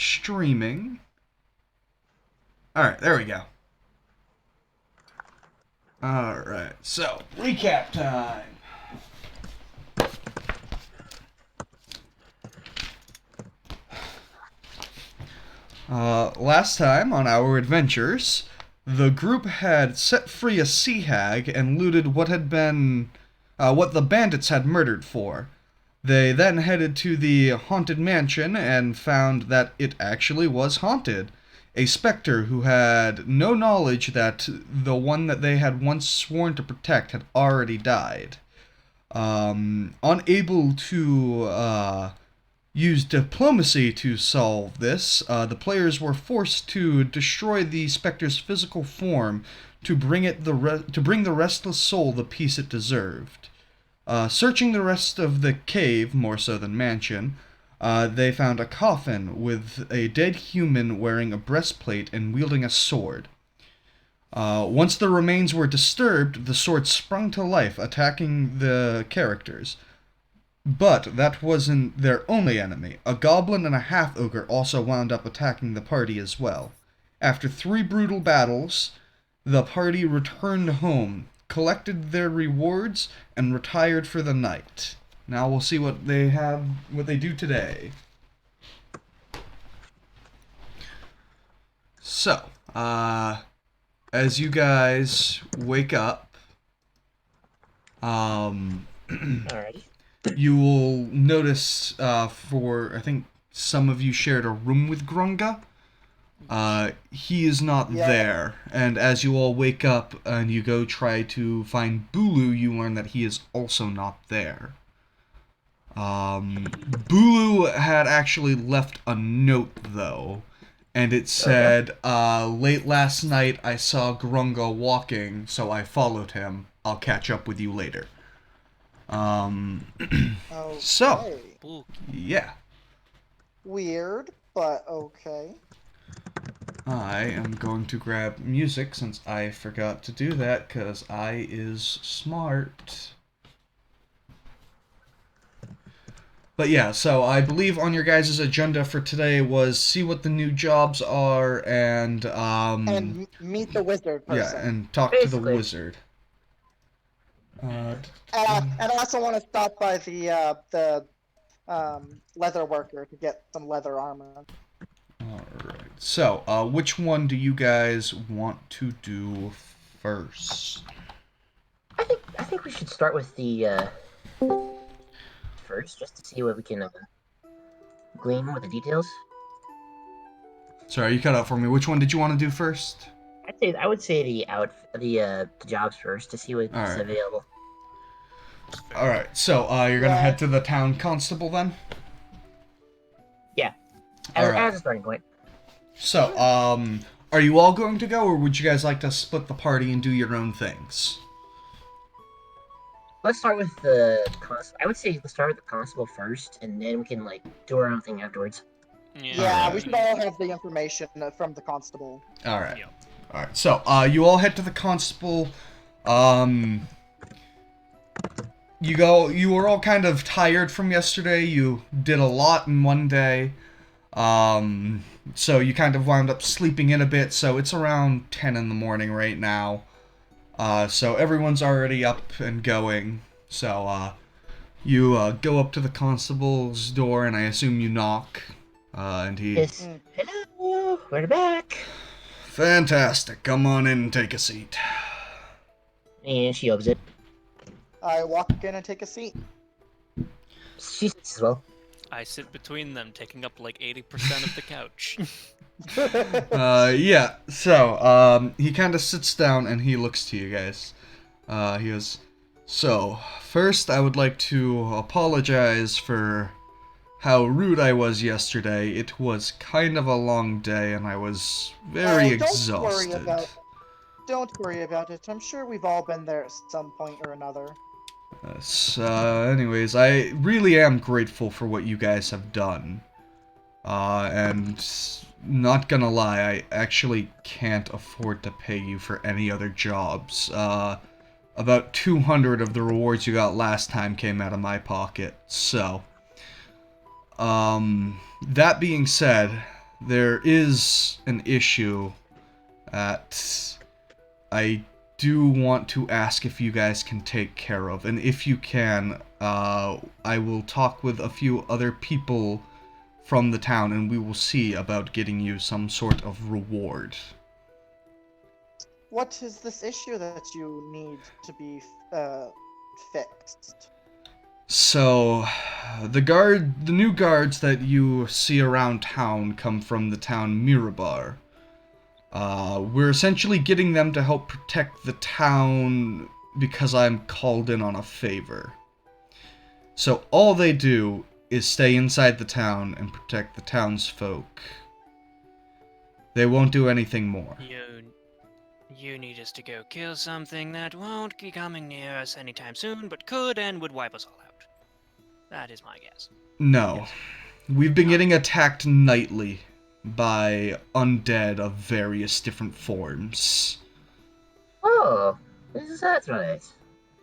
streaming. Alright, there we go. Alright, so, recap time. Last time on our adventures, the group had set free a sea hag and looted what the bandits had murdered for. They then headed to the haunted mansion and found that it actually was haunted. A specter who had no knowledge that the one that they had once sworn to protect had already died. Unable to use diplomacy to solve this, the players were forced to destroy the specter's physical form to bring the restless soul the peace it deserved. Searching the rest of the cave, more so than mansion, they found a coffin with a dead human wearing a breastplate and wielding a sword. Once the remains were disturbed, the sword sprung to life, attacking the characters. But that wasn't their only enemy. A goblin and a half-ogre also wound up attacking the party as well. After 3 brutal battles, the party returned home, collected their rewards, and retired for the night. Now we'll see what they do today. So, as you guys wake up, Alrighty. you will notice, I think some of you shared a room with Grunga. He is not there, and as you all wake up and you go try to find Bulu, you learn that he is also not there. Bulu had actually left a note, though, and it said, late last night I saw Grunga walking, so I followed him. I'll catch up with you later. Okay. So, yeah. Weird, but okay. I am going to grab music since I forgot to do that because I is smart. But yeah, so I believe on your guys' agenda for today was see what the new jobs are and meet the wizard person. yeah, and talk to the wizard. And I also want to stop by the leather worker to get some leather armor. Alright. So, which one do you guys want to do first? I think we should start with the first, just to see what we can glean with the details. Sorry, you cut out for me. Which one did you want to do first? I would say the jobs first to see what's available. Alright, so you're gonna head to the town constable then? Yeah. As a starting point. So, are you all going to go, or would you guys like to split the party and do your own things? Let's start with the constable. I would say let's start with the constable first, and then we can do our own thing afterwards. Yeah, we should all have the information from the constable. Alright. Yep. Alright, so, you all head to the constable. You were all kind of tired from yesterday. You did a lot in one day. So you kind of wound up sleeping in a bit, so it's around 10 in the morning right now. So everyone's already up and going. So, you, go up to the constable's door, and I assume you knock. And he... Yes. Hello, we're back. Fantastic. Come on in and take a seat. And she opens it. I walk in and take a seat. She sits as well. I sit between them, taking up like 80% of the couch. Yeah, so, he kind of sits down and he looks to you guys. He goes, so, first I would like to apologize for how rude I was yesterday. It was kind of a long day and I was very exhausted. Don't worry about it. I'm sure we've all been there at some point or another. Anyways, I really am grateful for what you guys have done. And not gonna lie, I actually can't afford to pay you for any other jobs. About 200 of the rewards you got last time came out of my pocket, so... that being said, there is an issue that I do want to ask if you guys can take care of. And if you can, I will talk with a few other people from the town, and we will see about getting you some sort of reward. What is this issue that you need to be fixed? So, the new guards that you see around town come from the town Mirabar. We're essentially getting them to help protect the town because I'm called in on a favor. So all they do is stay inside the town and protect the townsfolk. They won't do anything more. You need us to go kill something that won't be coming near us anytime soon, but could and would wipe us all out. That is my guess. No. Yes. We've been getting attacked nightly by undead of various different forms. Oh, is that right?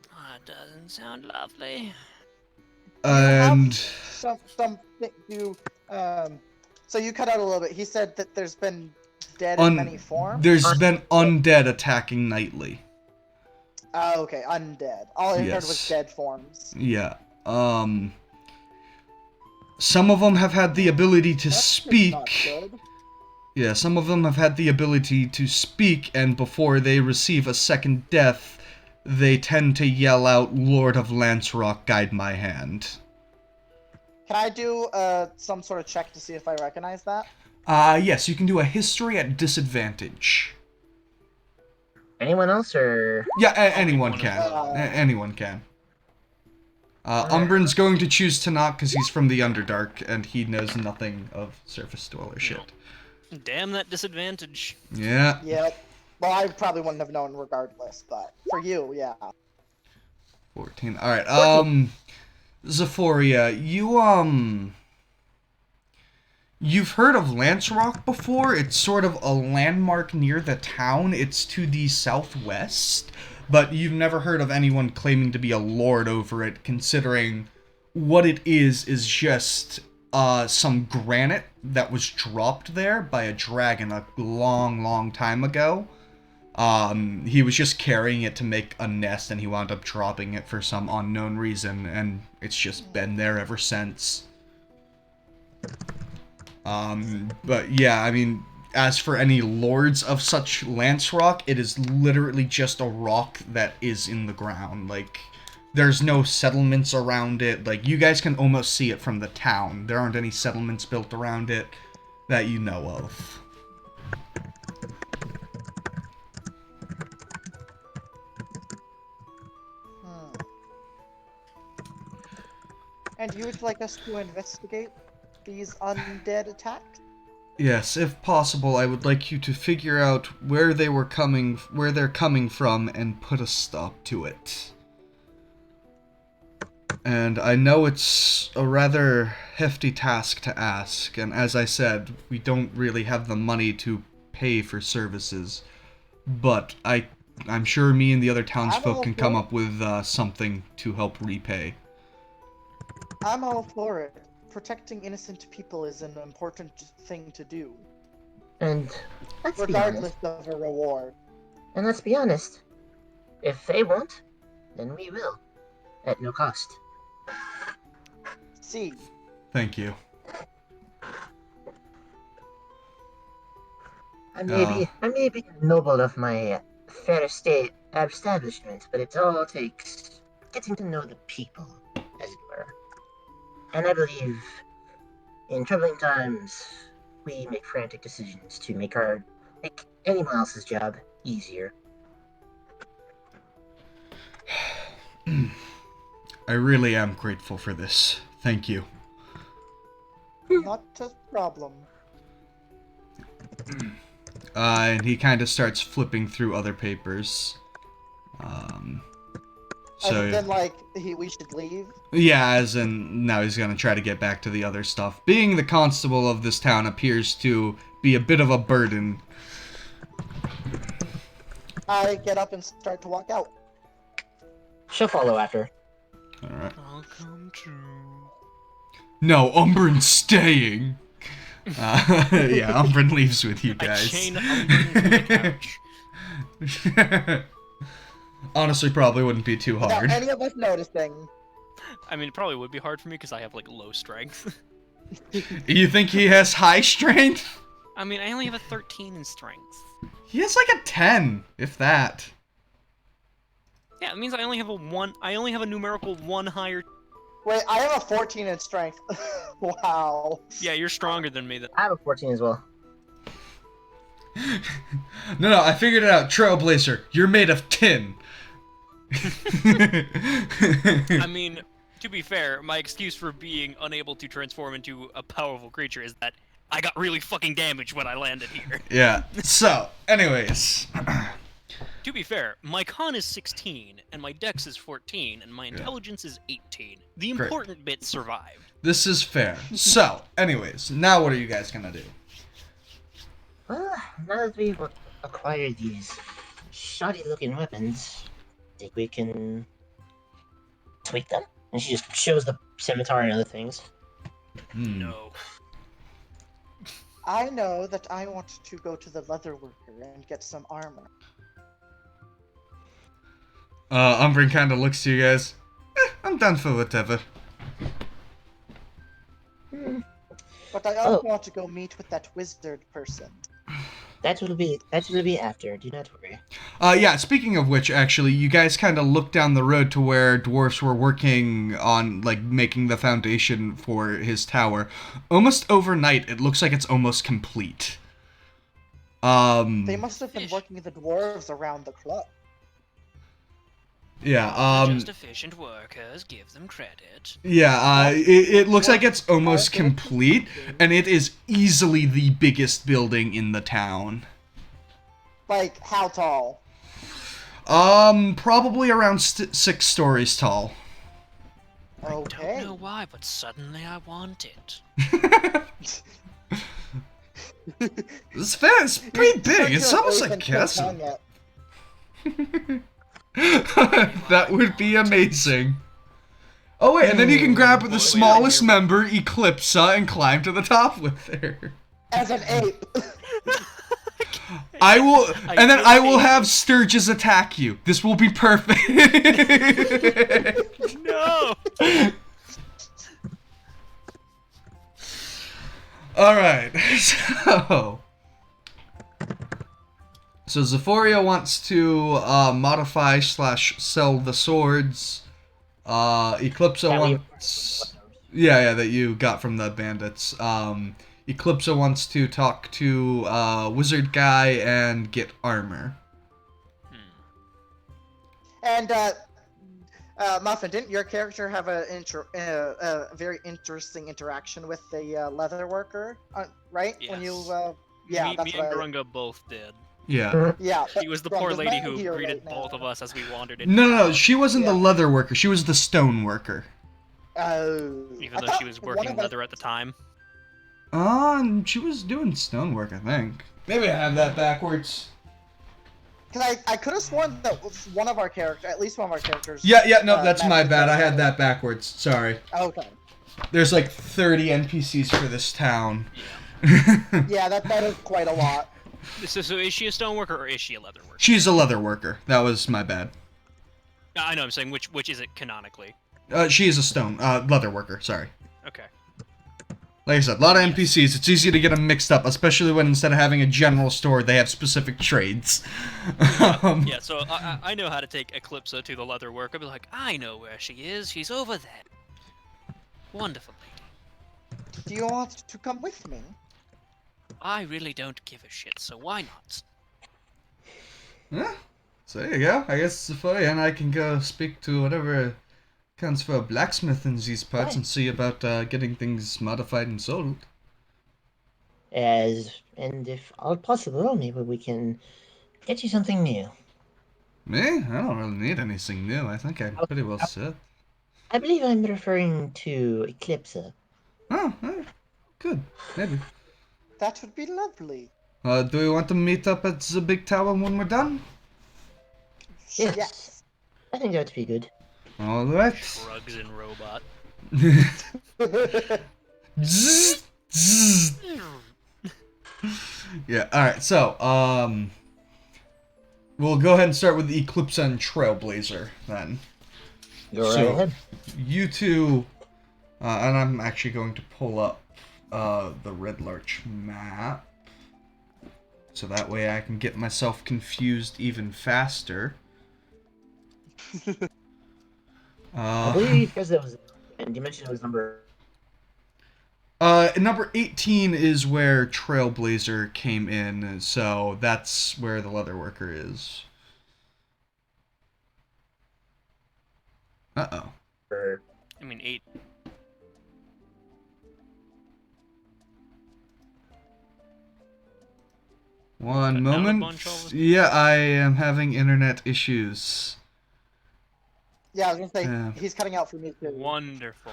That doesn't sound lovely. And Something you so you cut out a little bit. He said that there's been dead in many forms. there's been undead attacking nightly. Oh, okay, undead. All I heard Yes. was dead forms. Yeah. Some of them have had the ability to That's speak. not good. Yeah, some of them have had the ability to speak, and before they receive a second death, they tend to yell out, "Lord of Lancerock, guide my hand." Can I do some sort of check to see if I recognize that? Yes, you can do a history at disadvantage. Anyone else, or Yeah, anyone one of can. them. Anyone can. Alright. Umbrin's going to choose to not because he's from the Underdark, and he knows nothing of surface dweller shit. Damn that disadvantage. Yeah. Yep. Well, I probably wouldn't have known regardless, but for you, yeah. 14. Alright, Zephoria, you've heard of Lancerock before? It's sort of a landmark near the town. It's to the southwest, but you've never heard of anyone claiming to be a lord over it, considering what it is just some granite that was dropped there by a dragon a long time ago. He was just carrying it to make a nest, and he wound up dropping it for some unknown reason, and it's just been there ever since. But yeah, I mean, as for any lords of such Lancerock, it is literally just a rock that is in the ground. Like, there's no settlements around it. Like, you guys can almost see it from the town. There aren't any settlements built around it that you know of. And you would like us to investigate these undead attacks? Yes, if possible, I would like you to figure out where they're coming from and put a stop to it. And I know it's a rather hefty task to ask, and as I said, we don't really have the money to pay for services, but I'm sure me and the other townsfolk can come up with something to help repay. I'm all for it. Protecting innocent people is an important thing to do, and let's be regardless honest. of a reward. And let's be honest. If they won't, then we will, at no cost. See, Thank you. I may be noble of my fair estate establishment, but it all takes getting to know the people, as it were. And I believe in troubling times, we make frantic decisions to make anyone else's job easier. I really am grateful for this. Thank you. not a problem. And he kind of starts flipping through other papers. So And then, like, we should leave. yeah, as in now he's gonna try to get back to the other stuff. Being the constable of this town appears to be a bit of a burden. I get up and start to walk out. She'll follow after. All right. I'll come true. No, Umbrin's staying. Yeah, Umbrin leaves with you I guys. chain Umbrin to the couch. Honestly, probably wouldn't be too Without hard. any of us noticing. I mean, it probably would be hard for me because I have like low strength. You think he has high strength? I mean, I only have a 13 in strength. He has like a 10, if that. Yeah, it means I only have a one. I only have a numerical one higher. Wait, I have a 14 in strength. Wow. Yeah, you're stronger than me. Then. I have a 14 as well. No, I figured it out. Trailblazer, you're made of tin. I mean, to be fair, my excuse for being unable to transform into a powerful creature is that I got really fucking damaged when I landed here. Yeah. So, anyways. To be fair, my con is 16, and my dex is 14, and my intelligence is 18. The Great. important bit survived. This is fair. So, anyways, now what are you guys gonna do? Well, now that we've acquired these shoddy-looking weapons, I think we can tweak them. And she just shows the scimitar and other things. No. I know that I want to go to the leather worker and get some armor. Umbrin kind of looks to you guys. I'm done for whatever. But I also want to go meet with that wizard person. That will be after. Do not worry. Yeah, speaking of which, actually, you guys kind of look down the road to where dwarfs were working on, like, making the foundation for his tower. Almost overnight, it looks like it's almost complete. They must have been working the dwarves around the clock. Yeah, Just efficient workers, give them credit. yeah, it looks like it's almost complete, and it is easily the biggest building in the town. Like, how tall? Probably around 6 stories tall. I Okay. don't know why, but suddenly I want it. It's fair, it's pretty big, it's Circular almost oath like a and kill castle. Tanya. That would be amazing. Oh wait, and then you can grab the smallest member, Eclipsa, and climb to the top with her. As an ape. I will, and then I will have Sturgis attack you. This will be perfect. No! Alright, so Zephoria wants to modify/sell the swords. Eclipsa That we- wants... Yeah, that you got from the bandits. Eclipsa wants to talk to Wizard Guy and get armor. And, Muffin, didn't your character have a very interesting interaction with the leather worker? Right? Yes. When you, yeah, me that's and what Grunga both did. Yeah. Yeah. She was the poor Grunga's lady not who here greeted right both now. of us as we wandered in. No, she wasn't the Yeah. leather worker. She was the stone worker. Oh. Even I though thought she was one working of us- leather at the time. She was doing stonework, I think. Maybe I have that backwards. Cause I could have sworn that one of our characters, at least one of our characters. Yeah, no, that's matched my the bad. I character. had that backwards. Sorry. Okay. There's like 30 NPCs for this town. Yeah, that is quite a lot. So is she a stoneworker or is she a leather worker? She's a leather worker. That was my bad. I know, I'm saying which is it canonically? She is a leather worker, sorry. Okay. Like I said, a lot of NPCs. It's easy to get them mixed up, especially when instead of having a general store, they have specific trades. Yeah, so I know how to take Eclipsa to the leather worker. Be like, I know where she is. She's over there. Wonderful lady. Do you want to come with me? I really don't give a shit, so why not? Yeah. So there you go. I guess Zephoria and I can go speak to whatever counts for a blacksmith in these parts and see about getting things modified and sold. And if all possible, maybe we can get you something new. Me? I don't really need anything new. I think I'm pretty well set. I believe I'm referring to Eclipsa. Oh, good. Maybe. That would be lovely. Do we want to meet up at the big tower when we're done? Yes. I think that would be good. Alright. Shrugs and robot. Zzz, zzz. Yeah. All right. So, we'll go ahead and start with the Eclipse and Trailblazer then. Go right So, ahead. you two, and I'm actually going to pull up the Red Larch map, so that way I can get myself confused even faster. I believe because it was, and you mentioned it was number. Number 18 is where Trailblazer came in, so that's where the Leatherworker is. Uh-oh. I mean, 8. One Cut down a moment. bunch all of a sudden? Yeah, I am having internet issues. Yeah, I was gonna say Yeah. he's cutting out for me too. Wonderful.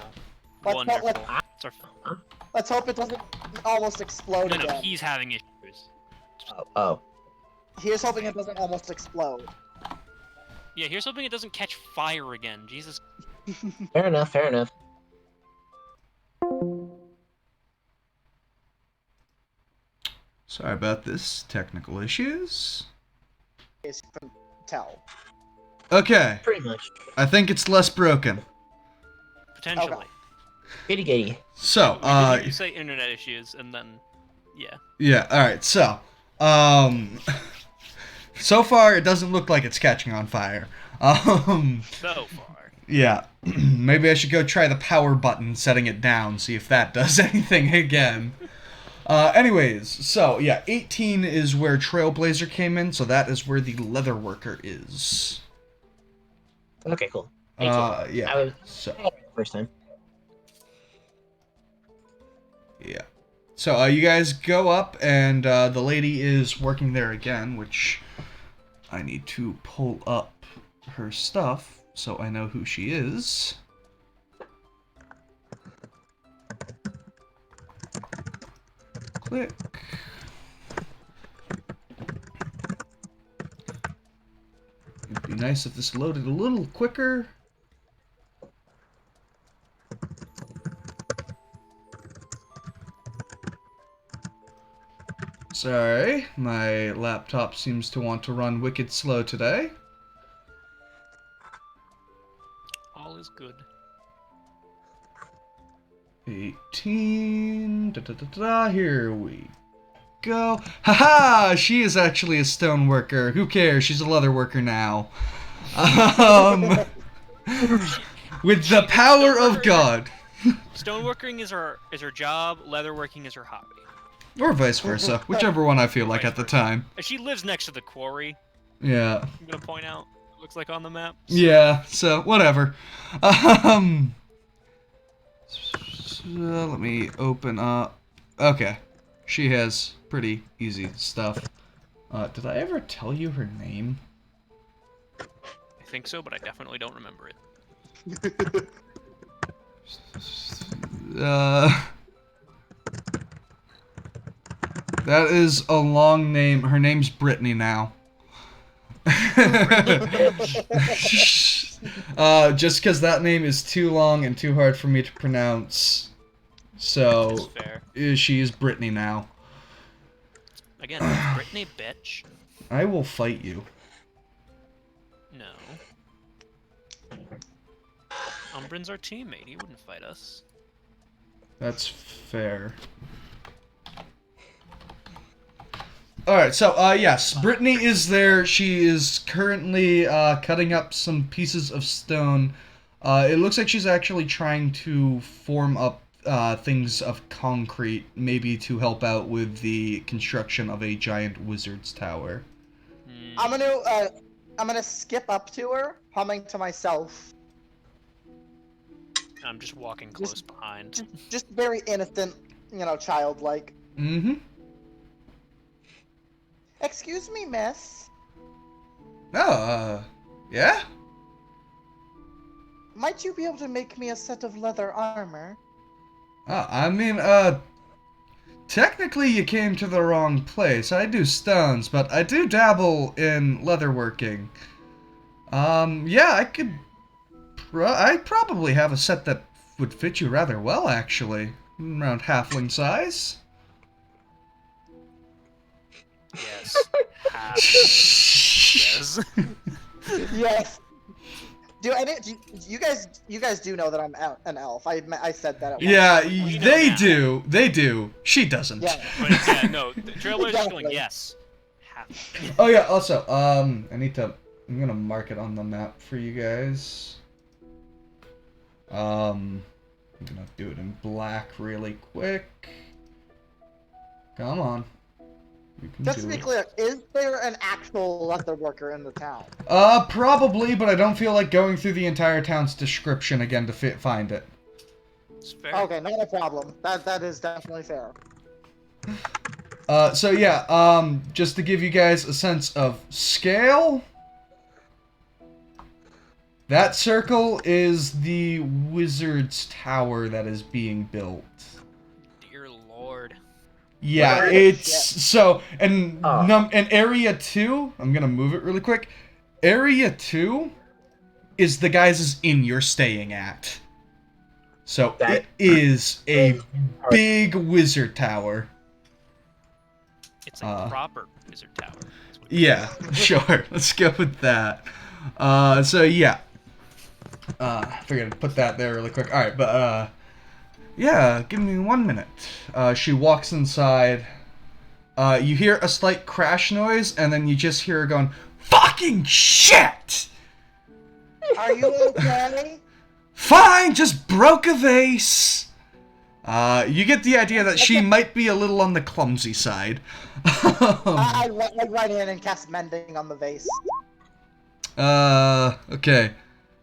Let's not- Wonderful. let's- It's our- Let's hope it doesn't almost explode No, no, again. he's having issues. Oh. Here's hoping it doesn't almost explode. Yeah, here's hoping it doesn't catch fire again. Jesus. Fair enough. Fair enough. Sorry about this. Technical issues. Is can tell. Okay. Pretty much. I think it's less broken. Potentially. Okay. Giddy giddy. So, We did hear you say internet issues, and then, yeah. yeah, alright, so, so far it doesn't look like it's catching on fire. So far. Yeah, maybe I should go try the power button, setting it down, see if that does anything again. Anyways, so, yeah, 18 is where Trailblazer came in, so that is where the Leatherworker is. Okay, cool. Yeah, I was so, first time. yeah. So, you guys go up, and, the lady is working there again, which I need to pull up her stuff, so I know who she is. Click. It'd be nice if this loaded a little quicker. Sorry, my laptop seems to want to run wicked slow today. All is good. 18. Da, da, da, da, here we go. Haha! She is actually a stone worker. Who cares? She's a leather worker now. With the power of God. Stoneworking is her job, leatherworking is her hobby. Or vice versa. Whichever one I feel like at the time. And she lives next to the quarry, Yeah. I'm gonna point out. Looks like on the map. Yeah, so whatever. So let me open up. Okay. She has pretty easy stuff. Did I ever tell you her name? I think so, but I definitely don't remember it. That is a long name. Her name's Brittany now. Just because that name is too long and too hard for me to pronounce. That's So, fair. she is Brittany now. Again, is Brittany bitch? I will fight you. No. Umbrin's our teammate. He wouldn't fight us. That's fair. Alright, so, yes, Brittany is there. She is currently, cutting up some pieces of stone. It looks like she's actually trying to form up, things of concrete, maybe to help out with the construction of a giant wizard's tower. Hmm. I'm gonna skip up to her, humming to myself. I'm just walking close behind. Just very innocent, childlike. Mm-hmm. Excuse me, miss. Oh, yeah? Might you be able to make me a set of leather armor? I mean, technically you came to the wrong place. I do stones, but I do dabble in leatherworking. Yeah, I probably have a set that would fit you rather well, actually. Around halfling size. Yes. Yes. Yes. You guys do know that I'm an elf. I said that at one Yeah, point. We know they now. do. They do. She doesn't. Yeah. But yeah, no, the Trailblazer's just going, Exactly. yes. Half. Oh yeah. Also, I'm gonna mark it on the map for you guys. I'm gonna do it in black really quick. Come on. You can Just do to be it. clear, is there an actual leather worker in the town? Probably, but I don't feel like going through the entire town's description again to find it. It's fair. Okay, not a problem. That is definitely fair. So yeah, just to give you guys a sense of scale, that circle is the wizard's tower that is being built. Dear Lord. Yeah, Wow. it's Yeah. so and Oh. and area 2, I'm gonna move it really quick. Area 2 is the guys' inn you're staying at. So That it is a is hard. big wizard tower. It's a proper wizard tower. That's what Yeah, sure. Let's go with that. So yeah. Figured I'd put that there really quick. Alright, but yeah, give me 1 minute. She walks inside. You hear a slight crash noise, and then you just hear her going, "Fucking shit! Are you okay? Fine, just broke a vase." You get the idea that she might be a little on the clumsy side. I run in and cast mending on the vase. Okay.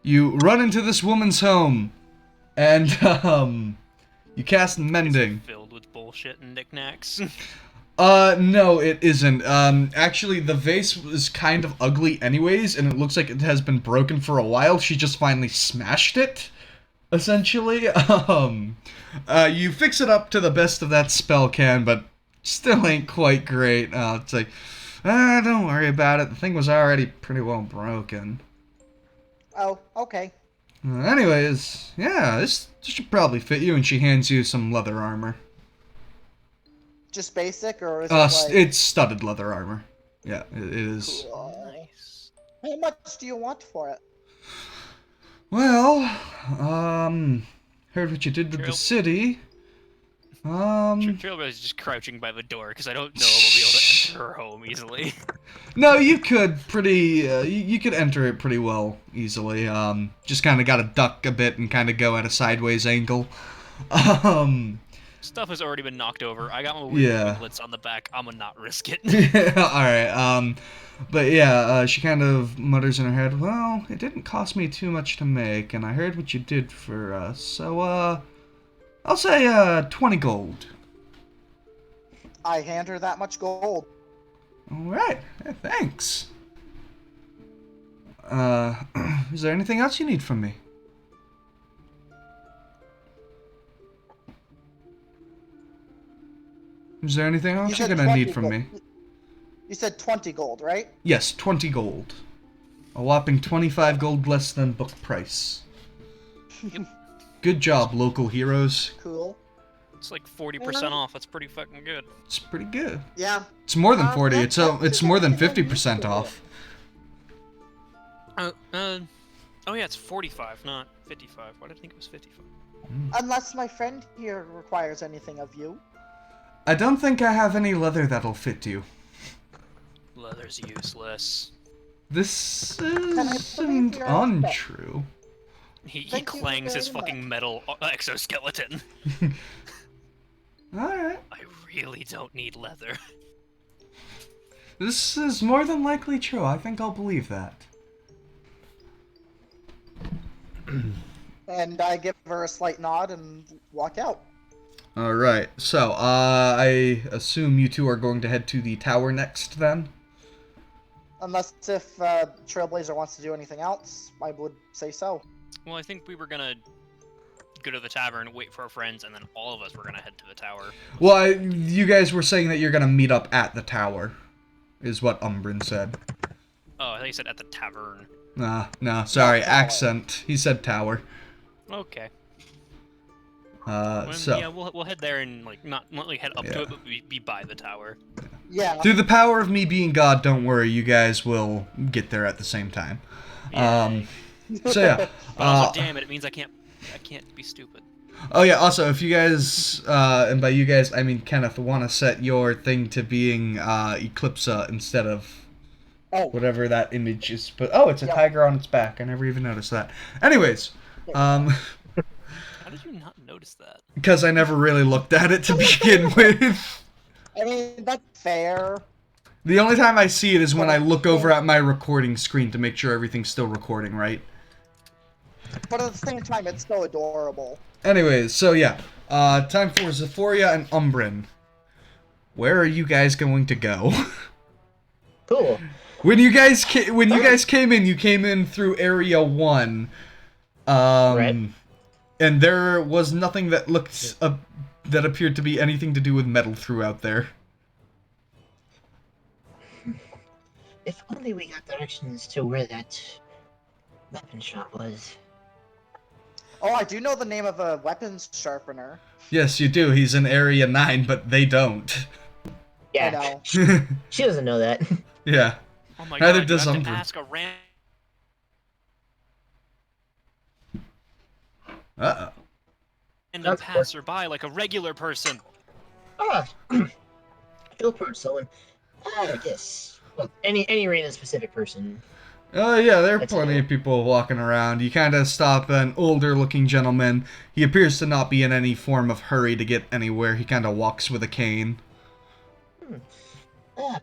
You run into this woman's home, and, you cast mending. filled with bullshit and knickknacks. No, it isn't. Actually, the vase was kind of ugly anyways, and it looks like it has been broken for a while. She just finally smashed it, essentially. You fix it up to the best of that spell can, but still ain't quite great. It's like, don't worry about it. The thing was already pretty well broken. Oh, okay. Anyways, yeah, this should probably fit you, and she hands you some leather armor. Just basic, or is it like... It's studded leather armor. Yeah, it is. Cool. Nice. How much do you want for it? Well, heard what you did with the Trail- city. Trailblazer's just crouching by the door because I don't know if we'll be able to enter her home easily. No, you could you could enter it pretty well easily. Just kind of got to duck a bit and kind of go at a sideways angle. Stuff has already been knocked over. I got my weird Yeah. winglets on the back. I'm gonna not risk it. All right. But yeah, she kind of mutters in her head, "Well, it didn't cost me too much to make, and I heard what you did for us. So, I'll say 20 gold." I hand her that much gold. All right. Thanks. Is there anything else you need from me? Is there anything else you're said gonna 20 need from gold. me? You said 20 gold, right? Yes, 20 gold. A whopping 25 gold less than book price. Good job, local heroes. Cool. It's like 40% off. That's pretty fucking good. It's pretty good. Yeah. It's more than 40. that's It's more than actually 50% good. off. Oh yeah, it's 45, not 55. Why did I think it was 55? Unless my friend here requires anything of you. I don't think I have any leather that'll fit you. Leather's useless. This I believe isn't you're untrue. He Thank you clangs his very fucking metal exoskeleton. Alright. I really don't need leather. This is more than likely true. I think I'll believe that. And I give her a slight nod and walk out. Alright, so, I assume you two are going to head to the tower next, then? Unless if Trailblazer wants to do anything else, I would say so. Well, I think we were gonna go to the tavern, wait for our friends, and then all of us were gonna head to the tower. Well, you guys were saying that you're gonna meet up at the tower, is what Umbrin said. Oh, I thought you said at the tavern. No, sorry, tower. accent. He said tower. Okay. So. Yeah, we'll head there and like not like head up Yeah. to it, but be by the tower. Yeah. Through the power of me being God, don't worry, you guys will get there at the same time. Yay. So yeah. But also, damn it, it means I can't be stupid. Oh yeah. Also, if you guys, and by you guys I mean Kenneth, want to set your thing to being Eclipsa instead of Oh. whatever that image is. But oh, it's a Yep. tiger on its back. I never even noticed that. Anyways, How did you not notice that? because I never really looked at it to begin with. I mean, that's fair. The only time I see it is when I look over at my recording screen to make sure everything's still recording, right? But at the same time, it's so adorable. Anyways, so yeah. Time for Zephoria and Umbrin. Where are you guys going to go? Cool. When you guys came in, you came in through Area 1. Right. And there was nothing that looked that appeared to be anything to do with metal throughout there. If only we got directions to where that weapon shop was. Oh, I do know the name of a weapons sharpener. Yes, you do. He's in Area 9, but they don't. Yeah. I know. She doesn't know that. Yeah. Oh my Neither god, does you have to Umbra. ask a Uh-oh. random passerby like a regular person. Ah, feel so I guess. Well, any random specific person. Oh yeah, there are That's plenty cool. of people walking around. You kind of stop an older-looking gentleman. He appears to not be in any form of hurry to get anywhere. He kind of walks with a cane.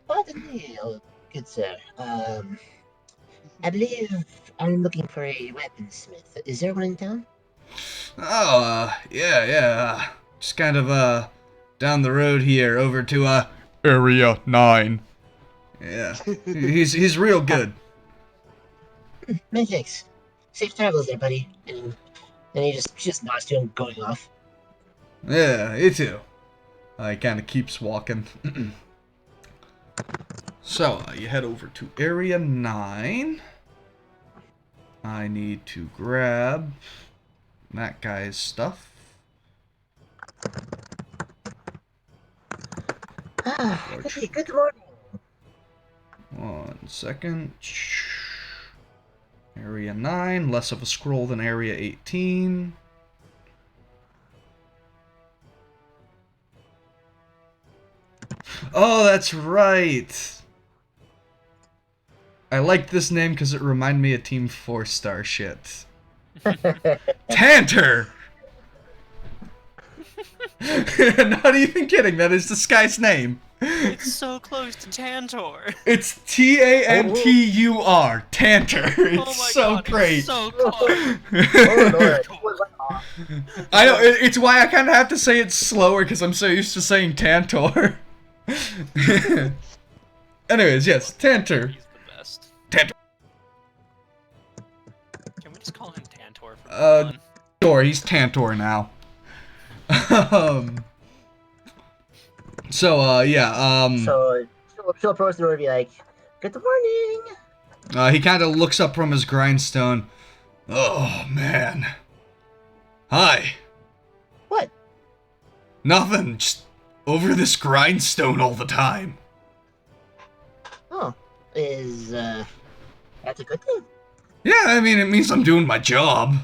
Pardon me, oh, good sir. I believe I'm looking for a weaponsmith. Is there one in town? Oh, yeah. Just kind of, down the road here, over to, Area 9. Yeah. He's real good. Many thanks. Safe travels there, buddy. And then she just nods to him, going off. Yeah, you too. He kind of keeps walking. So, you head over to Area 9. I need to grab that guy's stuff. Hey, good morning. 1 second. Area 9, less of a scroll than Area 18. Oh, that's right. I like this name because it reminded me of Team 4-star shit. Tantor! Not even kidding, that is this guy's name. It's so close to Tantor. It's Tantur. Tantor. It's Oh my so god, great. It's so close. Oh, Lord. I know, it's why I kind of have to say it slower because I'm so used to saying Tantor. Anyways, yes, Tantor. He's the best. Tantor. Can we just call him Tantor from Uh, now on? Sure, he's Tantor now. So she'll approach the door and be like, "Good morning." He kind of looks up from his grindstone. Oh, man. Hi. What? Nothing, just over this grindstone all the time. Oh, is that's a good thing. Yeah, I mean, it means I'm doing my job.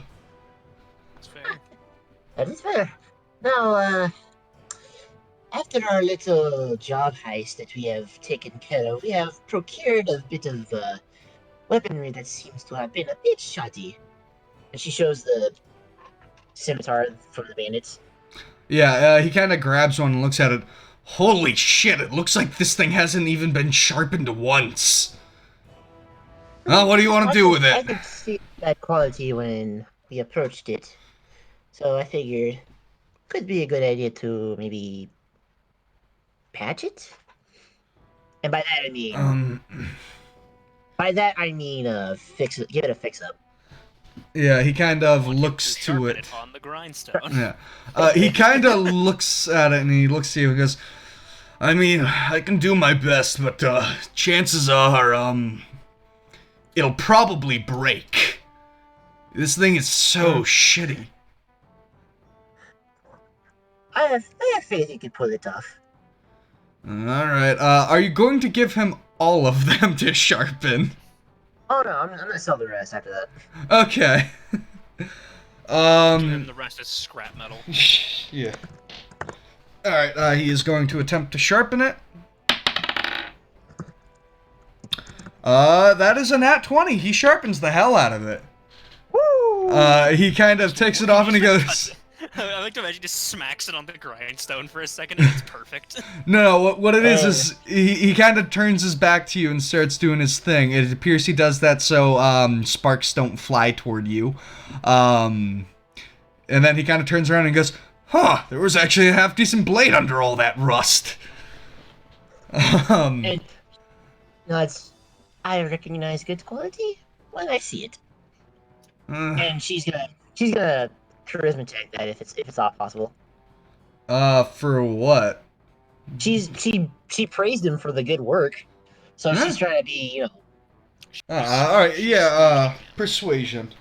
It's fair. That is fair. Now, after our little job heist that we have taken care of, we have procured a bit of weaponry that seems to have been a bit shoddy. And she shows the scimitar from the bandits. Yeah, he kind of grabs one and looks at it. Holy shit, it looks like this thing hasn't even been sharpened once. What do you want to do with I it? could see that quality when we approached it. So I figured could be a good idea to maybe patch it. And by that I mean fix it, give it a fix up. Yeah, he kind of Want you looks to sharpen it. on the grindstone. Yeah. He kind of looks at it and he looks to you and goes, I mean, I can do my best, but chances are, it'll probably break. This thing is so shitty. I have faith you can pull it off. Alright, are you going to give him all of them to sharpen? Oh no, I'm gonna sell the rest after that. Okay. To him, the rest is scrap metal. Yeah. Alright, he is going to attempt to sharpen it. That is a nat 20. He sharpens the hell out of it. Woo! He kind of takes it off and he goes... I like to imagine he just smacks it on the grindstone for a second and it's perfect. No, what it is he kind of turns his back to you and starts doing his thing. It appears he does that so sparks don't fly toward you. And then he kind of turns around and goes, "Huh, there was actually a half-decent blade under all that rust." And no, I recognize good quality when I see it. And she's gonna charisma check that if it's all possible. For what? She praised him for the good work, so Huh? she's trying to be, Alright, yeah, persuasion.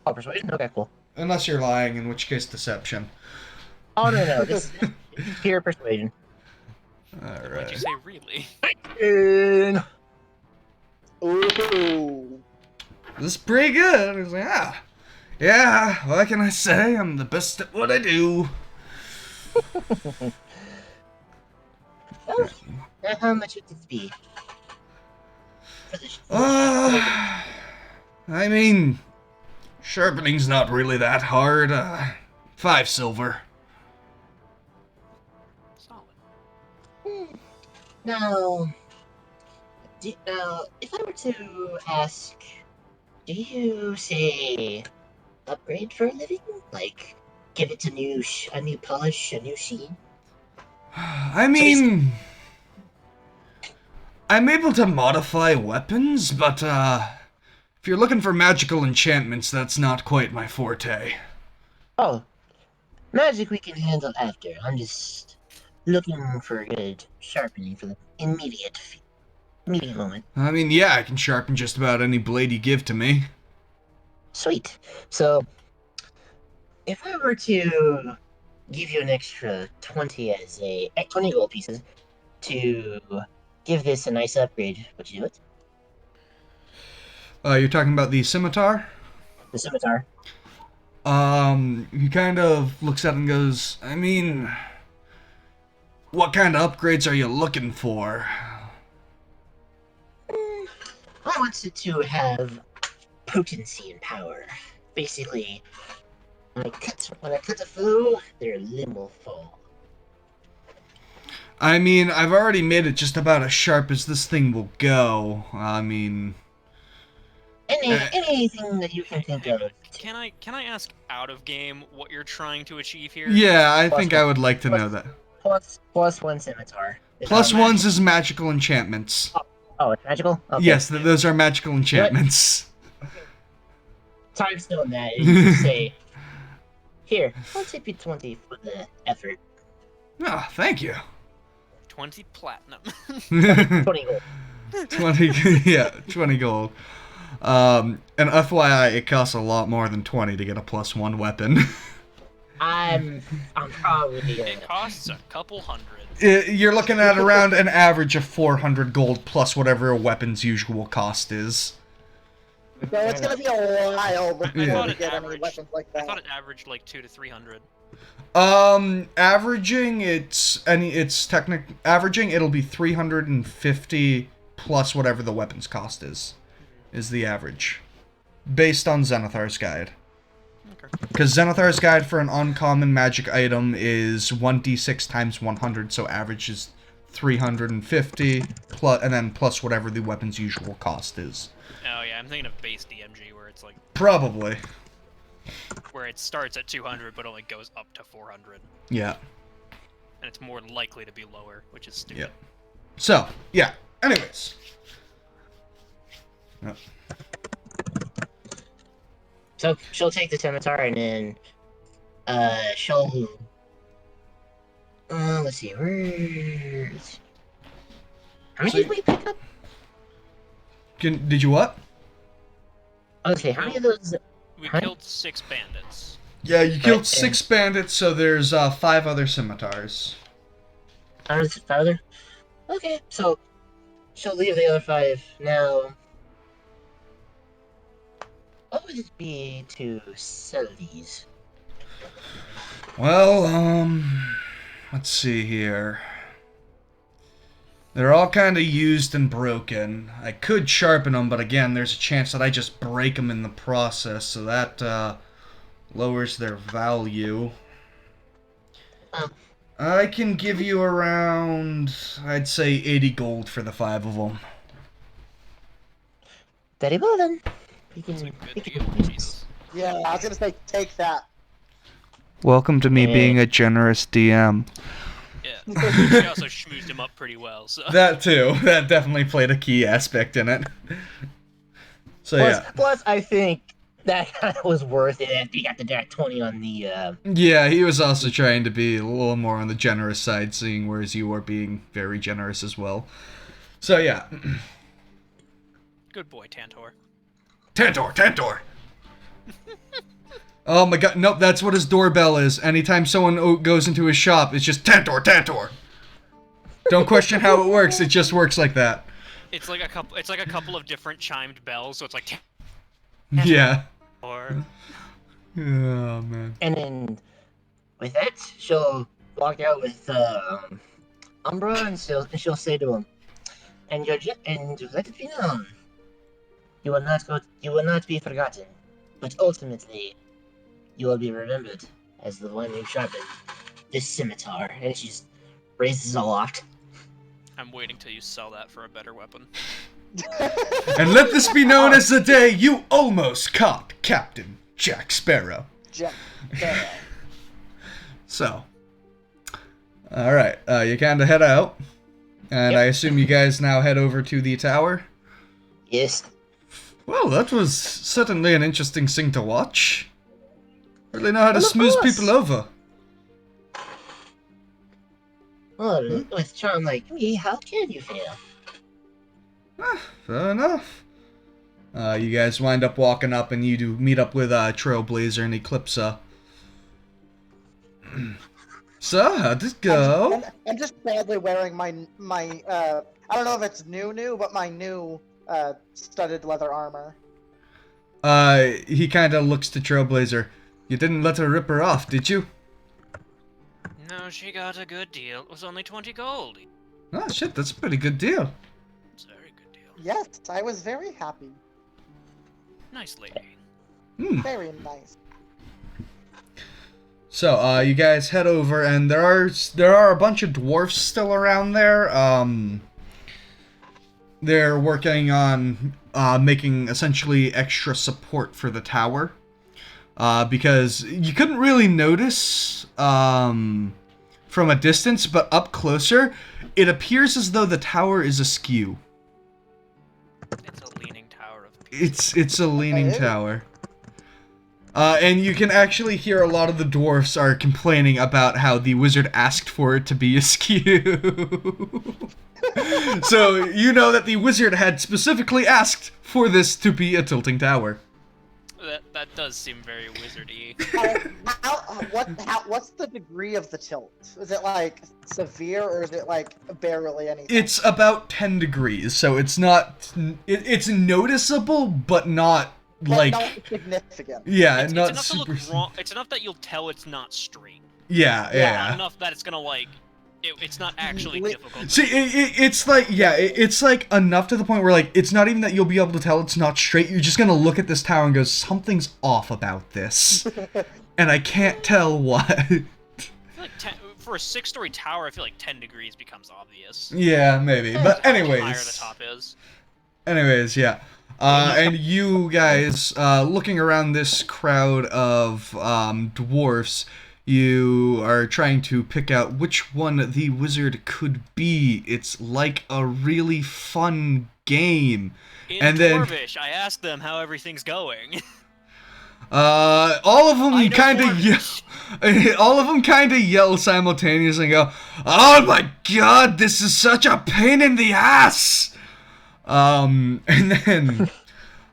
oh, persuasion. Okay, cool. Unless you're lying, in which case deception. Oh no, this is pure persuasion. What'd you Alright. say, really? And Ooh. This is pretty good. He's like, yeah, what can I say? I'm the best at what I do. oh, how much would this be? I mean, sharpening's not really that hard. 5 silver. Solid. Now, if I were to ask, do you say upgrade for a living? Like, give it a new polish, a new sheen? I mean, I'm able to modify weapons, but if you're looking for magical enchantments, that's not quite my forte. Oh, magic we can handle after. I'm just looking for a good sharpening for the immediate moment. I mean, yeah, I can sharpen just about any blade you give to me. Sweet. So, if I were to give you an extra 20 as 20 gold pieces to give this a nice upgrade, would you do it? You're talking about the scimitar? The scimitar. He kind of looks at it and goes, I mean, what kind of upgrades are you looking for? I wanted to have potency and power. Basically, when I cut a foe, their limb will fall. I mean, I've already made it just about as sharp as this thing will go. I mean... Anything that you can think of. Can I ask out of game what you're trying to achieve here? Yeah, I think I would like to know that. Plus one scimitar. Plus ones is magical enchantments. Oh, it's magical? Okay. Yes, those are magical enchantments. Time stone that and you just say, here, I'll tip you 20 for the effort. Oh, thank you. 20 platinum. 20 gold. 20, yeah, 20 gold. And FYI, it costs a lot more than 20 to get a plus 1 weapon. I'm probably It costs a couple hundred. You're looking at around an average of 400 gold plus whatever a weapon's usual cost is. So it's gonna be a while before Yeah. we get any weapons like I that. thought it averaged like 200 to 300. Averaging averaging it'll be 350 plus whatever the weapon's cost is the average. Based on Zenithar's guide. Okay. Because Zenithar's guide for an uncommon magic item is 1d6 times 100, so average is 350, plus, and then plus whatever the weapon's usual cost is. Oh yeah, I'm thinking of base DMG where it's like Probably. where it starts at 200 but only goes up to 400, Yeah. and it's more likely to be lower, which is stupid. Yep. So, yeah. Anyways. Yep. So she'll take the scimitar and then she'll let's see, where's how many did we pick up? Did you what? Okay, how many of those We Huh? killed 6 bandits. Yeah, you killed Right, 6 bandits, so there's 5 other scimitars. farther? Okay, so she'll leave the other 5 now. What would it be to sell these? Well, let's see here. They're all kind of used and broken. I could sharpen them, but again, there's a chance that I just break them in the process, so that lowers their value. Um, I can give you around, I'd say, 80 gold for the 5 of them. Very well then. We That's a can, good we deal. can Jesus. Yeah, I was gonna say take that. Welcome to me being a generous DM. Yeah. She also schmoozed him up pretty well, so. That too. That definitely played a key aspect in it. So yeah. Plus, I think that was worth it after you got the direct 20 on the, Yeah, he was also trying to be a little more on the generous side, seeing whereas you are being very generous as well. So yeah. Good boy, Tantor. Tantor! Oh my god, nope, that's what his doorbell is. Anytime someone goes into his shop, it's just Tantor! Don't question how it works, it just works like that. It's like a couple of different chimed bells, so it's like Yeah. Tantor. Oh man. and then with that, she'll walk out with, Umbra, and she'll say to him, and let it be known, you will not be forgotten, but ultimately, you will be remembered as the one who sharpened this scimitar. And she just raises aloft. I'm waiting till you sell that for a better weapon. And let this be known as the day you almost caught Captain Jack Sparrow. Jack. Yeah. So, alright, you kinda head out, and Yep. I assume you guys now head over to the tower? Yes. Well, that was certainly an interesting thing to watch. Really know how to Well, of smooth course. people over. Well, with charm like me, how can you fail? Fair enough. You guys wind up walking up, and you do meet up with Trailblazer and Eclipsa. So, how'd it go? I'm just proudly wearing my I don't know if it's new, but my new studded leather armor. He kind of looks to Trailblazer. You didn't let her rip her off, did you? No, she got a good deal. It was only 20 gold. Oh shit, that's a pretty good deal. It's a very good deal. Yes, I was very happy. Nice lady. Very nice. So, you guys head over, and there are a bunch of dwarfs still around there. They're working on making essentially extra support for the tower. Because you couldn't really notice from a distance, but up closer, it appears as though the tower is askew. It's a leaning tower of peace. It's a leaning Okay. tower. And you can actually hear a lot of the dwarfs are complaining about how the wizard asked for it to be askew. So you know that the wizard had specifically asked for this to be a tilting tower. That does seem very wizardy. What's the degree of the tilt? Is it like severe or is it like barely anything? It's about 10 degrees, so it's not... It's noticeable, but not, like... Not significant. Yeah, It's not enough to super... look wrong. It's enough that you'll tell it's not straight. Yeah, Not yeah. enough that it's gonna like. It's not actually Li- difficult. See, it's like, yeah, it's like enough to the point where, like, it's not even that you'll be able to tell it's not straight. You're just gonna look at this tower and go, something's off about this. And I can't tell what. I feel like for a 6-story tower, I feel like 10 degrees becomes obvious. Yeah, maybe. But How higher the anyways. top is. Anyways, yeah. And you guys, looking around this crowd of dwarfs, you are trying to pick out which one the wizard could be. It's like a really fun game. In And then- Dwarvish, I asked them how everything's going. All of them I know kind of Dwarvish. all of them kind of yell simultaneously and go, "Oh my god, this is such a pain in the ass!" And then,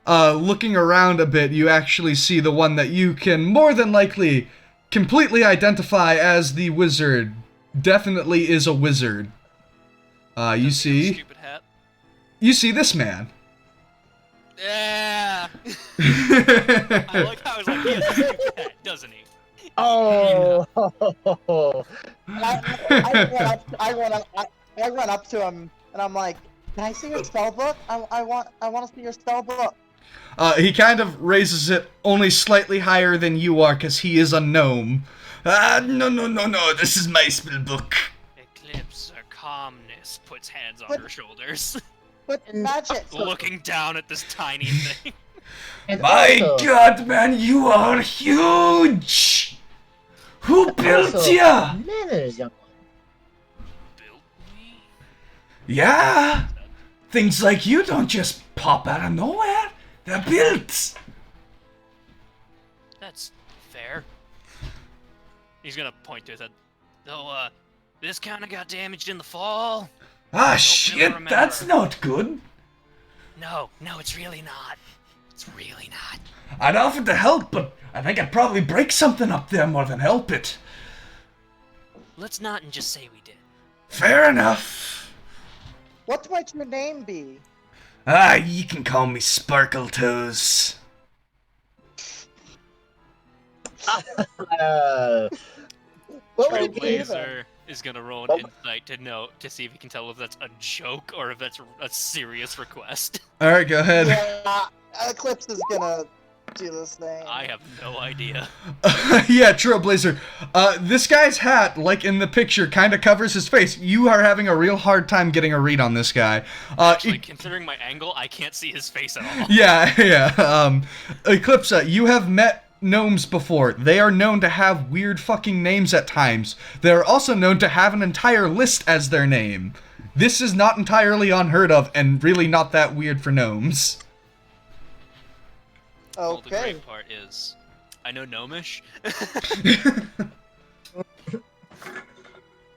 looking around a bit, you actually see the one that you can more than likely completely identify as the wizard definitely is a wizard. You Doesn't he have a see stupid hat. this man. Yeah. I like how he's like, he has a stupid hat, doesn't he? Oh. I run up to him and I'm like, "Can I see your spell book? I want to see your spell book." He kind of raises it only slightly higher than you are, because he is a gnome. No, this is my spell book. Eclipse or calmness puts hands on But- her shoulders, But magic. looking down at this tiny thing. And My also, god, man, you are huge! Who built also, ya? manners, young one. Built me? Yeah! Things like you don't just pop out of nowhere. They're built. That's fair. He's gonna point to his head. Though, this kinda got damaged in the fall. Ah, really shit, remember. that's not good. No, it's really not. It's really not. I'd offer to help, but I think I'd probably break something up there more than help it. Let's not and just say we did. Fair enough. What might your name be? Ah, you can call me Sparkle Toes. What would it be? Trailblazer is gonna roll an insight to see if he can tell if that's a joke or if that's a serious request. Alright, go ahead. Yeah, Eclipse is gonna do this thing. I have no idea. Yeah, Trailblazer. This guy's hat, like in the picture, kind of covers his face. You are having a real hard time getting a read on this guy. Actually, considering my angle, I can't see his face at all. Yeah. Eclipse, you have met gnomes before. They are known to have weird fucking names at times. They are also known to have an entire list as their name. This is not entirely unheard of, and really not that weird for gnomes. Well, the Okay. great part is, I know gnomish.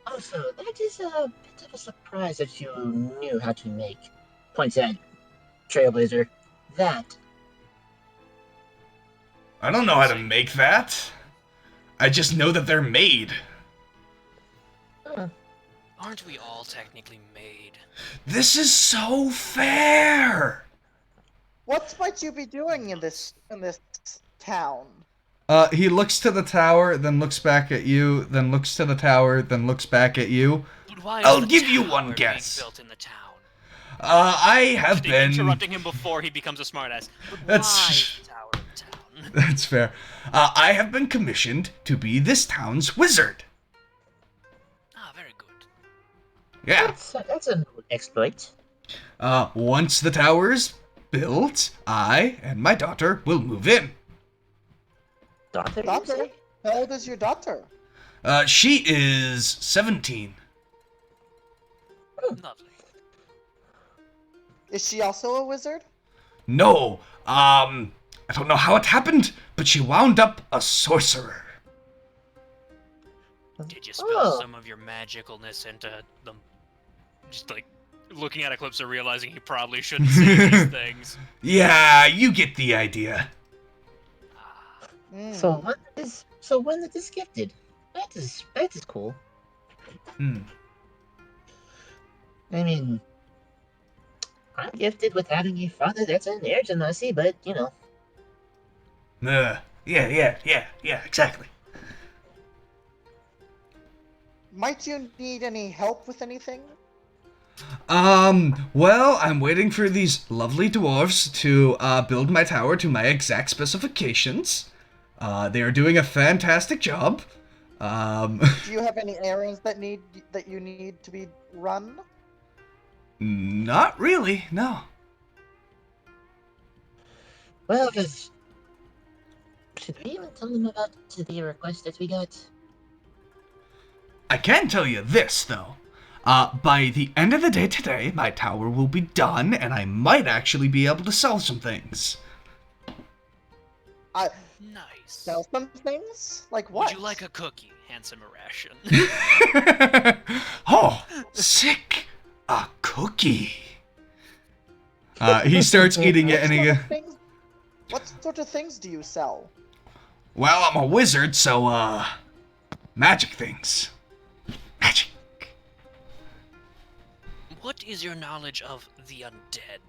Also, that is a bit of a surprise that you knew how to make. Points at Trailblazer. That. I don't know how to make that. I just know that they're made. Aren't we all technically made? This is so fair. What might you be doing in this town? He looks to the tower, then looks back at you, then looks to the tower, then looks back at you. But why I'll is the give you tower one being guess. built in the town? I have been... Interrupting him before he becomes a smartass. But That's- why is the tower in town? That's fair. I have been commissioned to be this town's wizard. Ah, very good. Yeah. That's a exploit. Once the tower's built, I and my daughter will move in. Daughter, you Daughter? say? How old is your daughter? She is 17. Lovely. Is she also a wizard? No, I don't know how it happened, but she wound up a sorcerer. Did you spill Oh. some of your magicalness into them? Just like looking at Eclipse and realizing he probably shouldn't say these things. Yeah, you get the idea. Mm. So when is this gifted? That is cool. Hmm. I mean, I'm gifted with having a father that's an heir genasi, but you know. Yeah, exactly. Might you need any help with anything? Well, I'm waiting for these lovely dwarves to, build my tower to my exact specifications. They are doing a fantastic job. Do you have any errands that you need to be run? Not really, no. Well, because should we even tell them about the request that we got? I can tell you this, though. By the end of the day today, my tower will be done, and I might actually be able to sell some things. I Nice. sell some things? Like what? Would you like a cookie? Handsome ration. Oh, sick! A cookie. He starts eating it, and he goes, What sort of things do you sell? well, I'm a wizard, so, magic things. Magic. What is your knowledge of the undead?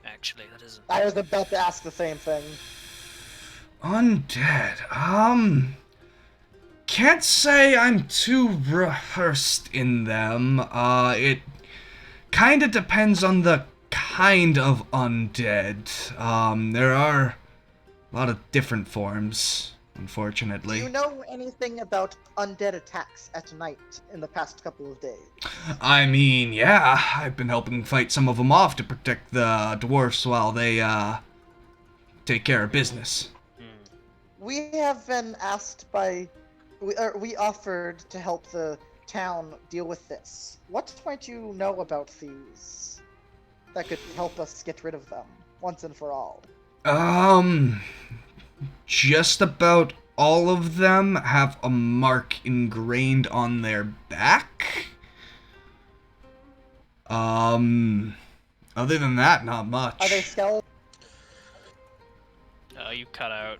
Actually, that isn't. I was about to ask the same thing. Undead. Can't say I'm too rehearsed in them. It kind of depends on the kind of undead. There are a lot of different forms, Do unfortunately. you know anything about undead attacks at night in the past couple of days? I mean, yeah, I've been helping fight some of them off to protect the dwarfs while they, take care of business. We have been asked by... We offered to help the town deal with this. What might you know about these that could help us get rid of them once and for all? Just about all of them have a mark ingrained on their back. Other than that, not much. Are they skeletons? Oh, you cut out.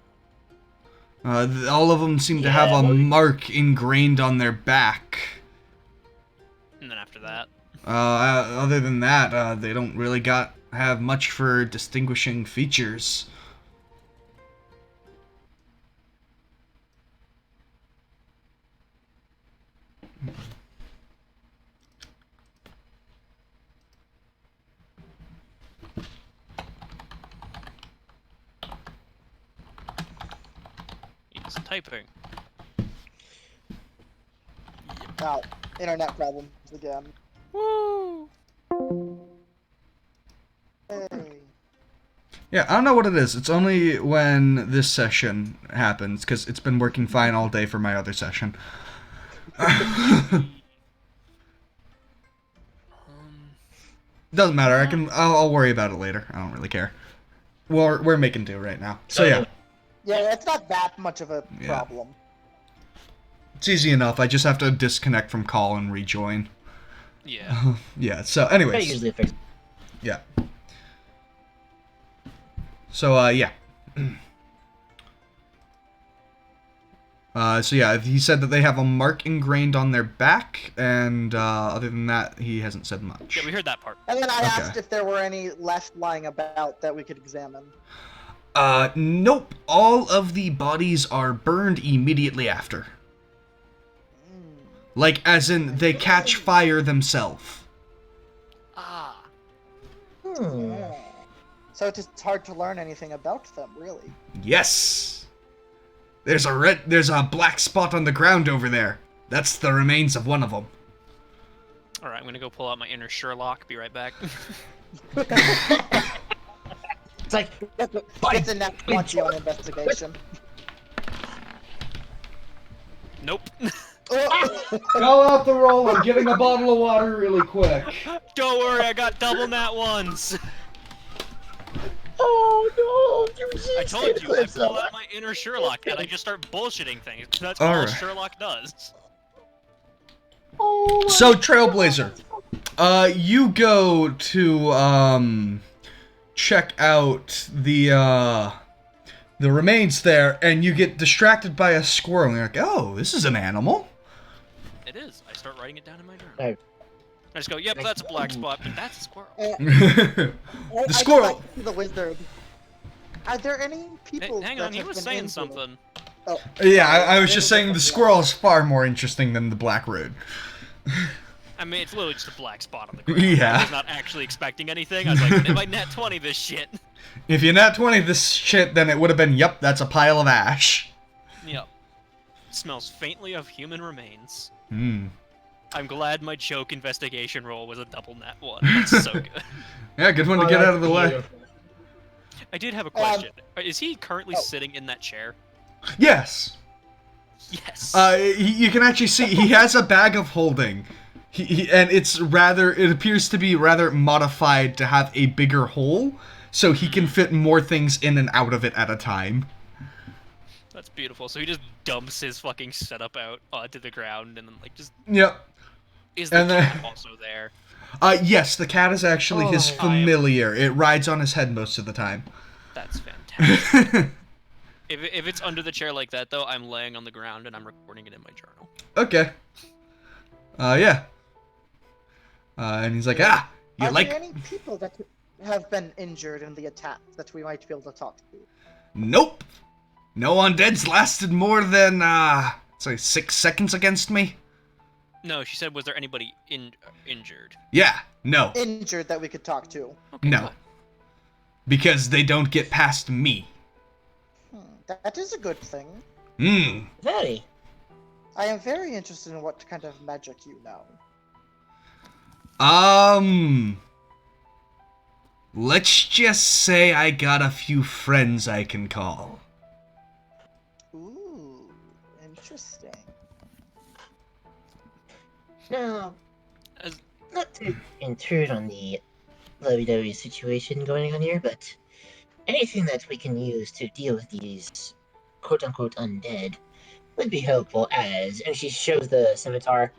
All of them seem to have a mark ingrained on their back. And then after that. Other than that, they don't really have much for distinguishing features. He's typing. Oh, internet problems again. Woo! Hey. Yeah, I don't know what it is. It's only when this session happens, because it's been working fine all day for my other session. Doesn't matter. I'll worry about it later. I don't really care. We're making do right now. So yeah, Yeah, it's not that much of a Yeah. problem. it's easy enough. I just have to disconnect from call and rejoin. Yeah. Yeah. So I anyways, usually fix. yeah. So yeah. So yeah, he said that they have a mark ingrained on their back, and other than that, he hasn't said much. Yeah, we heard that part. And then I Okay. asked if there were any left lying about that we could examine. Nope. All of the bodies are burned immediately after. Like, as in, they catch fire themselves. Ah. Hmm. So it's hard to learn anything about them, really. Yes. There's a black spot on the ground over there. That's the remains of one of them. All right, I'm gonna go pull out my inner Sherlock. Be right back. It's like It's a net 20 on investigation. Nope. Call out the roll. I'm getting a bottle of water really quick. Don't worry, I got double nat ones. oh no! I told you, I pull out my inner Sherlock and I just start bullshitting things. That's all Alright. Sherlock does. Oh, So, Trailblazer, you go to, check out the remains there, and you get distracted by a squirrel, and you're like, oh, this is an animal. It is. I start writing it down in my journal. Right. I just go, yep, that's a black spot, but that's a squirrel. The squirrel. The wizard. Are there any Hey, people? hang that on, he have was been saying injured? something. Oh, Yeah, I was just saying the squirrel is far more interesting than the black road. I mean, it's literally just a black spot on the ground. Yeah. I was not actually expecting anything. I was like, if I nat 20 this shit. If you nat 20 this shit, then it would have been, yep, that's a pile of ash. Yep. Smells faintly of human remains. Hmm. I'm glad my joke investigation roll was a double nat 1. That's so good. Yeah, good one to get out of the way. I did have a question. Is he currently sitting in that chair? Yes. Yes. You can actually see he has a bag of holding. And it appears to be rather modified to have a bigger hole, so he can fit more things in and out of it at a time. That's beautiful. So he just dumps his fucking setup out onto the ground and then, like, just... Yep. Is the And then- cat also there? Yes, the cat is actually his I am- familiar. It rides on his head most of the time. That's fantastic. If it's under the chair like that, though, I'm laying on the ground and I'm recording it in my journal. Okay. Yeah. And he's like, ah, you Are like... there any people that have been injured in the attack that we might be able to talk to? Nope. No undead's lasted more than, say 6 seconds against me? No, she said, was there anybody injured? Yeah, no. Injured that we could talk to. Okay, No. good. Because they don't get past me. That is a good thing. Very. I am very interested in what kind of magic you know. Let's just say I got a few friends I can call. Ooh, interesting. Now, As- not to intrude on the lovey-dovey situation going on here, but anything that we can use to deal with these quote-unquote undead would be helpful. And she shows the scimitar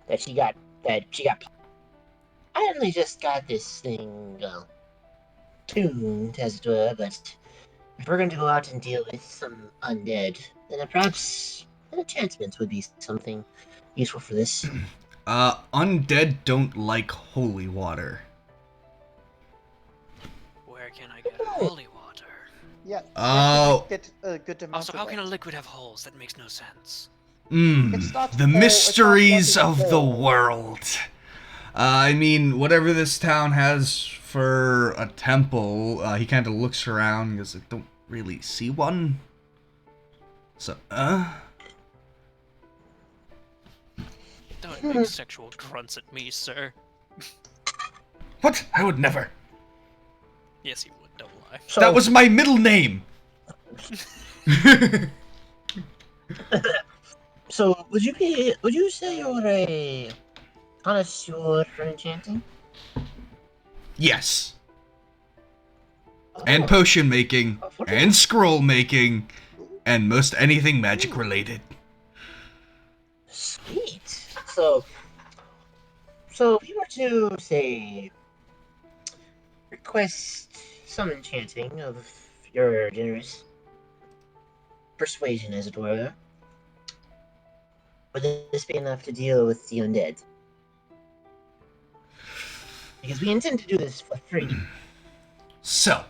that she got. I only just got this thing tuned, as it were, but if we're going to go out and deal with some undead, then perhaps an enchantment would be something useful for this. Undead don't like holy water. Where can I get holy water? Yeah. Oh. Get a good amount Also, how of can a it. liquid have holes? That makes no sense. It's not The whole- mysteries it's not of nothing the whole. world. I mean, whatever this town has for a temple, he kind of looks around and goes, I don't really see one. So, Don't make sexual grunts at me, sir. What? I would never. Yes, you would, don't lie. So, That was my middle name. So, would you say you're a connoisseur for enchanting? Yes. And potion making, and scroll making, and most anything magic related. Sweet. So if you were to, say, request some enchanting of your generous persuasion, as it were, would this be enough to deal with the undead? Because we intend to do this for free. So,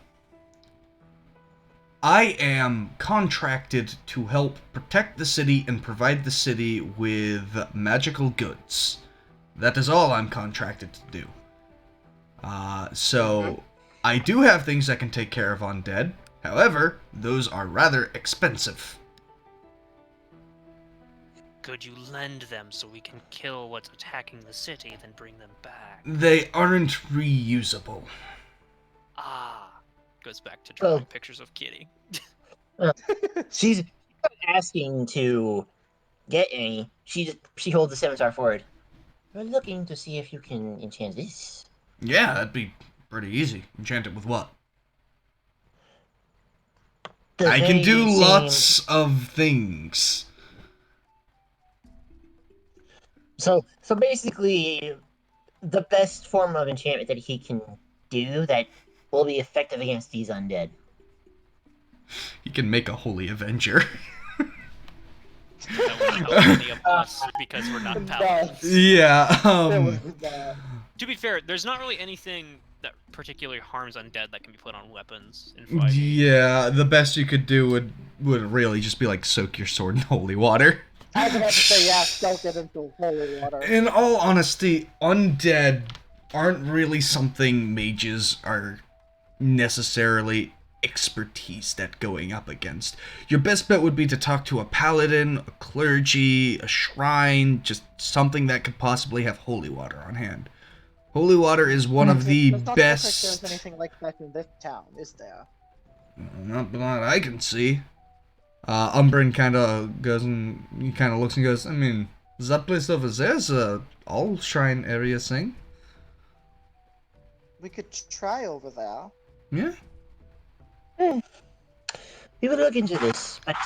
I am contracted to help protect the city and provide the city with magical goods. That is all I'm contracted to do. So, I do have things that can take care of undead. However, those are rather expensive. Could you lend them so we can kill what's attacking the city, then bring them back? They aren't reusable. Ah. Goes back to drawing Well- pictures of Kitty. She's not asking to get any. She holds the scimitar forward. We're looking to see if you can enchant this. Yeah, that'd be pretty easy. Enchant it with what? The I can very do same- lots of things. So basically, the best form of enchantment that he can do that will be effective against these undead. You can make a holy avenger. That wouldn't help any of us because we're not paladins. Yeah, There was that. To be fair, there's not really anything that particularly harms undead that can be put on weapons in 5e. yeah, the best you could do would really just be like soak your sword in holy water. I was about to say, yeah, don't get into holy water. In all honesty, undead aren't really something mages are necessarily expertise at going up against. Your best bet would be to talk to a paladin, a clergy, a shrine, just something that could possibly have holy water on hand. Holy water is one of the It's not best... like there's anything like that in this town, is there? Not that I can see. Umbrin kind of goes and he kind of looks and goes, I mean, that place over there's a all shrine area thing. We could try over there. Yeah. We will look into this, but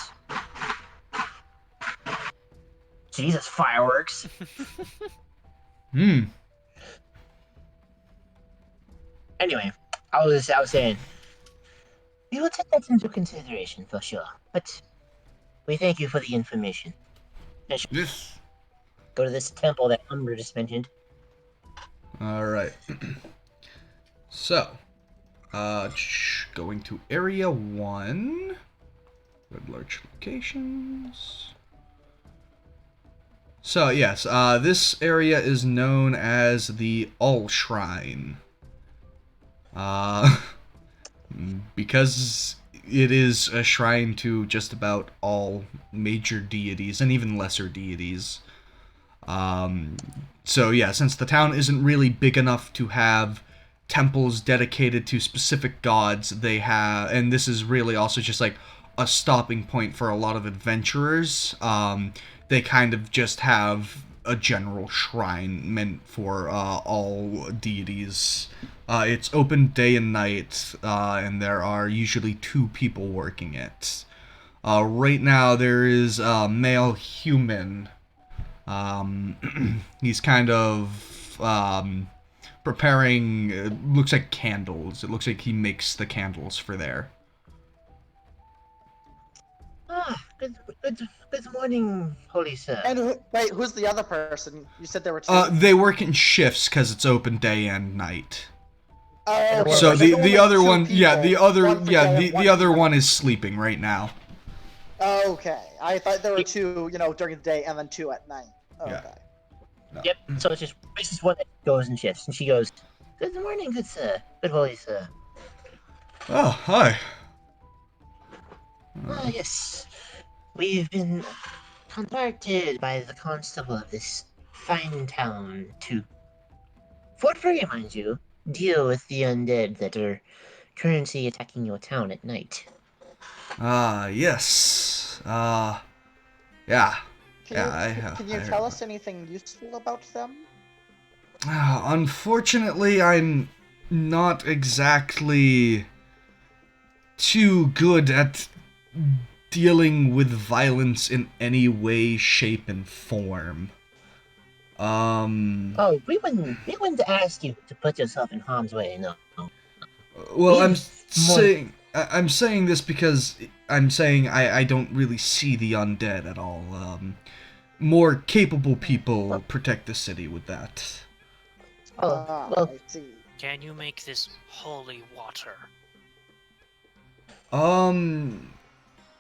Jesus, fireworks! Anyway, I was saying, we will take that into consideration for sure. But we thank you for the information. Yes. go to this temple that Umbra just mentioned. All right. So, going to Area 1. Red large locations. So, yes, this area is known as the All Shrine. Because it is a shrine to just about all major deities and even lesser deities. So yeah, since the town isn't really big enough to have temples dedicated to specific gods, they have, and this is really also just like a stopping point for a lot of adventurers. They kind of just have a general shrine meant for all deities. It's open day and night, and there are usually 2 people working it. Right now, there is a male human. He's kind of preparing, looks like candles. It looks like he makes the candles for there. Good morning, holy sir. And wait, who's the other person? You said there were 2. They work in shifts because it's open day and night. Oh, okay. So There's the only other 2 one, yeah, people, the other, one for yeah, day and the other for one night. is sleeping right now. Okay, I thought there were 2, during the day and then 2 at night. Okay. Yeah. No. Yep. So it's just one that goes in shifts, and she goes, "Good morning, good sir, good holy sir." Oh, hi. Ah, yes. We've been contacted by the constable of this fine town to, for free, mind you, deal with the undead that are currently attacking your town at night. Yes. Yeah. Can you tell us anything useful about them? Unfortunately, I'm not exactly too good at dealing with violence in any way, shape, and form. Oh, we wouldn't ask you to put yourself in harm's way, no. Well, We've I'm saying this because I'm saying I don't really see the undead at all. More capable people protect the city with that. well, I see. Can you make this holy water?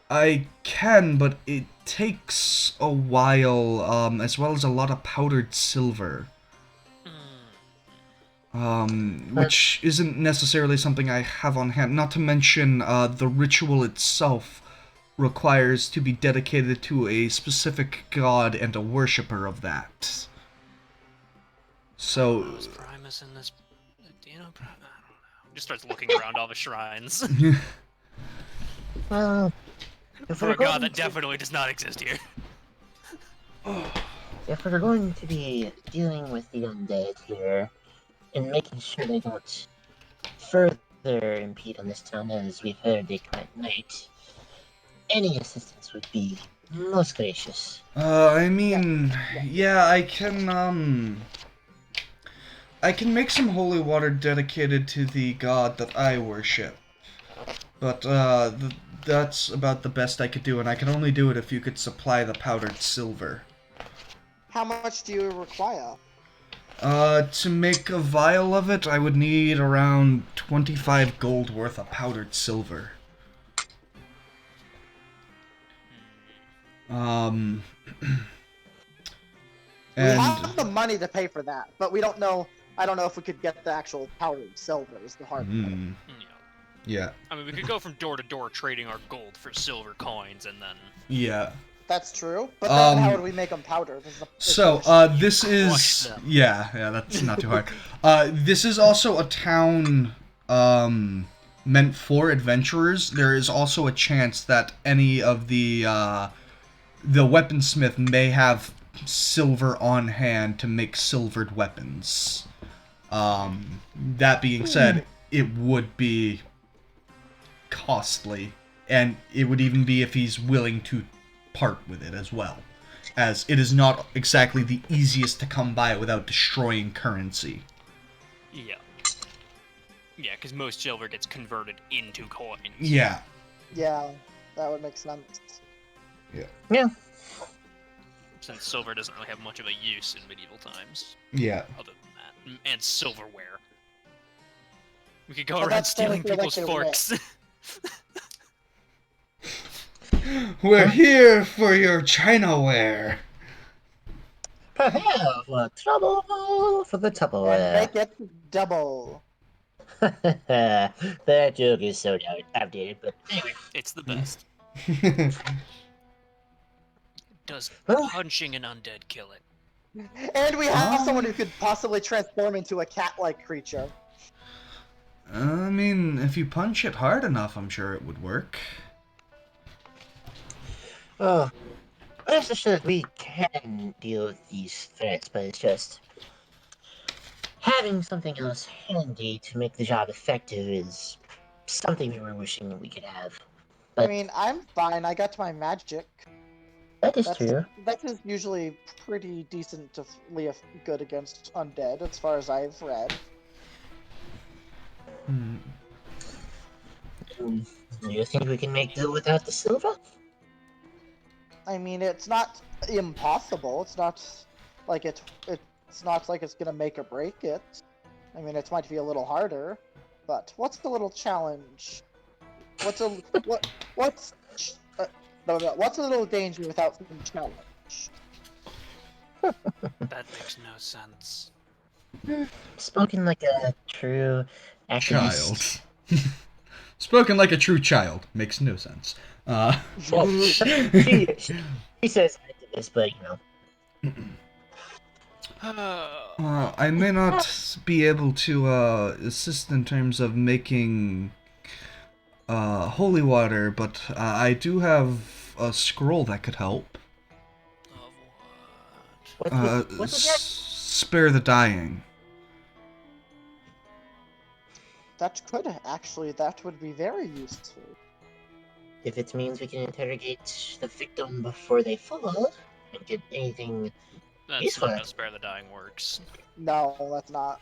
I can, but it takes a while, as well as a lot of powdered silver. Which isn't necessarily something I have on hand. Not to mention, the ritual itself requires to be dedicated to a specific god and a worshipper of that. So... Was Primus in this? Do you know? I don't know. Just starts looking around all the shrines. well, if For we're a god going that to, definitely does not exist here. if we're going to be dealing with the undead here and making sure they don't further impede on this town, as we've heard they come at night, any assistance would be most gracious. I mean, yeah, I can make some holy water dedicated to the god that I worship. But, that's about the best I could do, and I can only do it if you could supply the powdered silver. How much do you require? To make a vial of it, I would need around 25 gold worth of powdered silver. We And have the money to pay for that, but we don't know. I don't know if we could get the actual powdered silver. Is the hard part. yeah, I mean, we could go from door to door trading our gold for silver coins, and then. yeah. That's true. But then how would we make them powdered? This is Crush them. yeah, that's not too hard. This is also a town meant for adventurers. There is also a chance that any of the weaponsmith may have silver on hand to make silvered weapons. That being said, it would be costly, and it would even be if he's willing to part with it as well, as it is not exactly the easiest to come by without destroying currency. Yeah. Yeah, because most silver gets converted into coins. Yeah. Yeah, that would make sense. Yeah. since silver doesn't really have much of a use in medieval times, Yeah. other than that. And silverware. We could go Well, around that's stealing technically like people's their forks. We're here for your Chinaware. Prepare for trouble for the And Tupperware. make it double. That joke is so outdated, but anyway. It's the best. Does Well, punching an undead kill it? And we have someone who could possibly transform into a cat-like creature. I mean, if you punch it hard enough, I'm sure it would work. oh, rest assured we can deal with these threats, but it's just having something else handy to make the job effective is something we were wishing we could have. I But mean, I'm fine. I got my magic. that is true. That is usually pretty decently good against undead, as far as I've read. Hmm. Do you think we can make do without the silver? I mean, it's not impossible. It's not like it's not like it's gonna make or break it. I mean, it might be a little harder, but what's the little challenge? What's a what's no, what's a little danger without some challenge? That makes no sense. Spoken like a true activist. Child. Spoken like a true child. Makes no sense. Well, she says activist, but you know. I may not be able to assist in terms of making holy water, but I do have a scroll that could help. Of what? What's that? Spare the dying. That could actually, that would be very useful. If it means we can interrogate the victim before they fall and get anything. That's Useful. not how Spare the Dying works. No, that's not.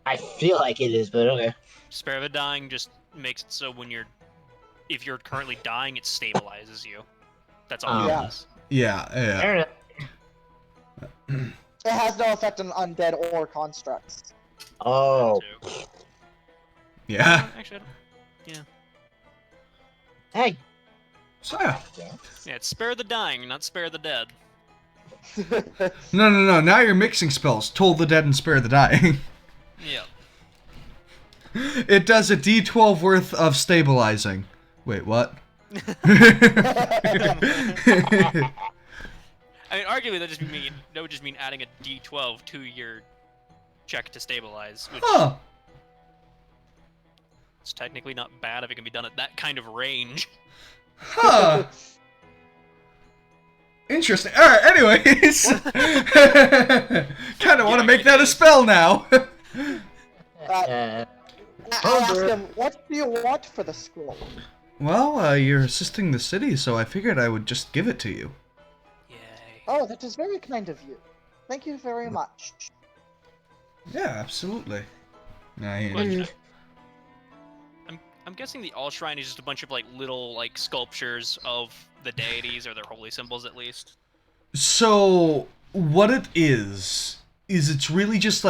I feel like it is, but okay. Spare the Dying just makes it so if you're currently dying, it stabilizes you. That's all it Yeah. does. Yeah, yeah. Fair enough. It has no effect on undead or constructs. Oh, Too. Yeah. Actually, hey. So, yeah. yeah, it's Spare the Dying, not Spare the Dead. No. Now you're mixing spells. Toll the dead and spare the dying. Yep. It does a D12 worth of stabilizing. Wait, what? I mean, arguably that would just mean adding a D12 to your check to stabilize, which Huh. is technically not bad if it can be done at that kind of range. Huh. Interesting. Alright, anyways. Kind of want to make that a spell now. I asked him, what do you want for the scroll? Well, you're assisting the city, so I figured I would just give it to you. Yay. Oh, that is very kind of you. Thank you very much. Yeah, absolutely. Question. I'm guessing the All Shrine is just a bunch of little sculptures of the deities or their holy symbols at least. So, what it is it's really just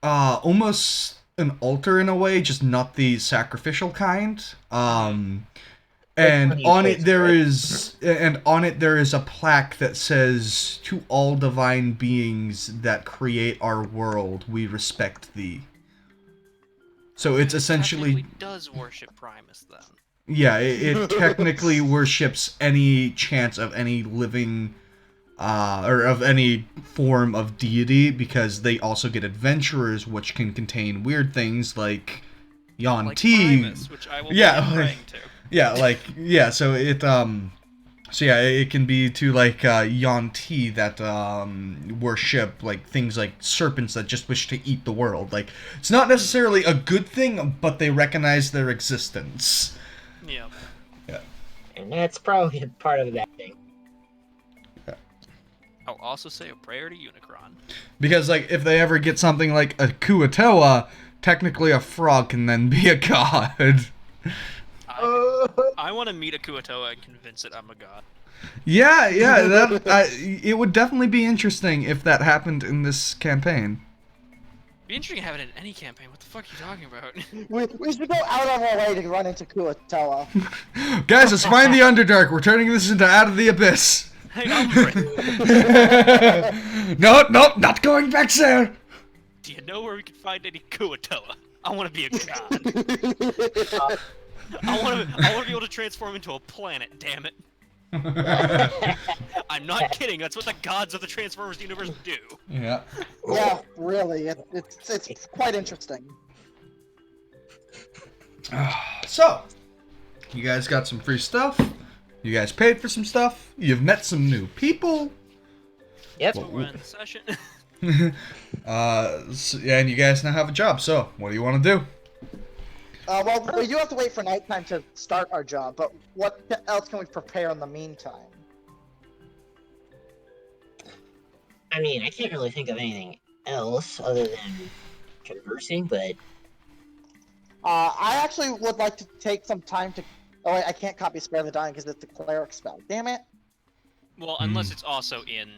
almost an altar in a way, just not the sacrificial kind. And on it there is a plaque that says, "To all divine beings that create our world, we respect thee." So it's essentially Technically does worship Primus then. yeah, it technically worships any chance of any living or of any form of deity, because they also get adventurers, which can contain weird things like Yon Like Ti. Primus, which I will Yeah, be praying to. Yeah, so it can be to Yon Ti that worship things like serpents that just wish to eat the world. It's not necessarily a good thing, but they recognize their existence. Yeah. And that's probably a part of that thing. I'll also say a prayer to Unicron. Because if they ever get something like a Kuatoa, technically a frog can then be a god. I want to meet a Kuatoa and convince it I'm a god. Yeah, it would definitely be interesting if that happened in this campaign. Be interesting to have it in any campaign. What the fuck are you talking about? We should go out of our way to run into Kuatoa. Guys, let's find the Underdark. We're turning this into Out of the Abyss. Hey, Umbra, No, not going back there. do you know where we can find any Kuatoa? I want to be a god. I want to be able to transform into a planet. Damn it! I'm not kidding. That's what the gods of the Transformers universe do. Yeah. Yeah, really, it's quite interesting. So, you guys got some free stuff. You guys paid for some stuff. You've met some new people. Yep. So we're in the session. And you guys now have a job. So, what do you want to do? Well, we do have to wait for nighttime to start our job, but what else can we prepare in the meantime? I mean, I can't really think of anything else other than conversing, but I actually would like to take some time to... Oh, wait, I can't copy Spare the Dying because it's the cleric spell. Damn it! Well, unless it's also in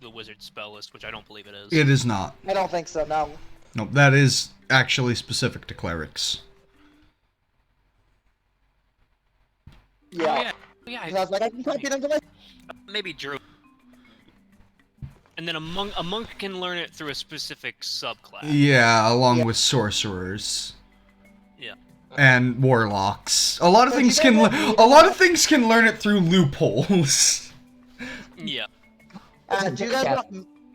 the wizard spell list, which I don't believe it is. It is not. I don't think so, no. Nope, that is actually specific to clerics. Yeah. Oh, yeah. 'Cause I was like, I can copy it into my... Maybe Drew. And then a monk can learn it through a specific subclass. Yeah, along with sorcerers. Yeah. And warlocks. A lot of So things you can guys le- have- a lot of things can learn it through loopholes. Yeah. do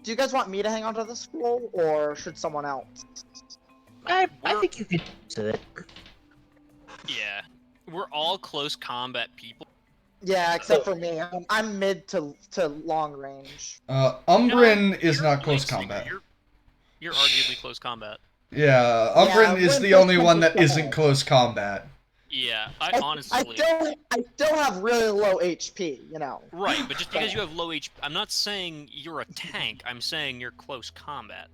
you guys want me to hang on to the scroll, or should someone else? I think you could do it. Yeah. We're all close combat people. Yeah, except for me. I'm mid to long range. Umbrin No, is you're not close Lightslinger. combat. You're arguably close combat. Yeah, Umbrin is when the push only comes one to that shove. isn't close combat. Yeah, I honestly. still have really low HP, you know. Right, but just because you have low HP, I'm not saying you're a tank. I'm saying you're close combat.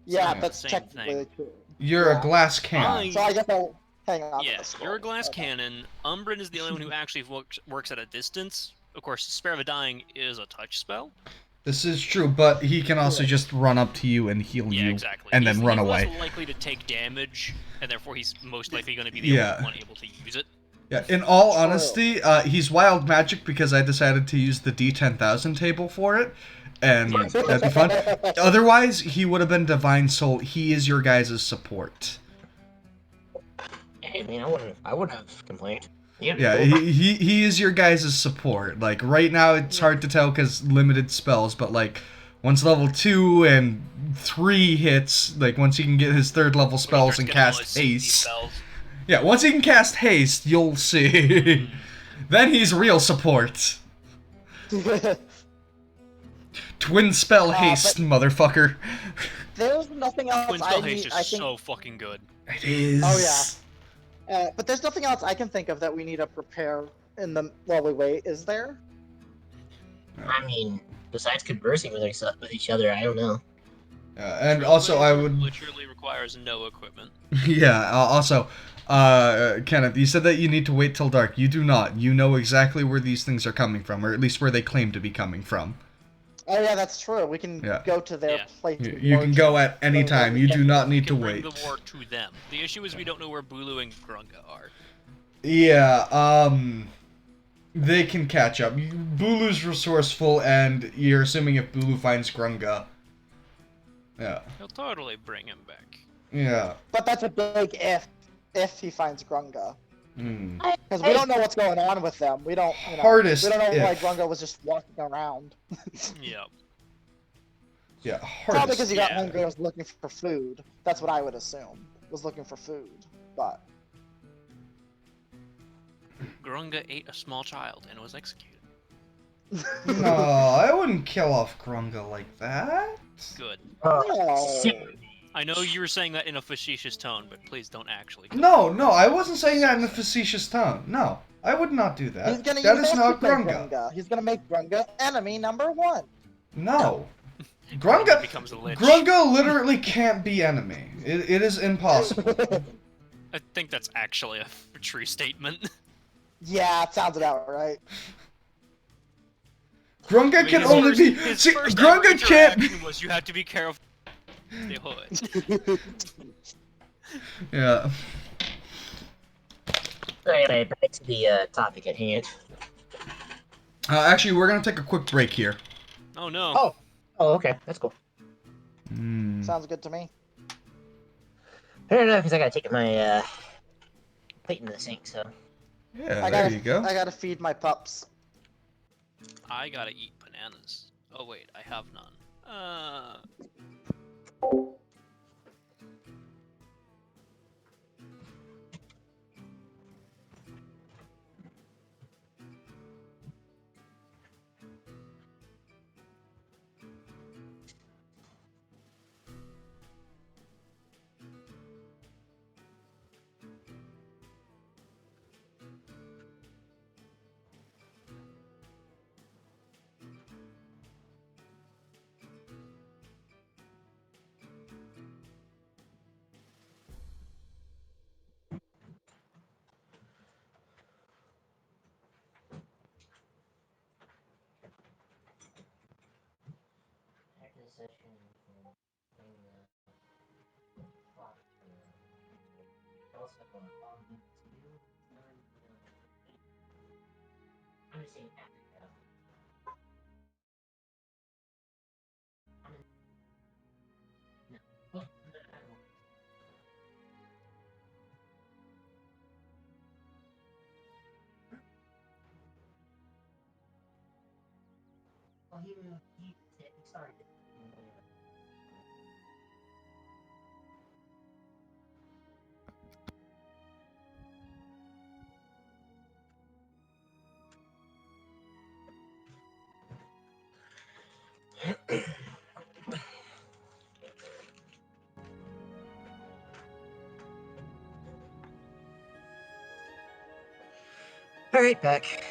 Yeah, not the that's same technically thing. true. You're Yeah. a glass cannon. So I guess I'll hang on to Yeah, the scroll. you're a glass Okay. cannon. Umbrin is the only one who actually works at a distance. Of course, Spare of a Dying is a touch spell. This is true, but he can also just run up to you and heal Yeah, you, exactly. and He's then run away. less likely to take damage, and therefore he's most likely going to be the Yeah. only one able to use it. Yeah, in all True. honesty, he's wild magic because I decided to use the D10,000 table for it, and that'd be fun. Otherwise, he would have been Divine Soul. He is your guys' support. I mean, I wouldn't have complained. Yeah, he is your guys' support. Like, right now, it's hard to tell because limited spells, but, like, once level 2 and 3 hits, like, once he can get his 3rd level spells and cast haste. Yeah, once he can cast haste, you'll see. Then he's real support. Twin spell haste, motherfucker. There's nothing else Twin I spell need. haste is I think. so fucking good. It is. Oh yeah. But there's nothing else I can think of that we need to prepare in the while we wait. Is there? I mean, besides conversing with each other, I don't know. And also, I would. Literally requires no equipment. Yeah. Also, Kenneth, you said that you need to wait till dark. You do not. You know exactly where these things are coming from, or at least where they claim to be coming from. Oh yeah, that's true. We can Yeah. go to their Yeah. place. You can go at any time. You do not need to Bring wait. the war to them. The issue is we don't know where Bulu and Grunga are. Yeah. They can catch up. Bulu's resourceful, and you're assuming if Bulu finds Grunga. Yeah. He'll totally bring him back. Yeah. But that's a big if he finds Grunga. Hmm. Because we don't know what's going on with them. We don't. You know, Hardest We don't know why if. Grunga was just walking around. Yep. Yeah. Probably Hardest. because he got Yeah. hungry and was looking for food. That's what I would assume. Was looking for food. But Grunga ate a small child and was executed. No, I wouldn't kill off Grunga like that. Good. No. I know you were saying that in a facetious tone, but please don't actually. No, I wasn't saying that in a facetious tone. No, I would not do He's that. gonna That use is that not to make Grunga. He's gonna make Grunga enemy number 1. No. Grunga Grunga becomes a lich. Grunga literally can't be enemy. It is impossible. I think that's actually a true statement. Yeah, it sounds about right. Grunga can only be. His See, first Grunga ever can't. interaction was you have to be careful. They hood. Yeah. Anyway, back to the topic at hand. Actually, we're gonna take a quick break here. Oh no. Oh, okay, that's cool. Sounds good to me. Fair enough, because I gotta take my plate into the sink. So Yeah, there you go. I gotta feed my pups. I gotta eat bananas. Oh wait, I have none. all right, back.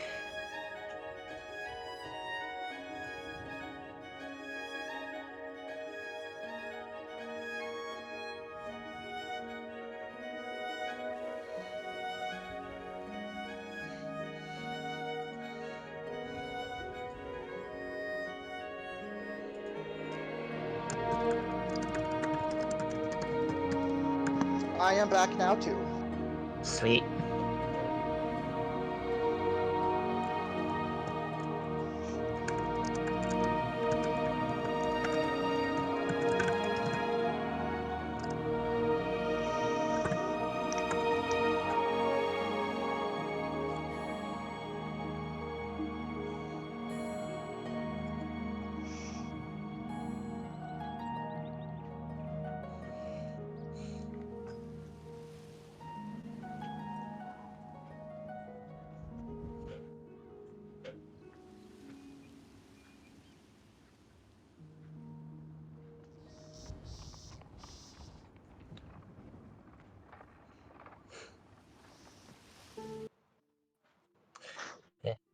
I am back now too. Sweet.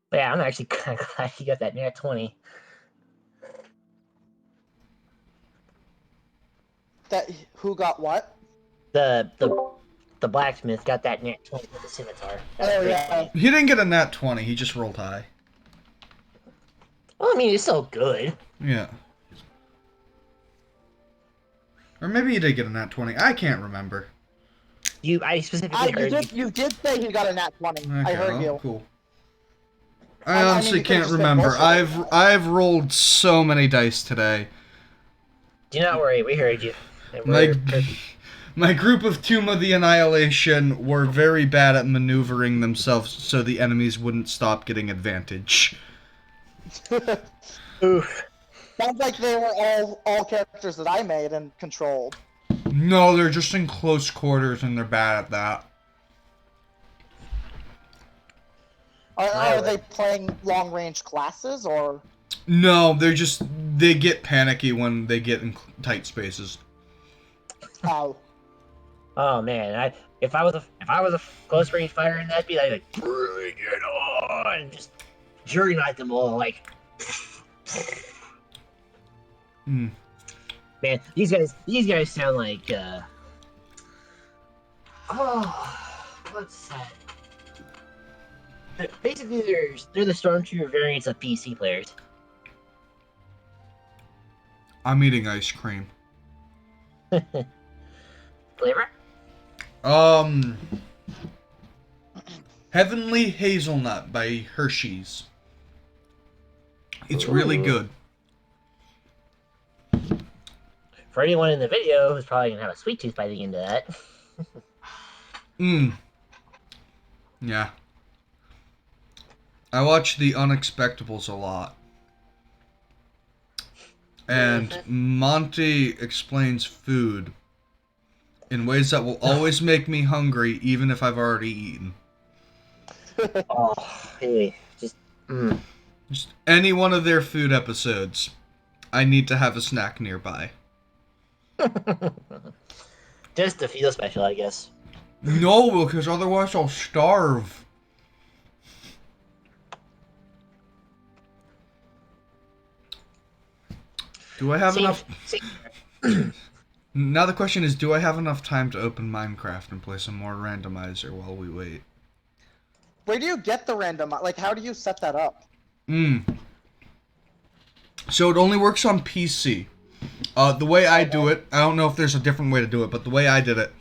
But yeah, I'm actually kind of glad you got that nat 20. That who got what? The blacksmith got that nat 20 with the scimitar. Oh yeah. He didn't get a nat 20. He just rolled high. Well, I mean, it's still good. Yeah. Or maybe he did get a nat 20. I can't remember. I specifically heard You did say he got a nat 20. I Okay, heard well, you. cool. I I mean, honestly you could've can't just been remember. bullshitting. I've rolled so many dice today. Do not worry, we heard you. And My my group of Tomb of the Annihilation were very bad at maneuvering themselves so the enemies wouldn't stop getting advantage. Oof. Sounds like they were all characters that I made and controlled. No, they're just in close quarters and they're bad at that. Are they playing long range classes or? No, they get panicky when they get in tight spaces. Oh. Oh man, if I was a close range fighter in that, I'd be like, bring it on, and just juggernaut them all like. Hmm. Man, these guys sound like what's that? Basically, they're the stormtrooper variants of PC players. I'm eating ice cream. Flavor? Heavenly Hazelnut by Hershey's. It's really Ooh. good. For anyone in the video who's probably gonna have a sweet tooth by the end of that. Yeah. I watch The Unexpectables a lot. And Monty explains food in ways that will always make me hungry, even if I've already eaten. Oh, hey, just. Just any one of their food episodes, I need to have a snack nearby. Just to feel special, I guess. No, because otherwise I'll starve. Do I have enough? Now the question is, do I have enough time to open Minecraft and play some more randomizer while we wait? Where do you get the random? Like, how do you set that up? So it only works on PC. The way I do it, I don't know if there's a different way to do it, but the way I did it,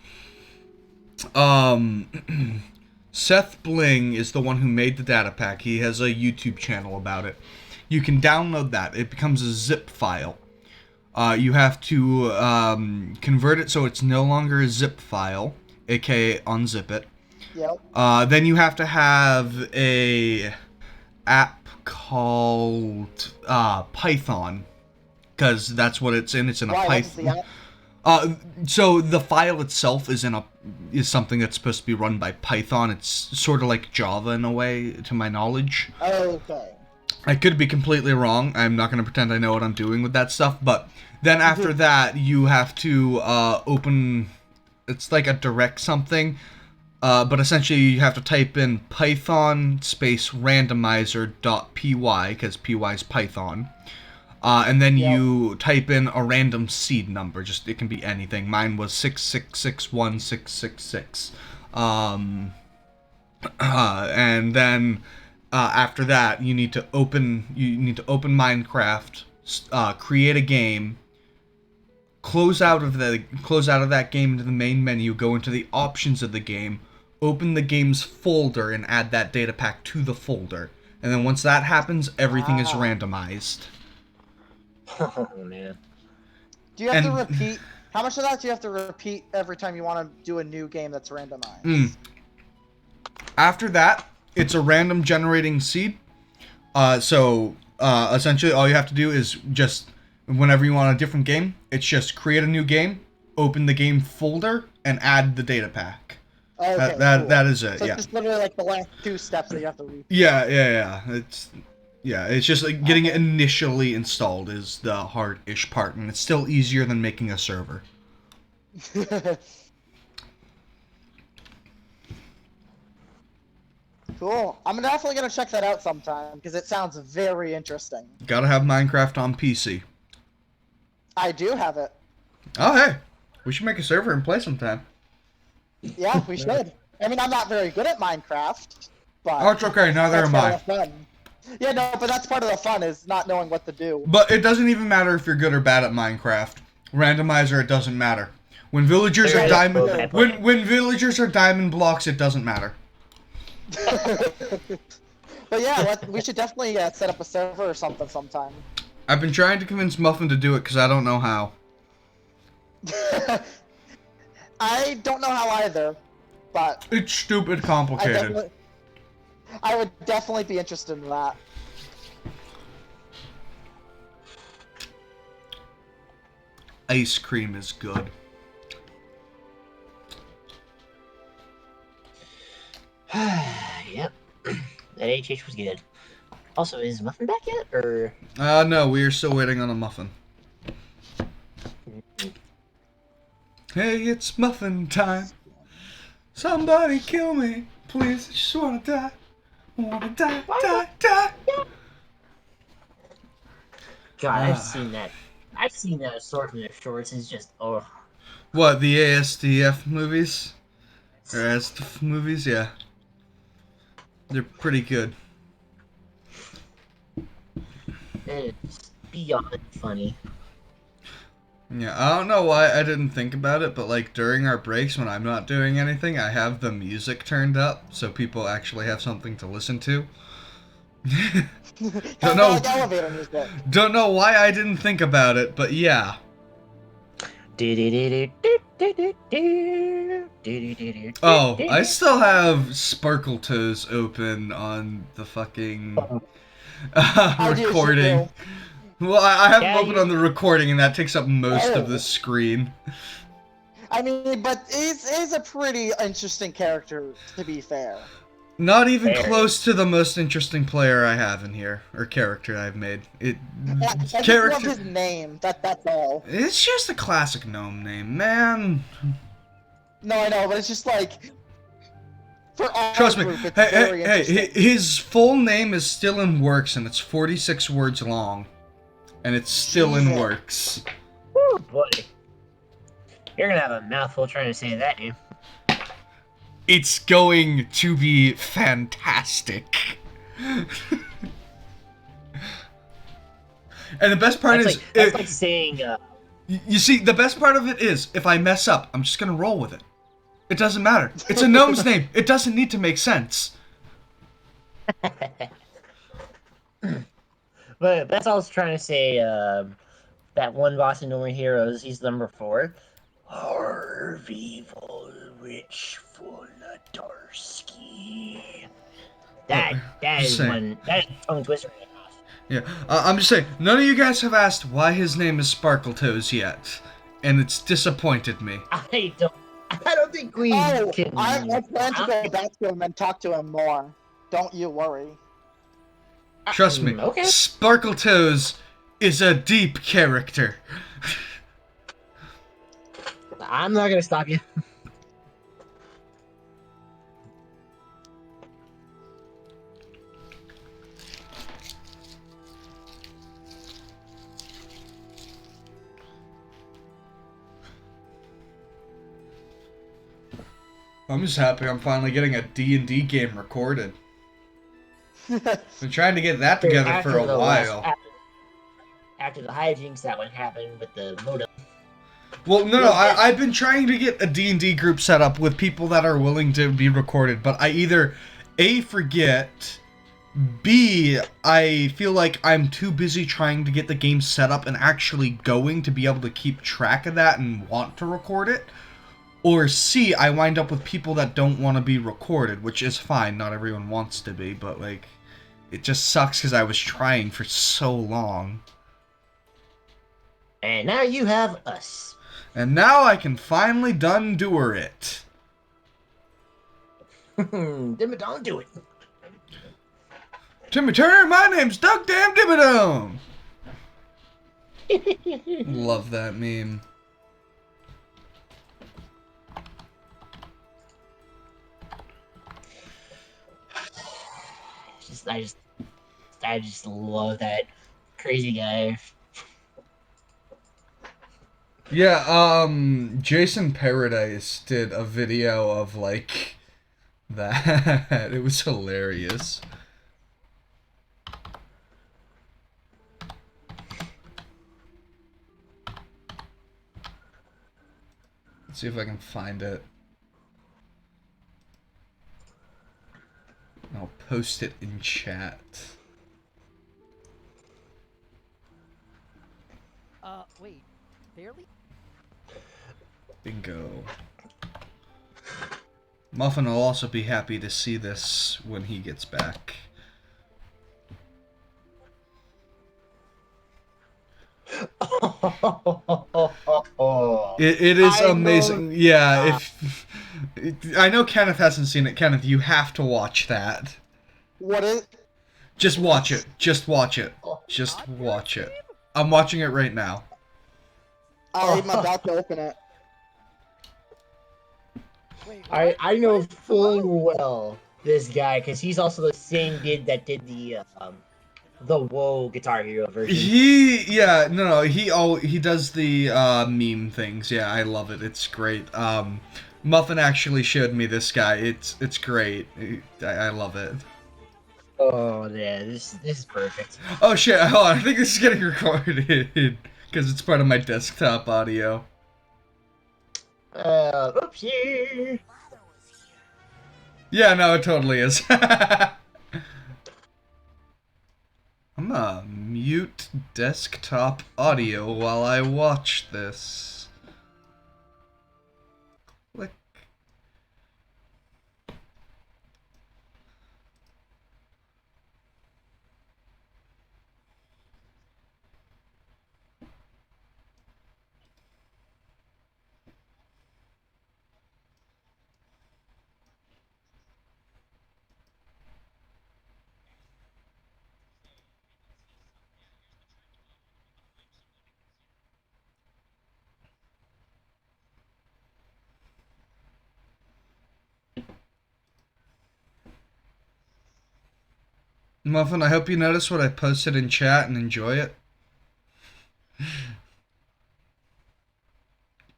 Seth Bling is the one who made the data pack. He has a YouTube channel about it. You can download that. It becomes a zip file. You have to convert it so it's no longer a zip file, aka unzip it. Yep. Then you have to have a app called Python, because that's what it's in. It's in a Python. So the file itself is something that's supposed to be run by Python. It's sort of like Java in a way, to my knowledge. Okay. I could be completely wrong. I'm not going to pretend I know what I'm doing with that stuff. But then after that, you have to open. It's like a direct something. But essentially, you have to type in Python space randomizer.py, because py is Python. And then you type in a random seed number. Just it can be anything. Mine was 6661666. And then after that, you need to open Minecraft, create a game, close out of that game into the main menu, go into the options of the game, open the game's folder, and add that data pack to the folder. And then once that happens, everything is randomized. Oh, man. Do you have to repeat? How much of that do you have to repeat every time you want to do a new game that's randomized? After that, it's a random generating seed. So essentially, all you have to do is just, whenever you want a different game, it's just create a new game, open the game folder, and add the data pack. Okay, cool. That is it. So Yeah. it's just literally like the last two steps that you have to repeat. Yeah. It's just like getting it initially installed is the hard-ish part, and it's still easier than making a server. Cool. I'm definitely gonna check that out sometime because it sounds very interesting. Gotta have Minecraft on PC. I do have it. Oh, hey. We should make a server and play sometime. Yeah, we should. I mean, I'm not very good at Minecraft, but Oh, it's okay. Neither am I. that's part of the fun. Yeah, no, but that's part of the fun, is not knowing what to do. But it doesn't even matter if you're good or bad at Minecraft. Randomizer, it doesn't matter. When villagers are diamond, when villagers are diamond blocks, it doesn't matter. But yeah, we should definitely set up a server or something sometime. I've been trying to convince Muffin to do it because I don't know how. I don't know how either, but It's stupid complicated. I would definitely be interested in that. Ice cream is good. Yep. That HH was good. Also, is Muffin back yet, or? No, we are still waiting on a Muffin. Hey, it's Muffin time. Somebody kill me, please. I just wanna die. Wanna die. God, I've seen that. I've seen that assortment of shorts. It's just, oh. What, the ASDF movies? Or ASDF movies? Yeah. They're pretty good. It's beyond funny. Yeah, I don't know why I didn't think about it, but like during our breaks when I'm not doing anything, I have the music turned up so people actually have something to listen to. Kind don't of know like elevator music. don't know why I didn't think about it, but yeah. Oh, I still have Sparkle Toes open on the fucking I do recording. too. Well, I have them Yeah, open on the recording, and that takes up most of the Oh. screen. I mean, but he's a pretty interesting character, to be fair. Not even Very. close to the most interesting player I have in here, or character I've made. I just love Character. his name. That's all. It's just a classic gnome name, man. No, I know, but it's just like for our Trust me. group, it's Hey, very hey, interesting. his full name is still in works, and it's 46 words long, and it's still in Jesus. works. Oh boy. You're gonna have a mouthful trying to say that name. It's going to be fantastic. And the best part That's is, like saying, you see, the best part of it is, if I mess up, I'm just gonna roll with it. It doesn't matter. It's a gnome's name. It doesn't need to make sense. but that's all I was trying to say. That one boss in No More Heroes, he's number 4. Harvey Rich Voladarsky. That just is saying. one. That is a tongue twister. Yeah, I'm just saying, none of you guys have asked why his name is Sparkletoes yet, and it's disappointed me. I don't think we Oh, can. I plan to go back to him and talk to him more. Don't you worry. Trust me, Okay. Sparkletoes is a deep character. I'm not gonna stop you. I'm just happy I'm finally getting a D&D game recorded. Been trying to get that together for a while. After the hijinks that would happen with the modem. Well, no, I've been trying to get a D&D group set up with people that are willing to be recorded, but I either A, forget, B, I feel like I'm too busy trying to get the game set up and actually going to be able to keep track of that and want to record it, or C, I wind up with people that don't want to be recorded, which is fine, not everyone wants to be, but like, it just sucks because I was trying for so long. And now you have us. And now I can finally done doer it. Dimmadome, do it. Timmy Turner, my name's Doug Damn Dimmadome. Love that meme. I just love that crazy guy. Yeah, Jason Paradise did a video of like that. It was hilarious. Let's see if I can find it. I'll post it in chat. Wait, barely? Bingo. Muffin will also be happy to see this when he gets back. It is amazing. Yeah, if I know Kenneth hasn't seen it. Kenneth, you have to watch that. What is? Just watch it. Just watch it. Just watch it. I'm watching it right now. I'm about to open it. Wait, I know full well this guy because he's also the same dude that did the Whoa Guitar Hero version. He does the meme things. Yeah, I love it. It's great. Muffin actually showed me this guy. It's great. I love it. Oh yeah, this is perfect. Oh shit! Hold on, I think this is getting recorded. Because it's part of my desktop audio. Oopsie. Yeah, no, it totally is. I'm gonna mute desktop audio while I watch this. Click. Muffin, I hope you notice what I posted in chat and enjoy it.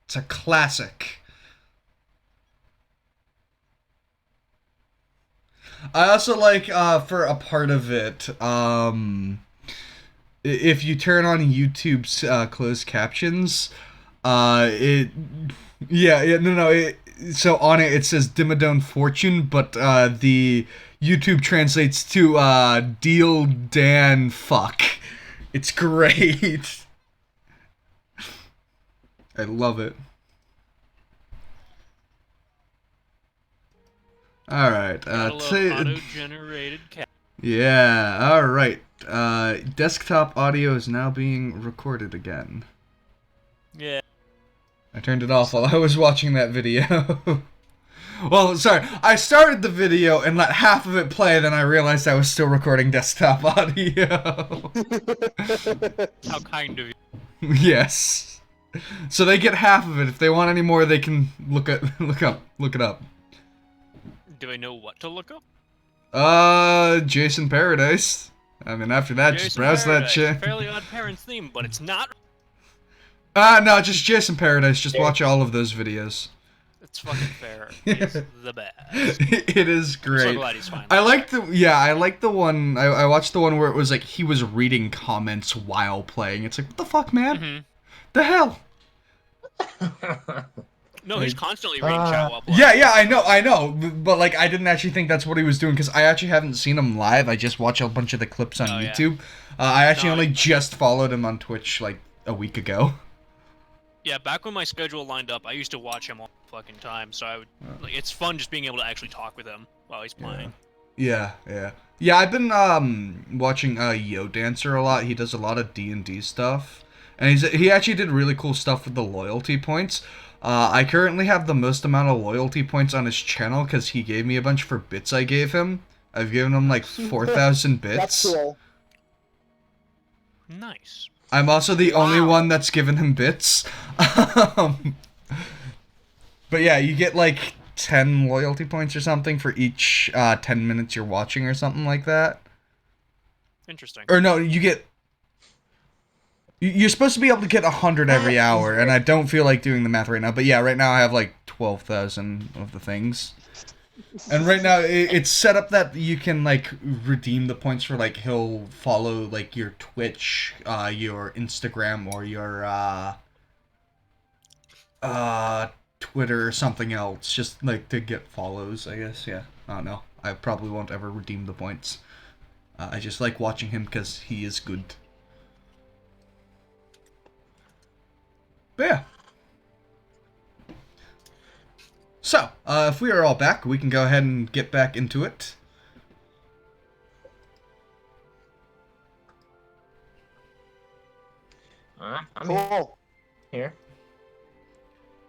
It's a classic. I also like, for a part of it, if you turn on YouTube's closed captions, so on it says Dimmadome Fortune, but the YouTube translates to Deal Dan Fuck. It's great. I love it. Alright, auto-generated cat. yeah, alright. Desktop audio is now being recorded again. Yeah. I turned it off while I was watching that video. Well, sorry, I started the video and let half of it play, then I realized I was still recording desktop audio. How kind of you. Yes. So they get half of it. If they want any more, they can look it up. Do I know what to look up? Jason Paradise. I mean, after that, just Jason browse Paradise, that shit. Fairly Odd Parents theme, but it's not. No, just Jason Paradise. Just watch all of those videos. It's fucking fair. It's the best. It is great. I'm so glad he's fine. I like the one. I watched the one where it was like he was reading comments while playing. It's like, what the fuck, man? Mhm. The hell? No, he's constantly reading chat while playing. Yeah, I know. But like, I didn't actually think that's what he was doing because I actually haven't seen him live. I just watch a bunch of the clips on YouTube. I actually only just followed him on Twitch like a week ago. Yeah, back when my schedule lined up, I used to watch him all the fucking time. So I would like, it's fun just being able to actually talk with him while he's playing. Yeah. I've been watching Yo Dancer a lot. He does a lot of D&D stuff, and he actually did really cool stuff with the loyalty points. I currently have the most amount of loyalty points on his channel because he gave me a bunch for bits I gave him. I've given him like 4,000 bits. That's cool. Nice. I'm also the only one that's given him bits. But yeah, you get like 10 loyalty points or something for each 10 minutes you're watching or something like that. Interesting. Or no, you get... You're supposed to be able to get 100 every hour, and I don't feel like doing the math right now. But yeah, right now I have like 12,000 of the things. And right now it's set up that you can like redeem the points for like he'll follow like your Twitch, your Instagram, or your Twitter or something else, just like to get follows, I guess. Yeah, I don't know. I probably won't ever redeem the points. I just like watching him because he is good. But yeah. So, if we are all back, we can go ahead and get back into it. I'm Cool. here.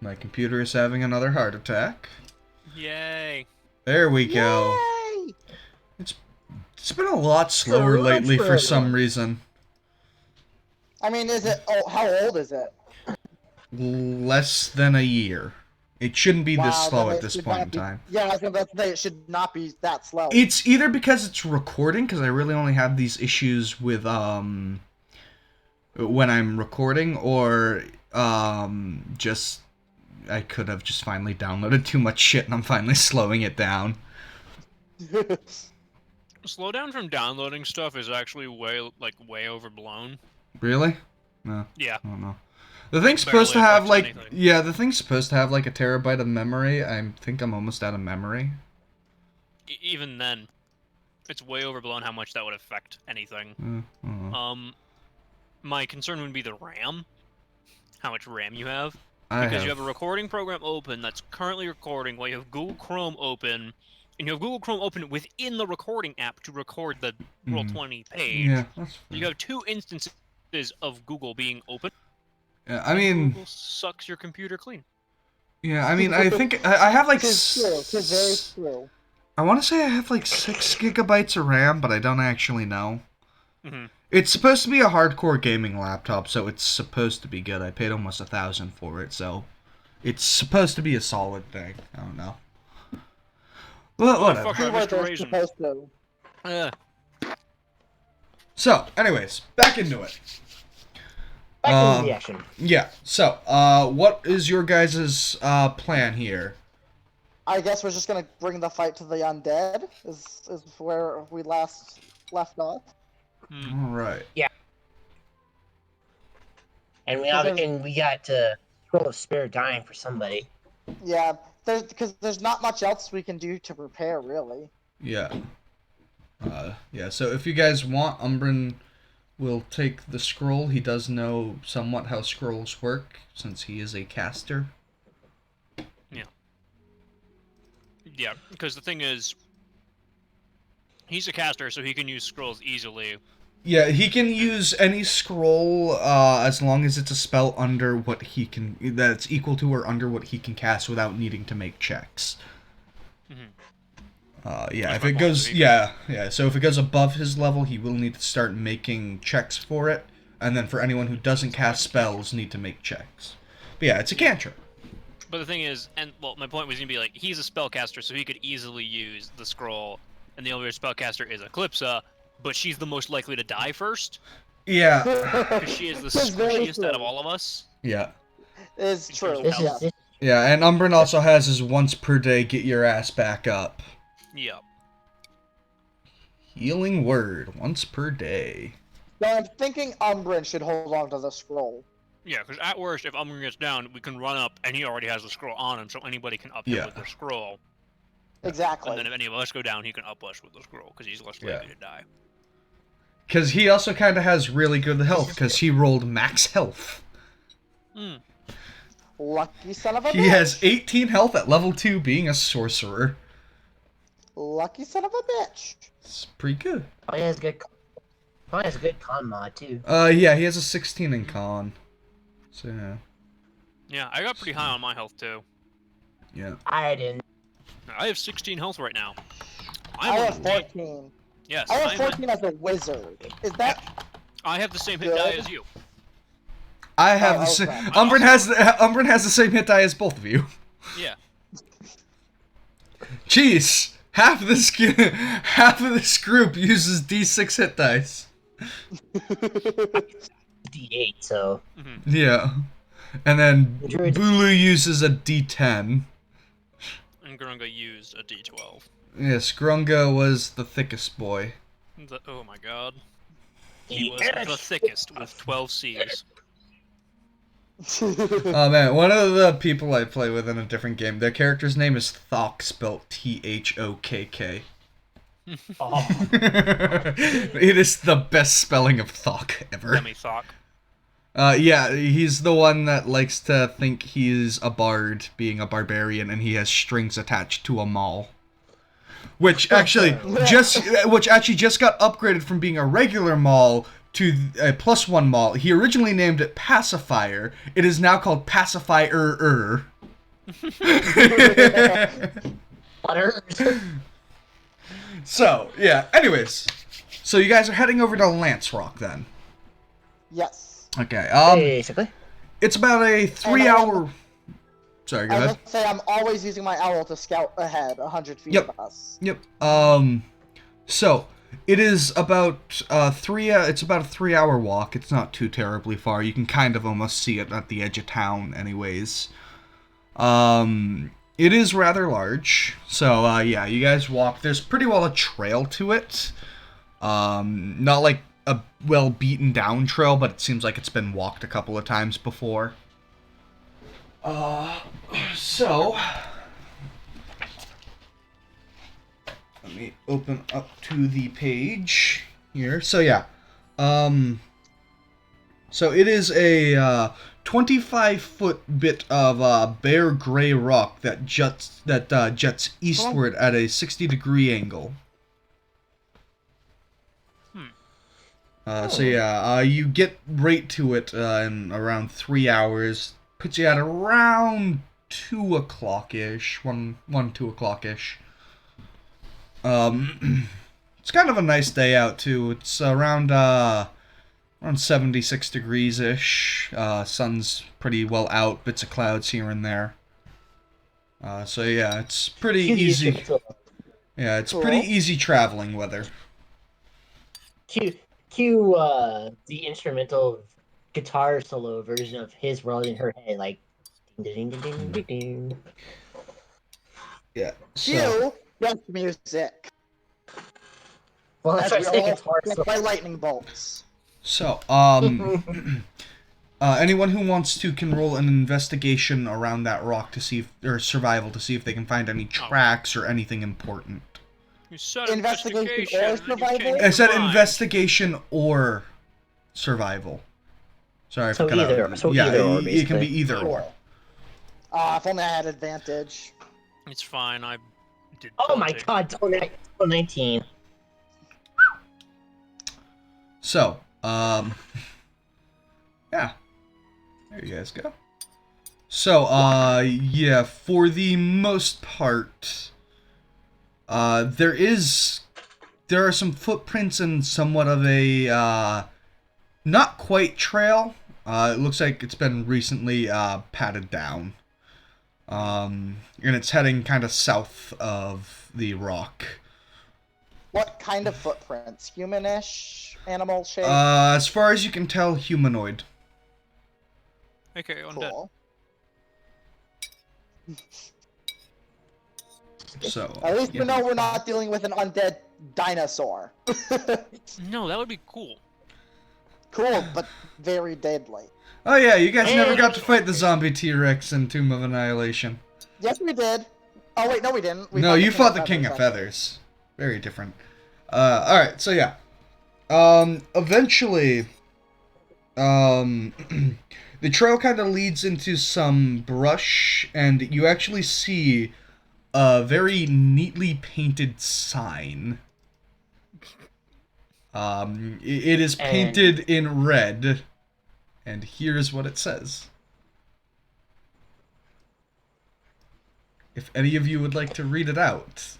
My computer is having another heart attack. Yay. There we go. Yay! It's been a lot slower So lately much for better. some reason. I mean, is it? Oh, how old is it? Less than a year. It shouldn't be this Wow, slow then at it this should point not in be- time. Yeah, I was gonna say it should not be that slow. It's either because it's recording, because I really only have these issues with when I'm recording, or just I could have just finally downloaded too much shit and I'm finally slowing it down. Slowdown from downloading stuff is actually way overblown. Really? No, Yeah. I don't know. The thing's Barely supposed to have affects like anything. yeah, the thing's supposed to have like a terabyte of memory. I think I'm almost out of memory. Even then, it's way overblown how much that would affect anything. I don't know. My concern would be the RAM. How much RAM you have. I Because you have a recording program open that's currently recording while you have Google Chrome open, and you have Google Chrome open within the recording app to record the Roll20 page. Yeah, that's fair. You have 2 instances of Google being open. Yeah, I mean, Google sucks your computer clean. yeah, I mean, I think I have like Tis true. Tis very true. I want to say I have like 6 gigabytes of RAM, but I don't actually know. Mm-hmm. It's supposed to be a hardcore gaming laptop, so it's supposed to be good. I paid almost $1,000 for it, so it's supposed to be a solid thing. I don't know. Well, whatever. Fuck, Do what Mr. they're Raisin. supposed to. So, anyways, back into it. Back into the action. Yeah. So, what is your guys' plan here? I guess we're just gonna bring the fight to the undead. Is where we last left off. All right. And Because we got to scroll of spare dying for somebody. Yeah, because there's not much else we can do to prepare, really. Yeah. Yeah. So, if you guys want, Umbrin will take the scroll. He does know somewhat how scrolls work since he is a caster. Yeah, because the thing is, he's a caster, so he can use scrolls easily. Yeah, he can use any scroll as long as it's a spell under what he can that's equal to or under what he can cast without needing to make checks. Yeah, if it goes yeah. So if it goes above his level, he will need to start making checks for it, and then for anyone who doesn't cast spells, need to make checks. But yeah, it's a cantrip. But the thing is, and well, my point was gonna be like, he's a spellcaster, so he could easily use the scroll, and the other spellcaster is Eclipsa, but she's the most likely to die first, Yeah. because she is the That's very squishiest out of true. all of us. Yeah. It's true. This Yeah. is this, Yeah, and Umbrin also has his once per day get your ass back up. Yep. Healing word, once per day. So I'm thinking Umbrin should hold on to the scroll. Yeah, because at worst, if Umbrin gets down, we can run up, and he already has the scroll on him, so anybody can up him Yeah. with the scroll. Exactly. And then if any of us go down, he can up us with the scroll, because he's less likely Yeah. to die. Because he also kind of has really good health, because he rolled max health. Lucky son of a He bitch. has 18 health at level 2 being a sorcerer. Lucky son of a bitch. It's pretty good. probably has good. Probably has a good con mod too. Yeah, he has a 16 in con. So, yeah. Yeah, I got pretty high on my health, too. Yeah. I didn't. I have 16 health right now. I have on day- 14. Yes, I have I'm 14 as a wizard. Is that... I have the same hit Good. die as you. I have Oh, the same. okay. Umbrin has the same hit die as both of you. Yeah. Jeez, half of this group uses D6 hit dice. D8, so Yeah, and then Druid- Bulu uses a D10. And Grunga used a D12. Yes, Grunga was the thickest boy. Oh my god. He was Yes. the thickest with 12 Cs. Oh man, one of the people I play with in a different game, their character's name is Thok, spelled Thokk. oh, It is the best spelling of Thok ever. Demi Thok. Yeah, he's the one that likes to think he's a bard, being a barbarian, and he has strings attached to a maul. Which actually just got upgraded from being a regular maul to a +1 maul. He originally named it Pacifier. It is now called Pacifier. butter. So, yeah, anyways. So you guys are heading over to Lance Rock then. Yes. Okay, Basically. it's about a 3-hour... Sorry, go I ahead. must say, I'm always using my owl to scout ahead 100 feet Yep. of us. Yep. So it is about it's about a 3-hour walk. It's not too terribly far. You can kind of almost see it at the edge of town, anyways. It is rather large. So yeah, you guys walk. There's pretty well a trail to it. Not like a well beaten down trail, but it seems like it's been walked a couple of times before. So let me open up to the page here. So yeah, so it is a 25-foot bit of bare gray rock that jets eastward at a 60-degree angle. So yeah, you get right to it in around 3 hours. Puts you at around 2 o'clock-ish, 2 o'clock-ish. It's kind of a nice day out too. It's around 76 degrees-ish. Sun's pretty well out, bits of clouds here and there. So yeah, it's pretty easy. Yeah, it's pretty easy traveling weather. Cue the instrumental guitar solo version of his world in her head, like ding ding ding ding ding. Yeah. Cue death music. Well, that's As why we I say all guitar hit solo. by lightning bolts. So, anyone who wants to can roll an investigation around that rock to see if, or survival to see if they can find any tracks or anything important. You said Investigation or and you survival? changed I your said mind. investigation or survival. Sorry, So I forgot. either- so yeah, either or, it can be basically. either or. If only I had advantage. It's fine. I did. Oh my plenty. god, 19. So, yeah. There you guys go. So, yeah, for the most part, there are some footprints and somewhat of a, not quite trail. It looks like it's been recently, patted down. And it's heading kind of south of the rock. What kind of footprints? Humanish? Animal shape? As far as you can tell, humanoid. Okay, undead. Cool. So, At least yeah. we know we're not dealing with an undead dinosaur. No, that would be cool. Cool, but very deadly. Oh yeah, you guys never got to fight the zombie T-Rex in Tomb of Annihilation. Yes, we did. Oh wait, no, we didn't. We No, you fought the of King of Feathers, Feathers. Very different. Alright, so yeah. Eventually, the trail kind of leads into some brush, and you actually see a very neatly painted sign. It is painted in red, and here's what it says. If any of you would like to read it out.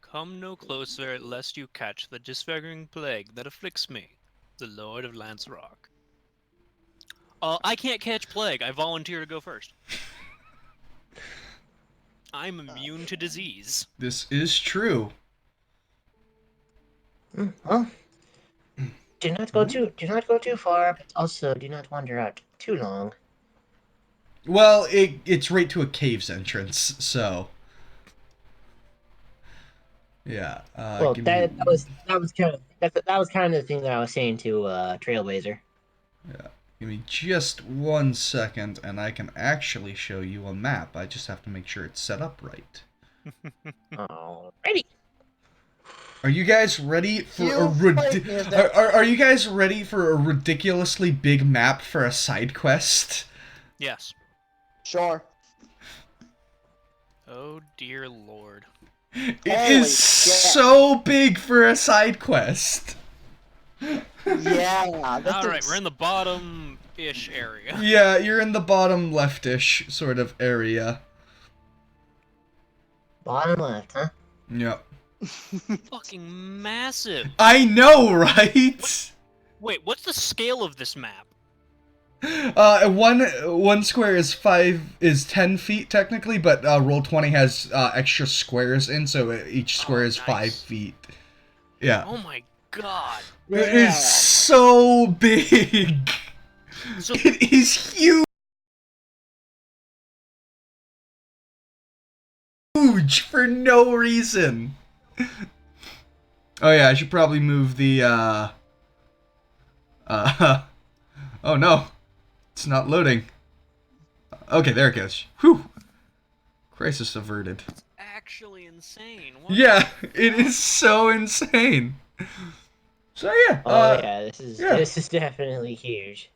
Come no closer, lest you catch the disfiguring plague that afflicts me, the Lord of Lance Rock. I can't catch plague. I volunteer to go first. I'm immune to disease. This is true. Well, do not go too far, but also do not wander out too long. Well, it's right to a cave's entrance, so yeah. Well, give that me- was kind of the thing that I was saying to Trailblazer. Give me just 1 second, and I can actually show you a map. I just have to make sure it's set up right. Alrighty. Are you guys ready for Are you guys ready for a ridiculously big map for a side quest? Yes. Sure. Oh dear lord. It Holy is shit. so big for a side quest. Yeah. Alright, we're in the bottom-ish area. Yeah, you're in the bottom leftish sort of area. Bottom left, huh? Yep. Fucking massive. I know, right? Wait, what's the scale of this map? One square is 10 feet technically, but Roll20 has extra squares in, so each square is nice. 5 feet. Yeah. Oh my god. It is so big. So It is huge for no reason. Oh yeah, I should probably move the Uh, oh no, it's not loading. Okay, there it goes. Whew. Crisis averted. Actually insane. What Yeah, the it fuck? is so insane. So yeah, Oh yeah, this is yeah. this is definitely huge.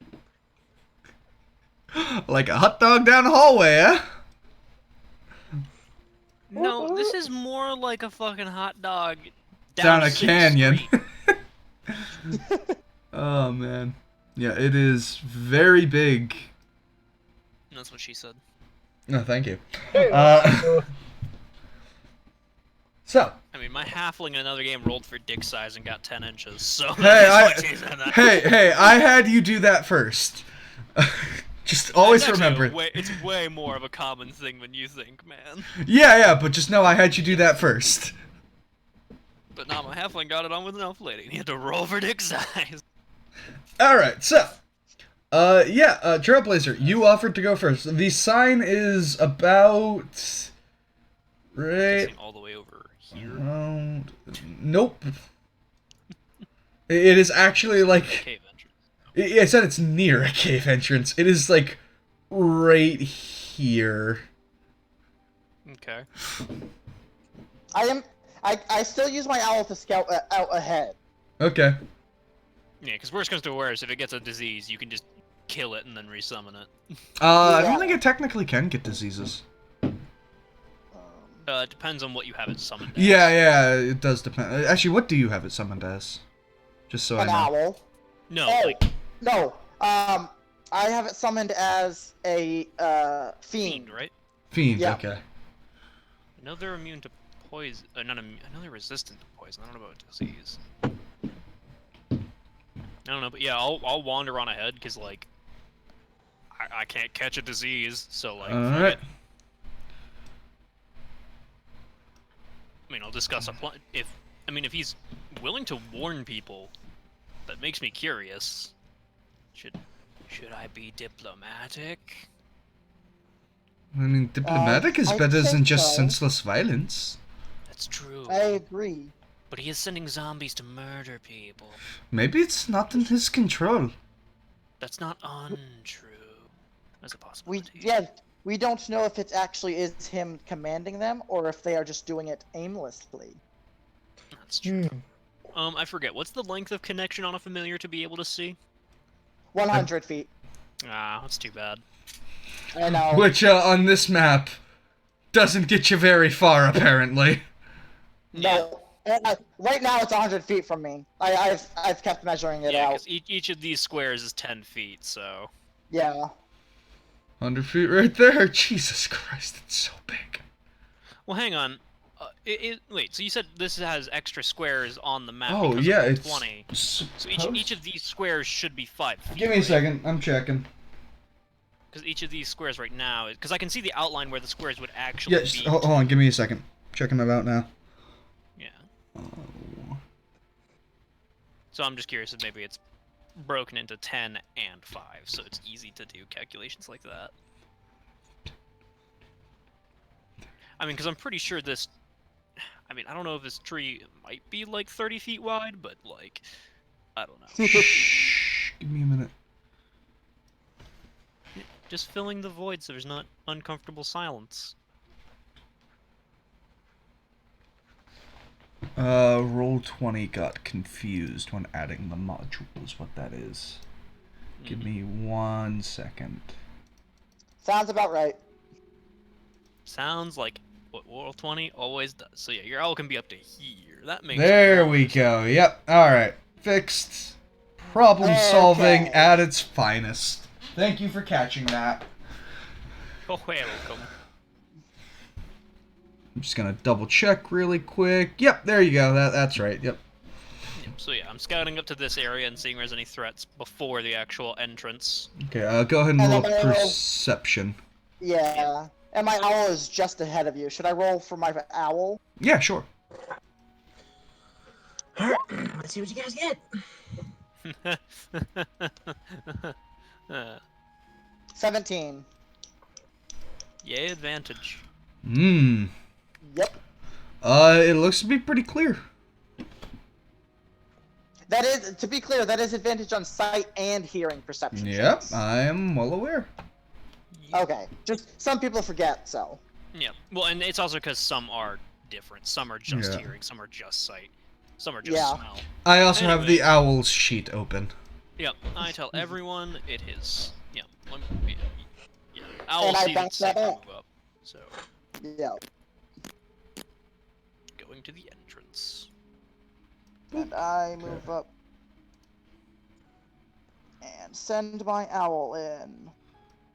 Like a hot dog down the hallway, huh? No, this is more like a fucking hot dog Down a Sixth canyon. Street. Oh man, yeah, it is very big. That's what she said. No, thank you. Uh, so, I mean, my halfling in another game rolled for dick size and got 10 inches, so hey, that's what she said. hey, I had you do that first. Just always It's actually remember. it's way more of a common thing than you think, man. Yeah, but just know I had you do that first. But nah, my halfling got it on with an elf lady, and he had to roll for dick size. Alright, so. Trailblazer, you offered to go first. The sign is about. Right. All the way over here. Nope. It is actually like. Cave entrance. I said it's near a cave entrance. It is like right here. Okay. I still use my owl to scout out ahead. Okay. Yeah, because worst comes to worst, if it gets a disease, you can just kill it and then resummon it. I don't think it technically can get diseases. It depends on what you have it summoned as. Yeah, it does depend. Actually, what do you have it summoned as? Just so I An know. owl. No, Oh, like no. I have it summoned as a fiend. fiend, right? Fiend, Yeah. okay. I know they're immune to poison. Not immune. I know they're resistant to poison. I don't know about disease. I don't know, but yeah, I'll wander on ahead because like I can't catch a disease, so like. fuck Alright. it. I mean, I'll discuss a plan. If he's willing to warn people, that makes me curious. Should I be diplomatic? I mean, diplomatic is I better than think just so. senseless violence. That's true. I agree. But he is sending zombies to murder people. Maybe it's not in his control. That's not untrue. That's a We possibility. we don't know if it actually is him commanding them or if they are just doing it aimlessly. That's true. Hmm. I forget. What's the length of connection on a familiar to be able to see? 100 feet. Ah, that's too bad. I know. Which, on this map, doesn't get you very far, apparently. No. Right now it's 100 feet from me. I've kept measuring it Yeah, out. because each of these squares is 10 feet, so... Yeah. 100 feet right there? Jesus Christ, it's so big. Well, hang on. Wait, so you said this has extra squares on the map Oh, because yeah, of it's... 20. So each of these squares should be 5 feet. Give me a right? second, I'm checking. Because each of these squares right now... Because I can see the outline where the squares would actually Yes, be. hold on, give me a second. Checking it out now. Yeah. So I'm just curious if maybe it's broken into 10 and 5, so it's easy to do calculations like that. I mean, because I'm pretty sure this... I mean, I don't know if this tree might be, like, 30 feet wide, but, like... I don't know. Shh, give me a minute. Just filling the void so there's not uncomfortable silence. Roll20 got confused when adding the modules, what that is. Give me 1 second. Sounds about right. Sounds like what Roll20 always does. So yeah, your owl can be up to here. That makes There we go, yep, alright. Fixed. Problem solving Okay. at its finest. Thank you for catching that. Oh, welcome. I'm just gonna double check really quick. Yep, there you go, that's right, yep. Yep, so yeah, I'm scouting up to this area and seeing if there's any threats before the actual entrance. Okay, go ahead and And roll then I roll- perception. Yeah. And my owl is just ahead of you. Should I roll for my owl? Yeah, sure. Let's see what you guys get. 17. Yay, advantage. Mmm. Yep. It looks to be pretty clear. That is, to be clear, that is advantage on sight and hearing perception Yep, checks. I am well aware. Okay, just some people forget, so. Yeah. Well, and it's also because some are different. Some are just Yeah. hearing. Some are just sight. Some are just Yeah. smell. I also have the Anyway. owl's sheet open. Yep. I tell everyone it is. Yeah. Yeah. Owl And I sees back it's safe that to up. move up. So Yeah. going to the entrance. And I move up. And send my owl in.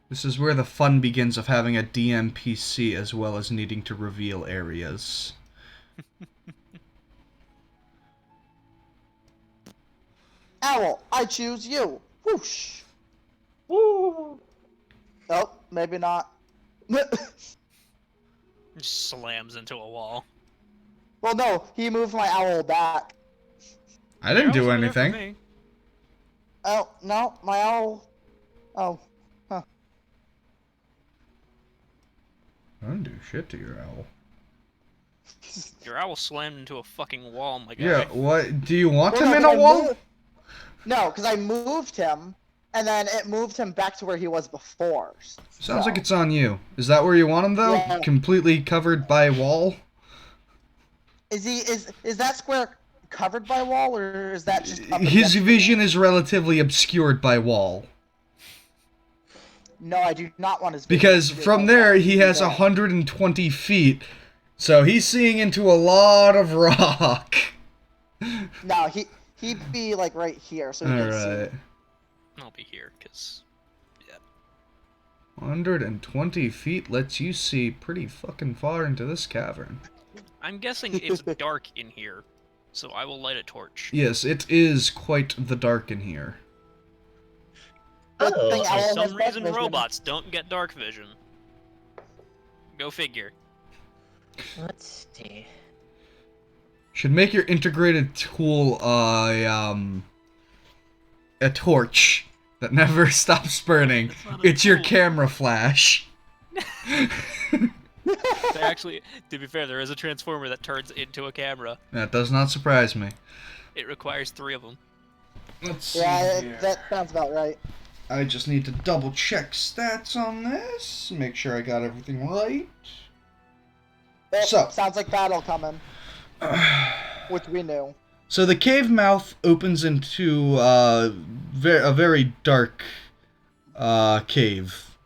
This is where the fun begins of having a DM PC as well as needing to reveal areas. Owl, I choose you. Whoosh. Woo! Oh, maybe not. Just slams into a wall. Well, no, he moved my owl back. I didn't do Arrows are there for anything. me. Oh, no, my owl. Oh, huh. I didn't do shit to your owl. Your owl slammed into a fucking wall, my guy. Yeah, what? Do you want Well, him no, in 'cause a I wall? moved- No, because I moved him, and then it moved him back to where he was before. Sounds So, like it's on you. Is that where you want him though? Yeah. Completely covered by wall? Is that square covered by wall, or is that just up His against the vision wall? is relatively obscured by wall. No, I do not want his. Because vision to from go there down. he has Yeah. 120 feet. So he's seeing into a lot of rock. No, he'd be like right here, so he can Alright. see. I'll be here, because... 120 feet lets you see pretty fucking far into this cavern. I'm guessing it's dark in here, so I will light a torch. Yes, it is quite the dark in here. Good Oh, thing for For Owl has some dark reason, vision. robots don't get dark vision. Go figure. Let's see. Should make your integrated tool a torch that never stops burning. That's not a It's your tool. camera flash. They actually, to be fair, there is a transformer that turns into a camera. That does not surprise me. It requires 3 of them. Let's see Yeah, here. that sounds about right. I just need to double check stats on this. Make sure I got everything right. Oh, So. sounds like battle coming, which we knew. So the cave mouth opens into a very dark cave.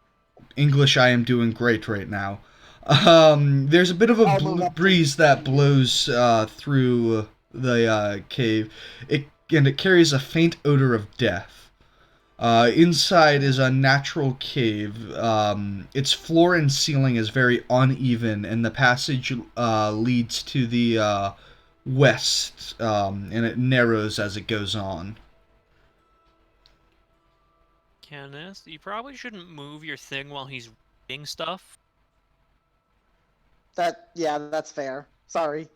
English, I am doing great right now. There's a bit of a I'll move up to- breeze that blows through the cave, and it carries a faint odor of death. Inside is a natural cave. Its floor and ceiling is very uneven, and the passage leads to the west, and it narrows as it goes on. Kenneth, you probably shouldn't move your thing while he's reading stuff. Yeah, that's fair. Sorry.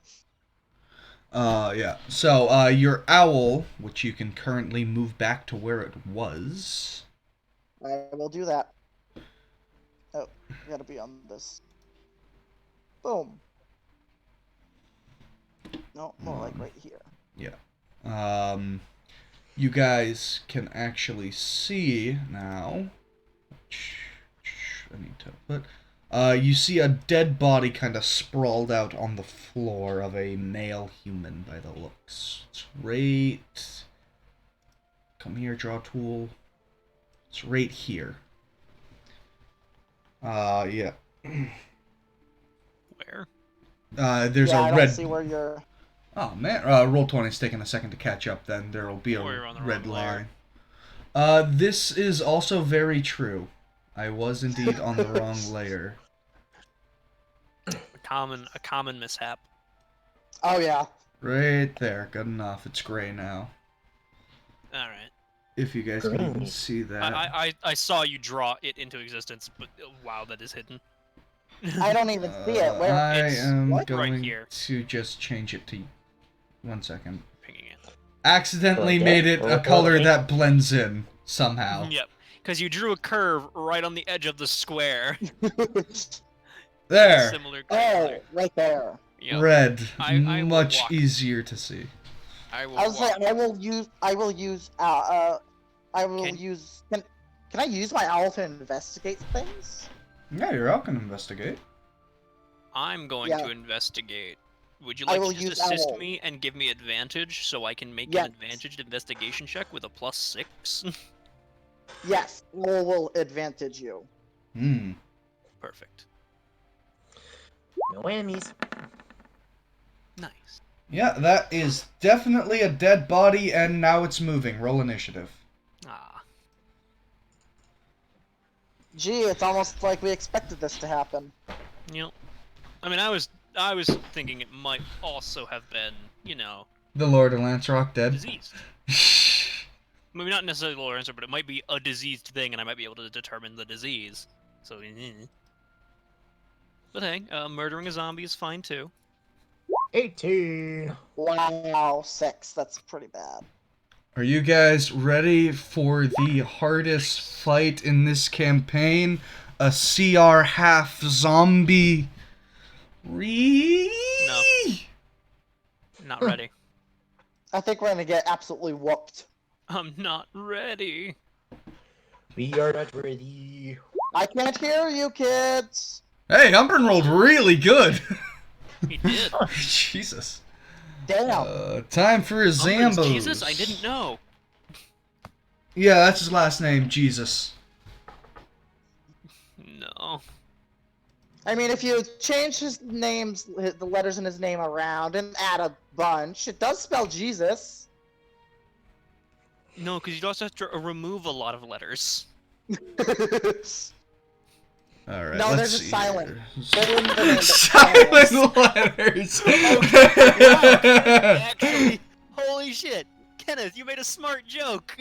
Yeah. So, your owl, which you can currently move back to where it was. I will do that. Oh, gotta be on this. Boom. No, more like right here. You guys can actually see now. I need to put. You see a dead body kind of sprawled out on the floor of a male human by the looks. It's right. Come here, draw tool. It's right here. Yeah. Where? There's yeah, I a don't red. see where you're. Oh man, Roll20's taking a second to catch up. Then there will be a Or you're on the red wrong layer. line. This is also very true. I was indeed on the wrong layer. A common mishap. Oh yeah. Right there, good enough. It's gray now. All right. If you guys can even Green. see that. I saw you draw it into existence, but wow, that is hidden. I don't even see it. Where? I It's am what? going Right here. to just change it to 1 second. Pinging it. Accidentally Like made that? it a Or color pink? that blends in somehow. Yep. Because you drew a curve right on the edge of the square. There. Similar Oh, color. right there. Yep. Red. I will Much walk. easier to see. I will. I was saying walk. I will use Can- use can I use my owl to investigate things? Yeah, you're all gonna investigate. I'm going Yeah. to investigate. Would you I like will to just use assist owl. me and give me advantage so I can make Yes. an advantaged investigation check with a +6? Yes, owl will advantage you. Hmm. Perfect. No whammies. Nice. Yeah, that is definitely a dead body, and now it's moving. Roll initiative. Ah. Gee, it's almost like we expected this to happen. Yep. I mean, I was thinking it might also have been, The Lord of Lancerock dead. diseased. Maybe not necessarily the lower answer, but it might be a diseased thing, and I might be able to determine the disease. So, But hey, murdering a zombie is fine too. 18. Wow, 6. That's pretty bad. Are you guys ready for the hardest fight in this campaign? A CR half zombie. No. Not ready. I think we're gonna get absolutely whooped. I'm not ready. We are not ready. I can't hear you, kids. Hey, Umbrin rolled really good. He did. Jesus. Damn. Time for his Umbrin's Zambos. Jesus? I didn't know. Yeah, that's his last name, Jesus. No. I mean, if you change his names, the letters in his name around, and add a bunch, it does spell Jesus. No, because you'd also have to remove a lot of letters. All right. No, let's they're just see silent. here. They're in the name, but Silent letters. Actually, holy shit. Kenneth, you made a smart joke.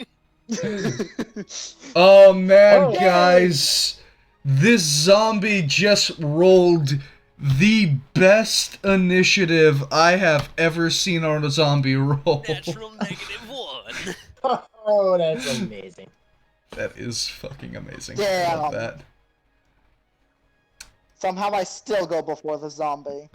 Oh man, Oh. guys, this zombie just rolled the best initiative I have ever seen on a zombie roll. Natural -1. Oh, that's amazing. That is fucking amazing. Damn. I love that. Somehow I still go before the zombie.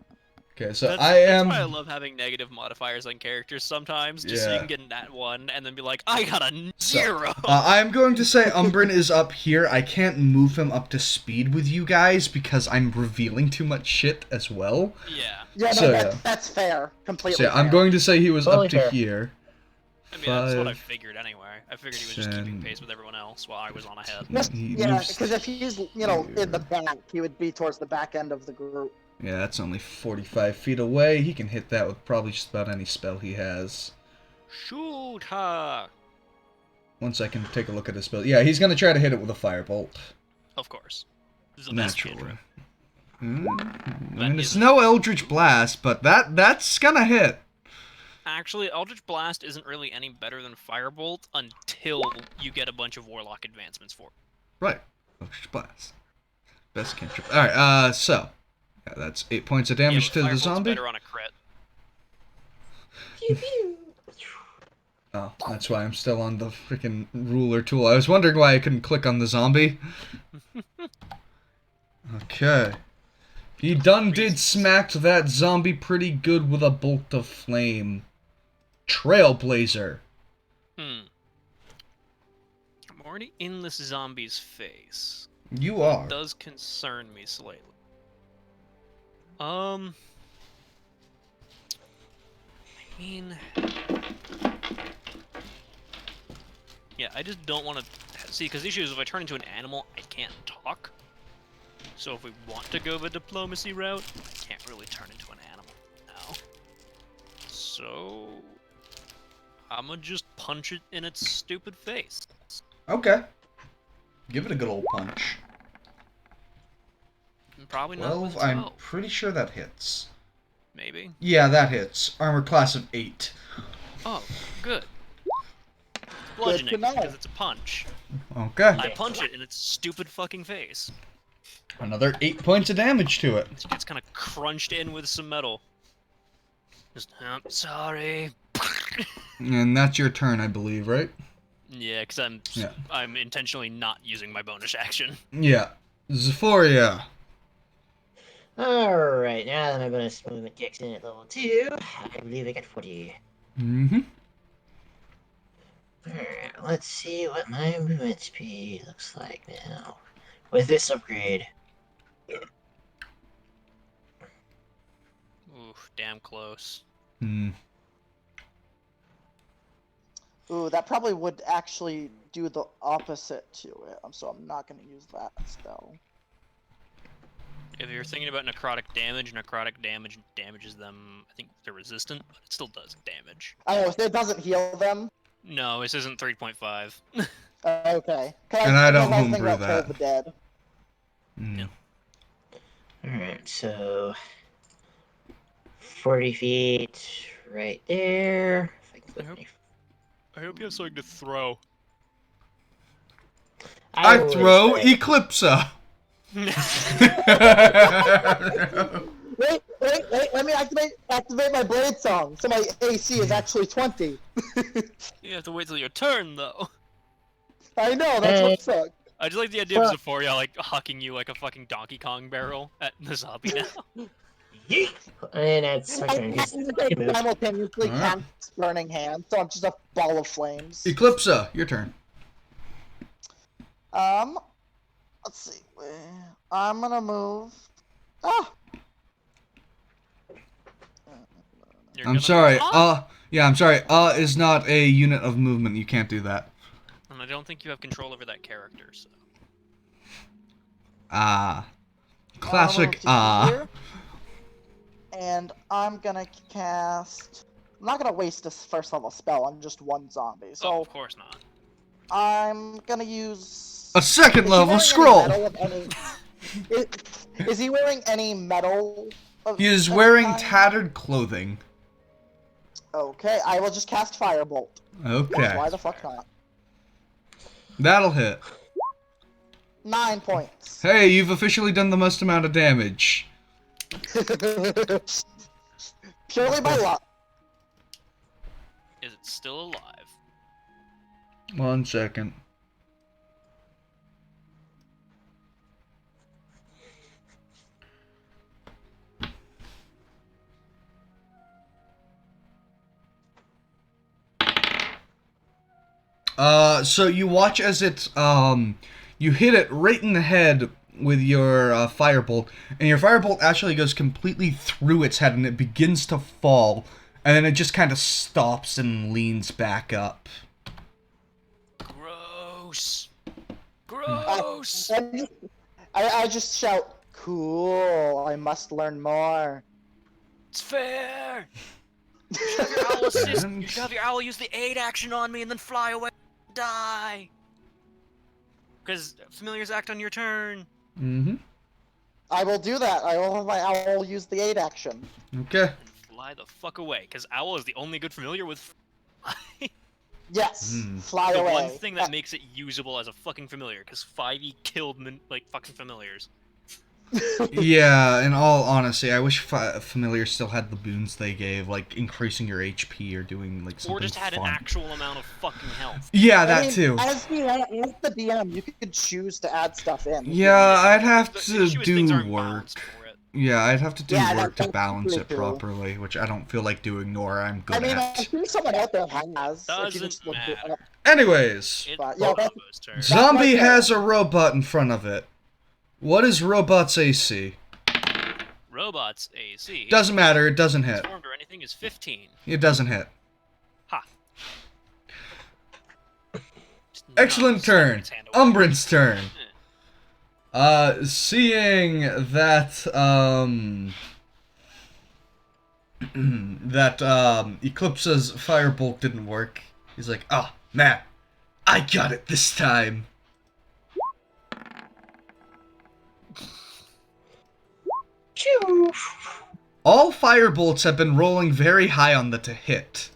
Okay, so That's am. why I love having negative modifiers on characters sometimes, just so Yeah. you can get a nat 1 and then be like, I got a So, 0. I'm going to say Umbrin is up here. I can't move him up to speed with you guys because I'm revealing too much shit as well. Yeah. Yeah, no, So, that's fair. Completely So yeah, I'm fair. going to say he was Totally up to fair. here. I mean, that's what I 5, figured anyway. I figured he was just keeping 10. pace with everyone else while I was on ahead. He Yeah, moves because if he's, in the back, he would be towards the back end of the group. Yeah, that's only 45 feet away. He can hit that with probably just about any spell he has. Shoot her! Once I can take a look at his spell. Yeah, he's going to try to hit it with a firebolt. Of course. This is the best Naturally. cantrip. I mean, That it's isn't- no Eldritch Blast, but that's gonna hit. Actually, Eldritch Blast isn't really any better than Firebolt until you get a bunch of Warlock advancements for it. Right. Eldritch Blast. Best cantrip. Alright, so. Yeah, that's 8 points of damage but to the Firebolt's zombie. better on a crit. Pew pew. Oh, that's why I'm still on the freaking ruler tool. I was wondering why I couldn't click on the zombie. Okay. He done did smacked that zombie pretty good with a bolt of flame. Trailblazer. I'm already in this zombie's face. You are. It does concern me slightly. I mean... Yeah, I just don't want to... See, because the issue is if I turn into an animal, I can't talk. So if we want to go the diplomacy route, I can't really turn into an animal now. So... I'ma just punch it in its stupid face. Okay. Give it a good old punch. Probably not 12, with I'm 12. pretty sure that hits. Maybe. Yeah, that hits. Armor class of 8. Oh, good. Bludgeoning, to know. because it's a punch. Okay. I punch it in its stupid fucking face. Another 8 points of damage to it. It gets kind of crunched in with some metal. Just, sorry. And that's your turn, I believe, right? Yeah, because Yeah. I'm intentionally not using my bonus action. Yeah. Zephoria. Alright, now that my bonus movement kicks in at level 2, I believe I get 40. Mm-hmm. Alright, let's see what my movement speed looks like now. With this upgrade. Oof, damn close. Hmm. Ooh, that probably would actually do the opposite to it. So I'm not going to use that spell. If you're thinking about necrotic damage damages them. I think they're resistant, but it still does damage. Oh, it doesn't heal them? No, this isn't 3.5. Okay. And I don't thinking homebrew about Toll that. the Dead. Mm. Alright, so 40 feet right there. If I can put my- I hope you have something to throw. I will throw use Eclipsa. Wait, let me activate my blade song, so my AC is actually 20. You have to wait till your turn, though. I know, that's what sucks. I just like the idea of Zephoria, like, hucking you like a fucking Donkey Kong barrel at the zombie now. Yeet! And that's my turn. 'cause I can move. Simultaneously Alright. cast Burning Hand, so I'm just a ball of flames. Eclipsa, your turn. Let's see. I'm gonna move. Ah! You're I'm gonna- sorry. Ah! Yeah, I'm sorry. Is not a unit of movement. You can't do that. And I don't think you have control over that character, so. Ah. I'm Classic gonna move to here, and I'm gonna cast. I'm not gonna waste this first level spell on just one zombie, Oh, so of course not. I'm gonna use. A second Is he level wearing any scroll. metal of any- is he wearing any metal? He is any wearing kind? tattered clothing. Okay, I will just cast Firebolt. Okay. Why the fuck not? That'll hit. 9 points. Hey, you've officially done the most amount of damage. Purely by luck. Is it still alive? 1 second. So you watch as it, you hit it right in the head with your firebolt, and your firebolt actually goes completely through its head, and it begins to fall, and then it just kind of stops and leans back up. Gross. Gross. I just shout, cool, I must learn more. It's fair. You should have your owl assist. You should have your owl use the aid action on me and then fly away. Die. Because familiars act on your turn. Mm-hmm. I will do that. I will have my owl use the aid action. Okay. And fly the fuck away. Because owl is the only good familiar with fly. Yes, Hmm. fly The away. one thing that makes it usable as a fucking familiar. Because 5e killed like fucking familiars. Yeah, in all honesty, I wish Familiar still had the boons they gave, like increasing your HP or doing like something Or just had fun. an actual amount of fucking health. Yeah, that I mean, too. As the DM, you could choose to add stuff in. Yeah, I'd have The to issue is things do aren't work. balanced for it. Yeah, I'd have to do Yeah, work to that's balance true, it too. properly, which I don't feel like doing, nor I'm good I mean, I'm at. sure someone out there has. If you Doesn't just look it matter. up. Anyways, It's But, yeah, Bobo's turn. Zombie right there. has a robot in front of it. What is robot's AC? Robot's AC. Doesn't matter, it doesn't hit. Transformed or anything is 15. It doesn't hit. Ha. Excellent Not turn. its hand away. Umbrin's turn. Seeing that, that, Eclipse's firebolt didn't work, he's like, oh, man, I got it this time. All firebolts have been rolling very high on the to hit.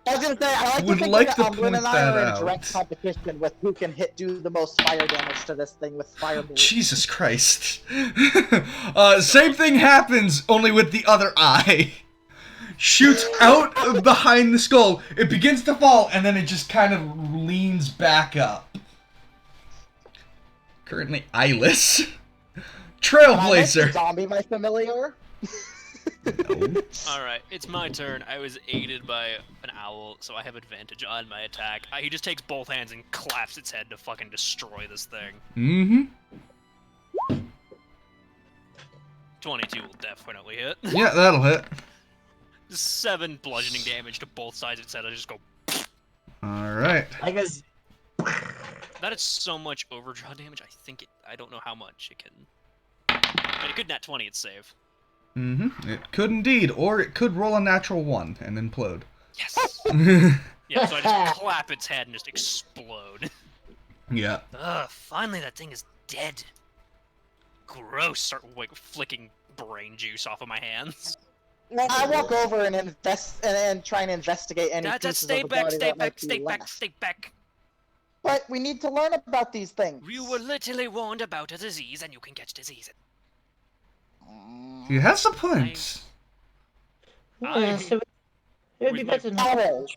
I was gonna say, I like Would to think like that to Umbrella point and I that are in out. direct competition with who can do the most fire damage to this thing with fireball. Jesus Christ. Same thing happens, only with the other eye. Shoots out of behind the skull. It begins to fall, and then it just kind of leans back up. Currently eyeless. Trailblazer. Zombie, my familiar. No. Alright, it's my turn. I was aided by an owl, so I have advantage on my attack. He just takes both hands and claps its head to fucking destroy this thing. Mm-hmm. 22 will definitely hit. Yeah, that'll hit. 7 bludgeoning damage to both sides of its head. I just go. Alright. I guess. That is so much overdraw damage. I don't know how much it can. But it could nat 20 its save. Mm-hmm. It could indeed, or it could roll a natural 1 and implode. Yes. Yeah, so I just clap its head and just explode. Yeah. Ugh, finally that thing is dead. Gross. Start like flicking brain juice off of my hands. I walk over and try and investigate any Just pieces stay of the back, body stay that might back, be stay back, left. stay back. But we need to learn about these things. You were literally warned about a disease, and you can catch disease. He has a point. Yeah, so it would be with my better Owl,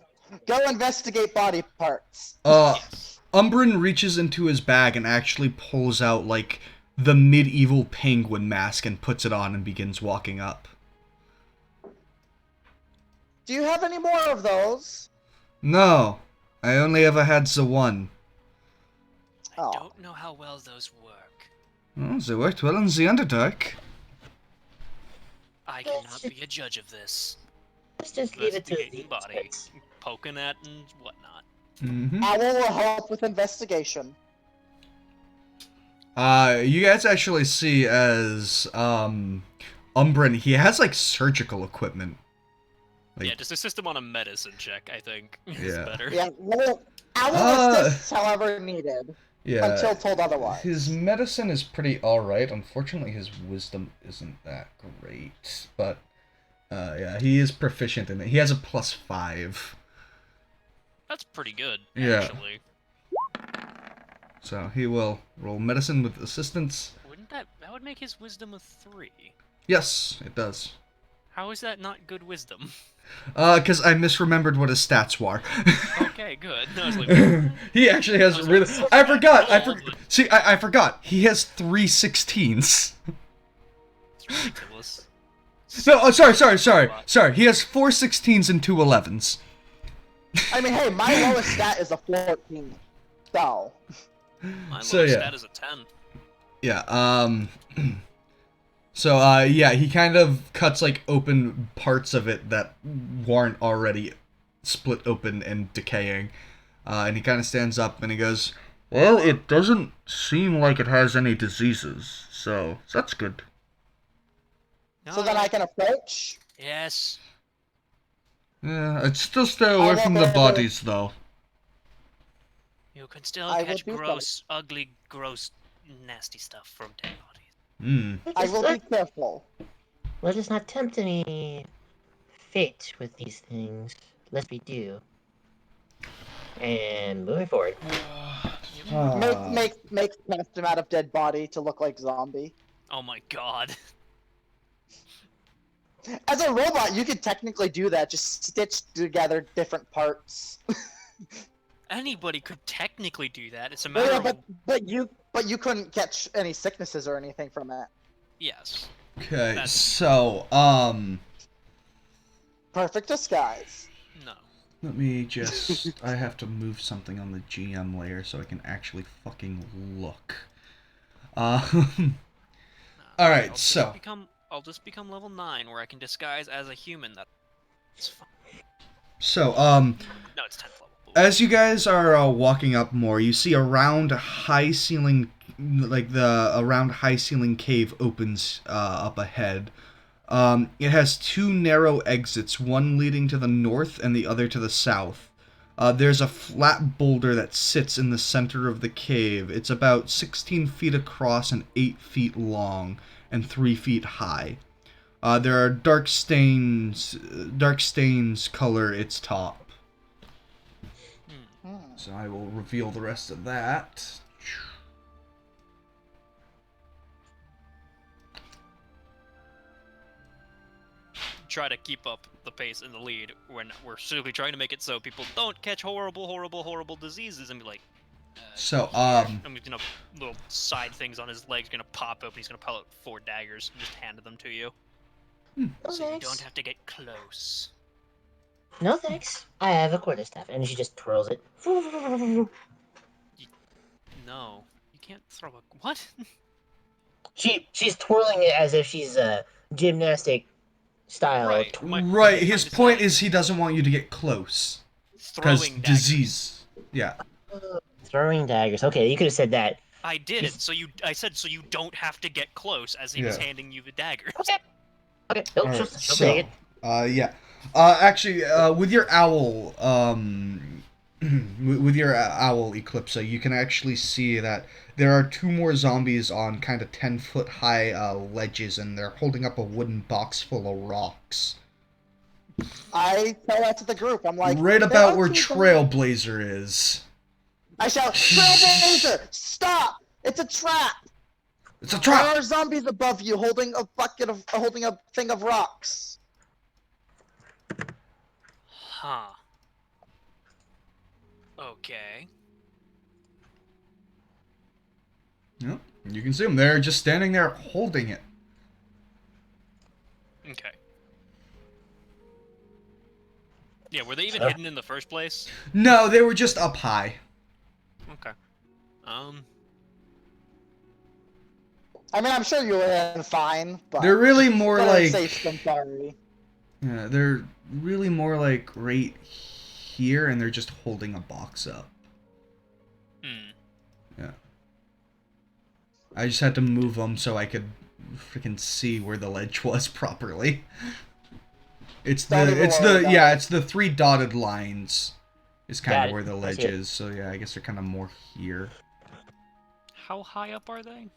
go investigate body parts. Umbrin reaches into his bag and actually pulls out, like, the medieval penguin mask and puts it on and begins walking up. Do you have any more of those? No, I only ever had the one. I Oh. don't know how well those work. Oh, they worked well in the Underdark. I cannot be a judge of this. Let's just leave it to the Investigating body, experts. poking at and whatnot. Mm-hmm. Owl will help with investigation. You guys actually see as, Umbrin, he has, like, surgical equipment. Like, Yeah, just assist him on a medicine check, I think. Is Yeah. better. Yeah, Owl assists however needed, yeah. until told otherwise. His medicine is pretty alright. Unfortunately, his wisdom isn't that great. But, yeah, he is proficient in it. He has a +5. That's pretty good, Yeah. actually. So he will roll medicine with assistance. Wouldn't that would make his wisdom a 3? Yes, it does. How is that not good wisdom? Because I misremembered what his stats were. Okay, good. I was like, He actually has really... I forgot! See, I forgot. He has 3 16s. it's ridiculous. No, oh, sorry. He has 4 16s and 2 11s. I mean, hey, my lowest stat is a 14. So. My So, lowest yeah. stat is a 10. Yeah, So, yeah, he kind of cuts, like, open parts of it that weren't already split open and decaying. And he kind of stands up and he goes, well, it doesn't seem like it has any diseases, so that's good. So then I can approach? Yes. Yeah, I'd still stay away will from the go- bodies, though. You can still I will catch do so. gross, ugly, gross, nasty stuff from dead bodies. I will be careful. Let us not tempt any fate with these things, lest we do. And moving forward. Make cast him out of dead body to look like zombie. Oh my god. As a robot, you could technically do that, just stitch together different parts. Anybody could technically do that. It's a matter Yeah, of... but you couldn't catch any sicknesses or anything from that. Yes. Okay, That's- so, Perfect disguise. No. let me just... I have to move something on the GM layer so I can actually fucking look. Alright, so... I'll just become level 9 where I can disguise as a human. That's fine. So, No, it's 10th level. as you guys are walking up more, you see a round high ceiling, like a round high ceiling cave opens up ahead. It has 2 narrow exits, one leading to the north and the other to the south. There's a flat boulder that sits in the center of the cave. It's about 16 feet across and 8 feet long and 3 feet high. There are dark stains color its top. So I will reveal the rest of that. Try to keep up the pace and the lead when we're simply trying to make it so people don't catch horrible diseases and be like, So, I'm gonna little side things on his legs gonna pop open. He's gonna pull out 4 daggers and just hand them to you, Oh, so you nice. don't have to get close. No thanks. I have a quarterstaff, and she just twirls it. No, you can't throw a what? She's twirling it as if she's a gymnastic style. Right. What Right. I'm trying His to point say, is he doesn't want you to get close because throwing daggers. disease. Yeah. Throwing daggers. Okay, you could have said that. I did. I said so you don't have to get close as he was Yeah. handing you the daggers. Okay. Okay. Nope, All right. she'll take it. Yeah. Actually, with your owl, with your owl Eclipse, you can actually see that there are two more zombies on kind of 10-foot high ledges, and they're holding up a wooden box full of rocks. I tell that to the group. I'm like, Right "There about are where two Trailblazer is. I shout, Trailblazer, stop! It's a trap! It's a There trap! are zombies above you holding a thing of rocks. Huh. Okay. Yep. You can see them. They're just standing there holding it. Okay. Yeah, were they even Sure. hidden in the first place? No, they were just up high. Okay. I mean, I'm sure you were in fine, but They're really more better like... safe than sorry. Yeah, they're really more like right here, and they're just holding a box up. Hmm. Yeah. I just had to move them so I could freaking see where the ledge was properly. It's Don't even it's worry the about it's the three dotted lines is kind Got of it. where the I ledge see it. is. So yeah, I guess they're kind of more here. How high up are they?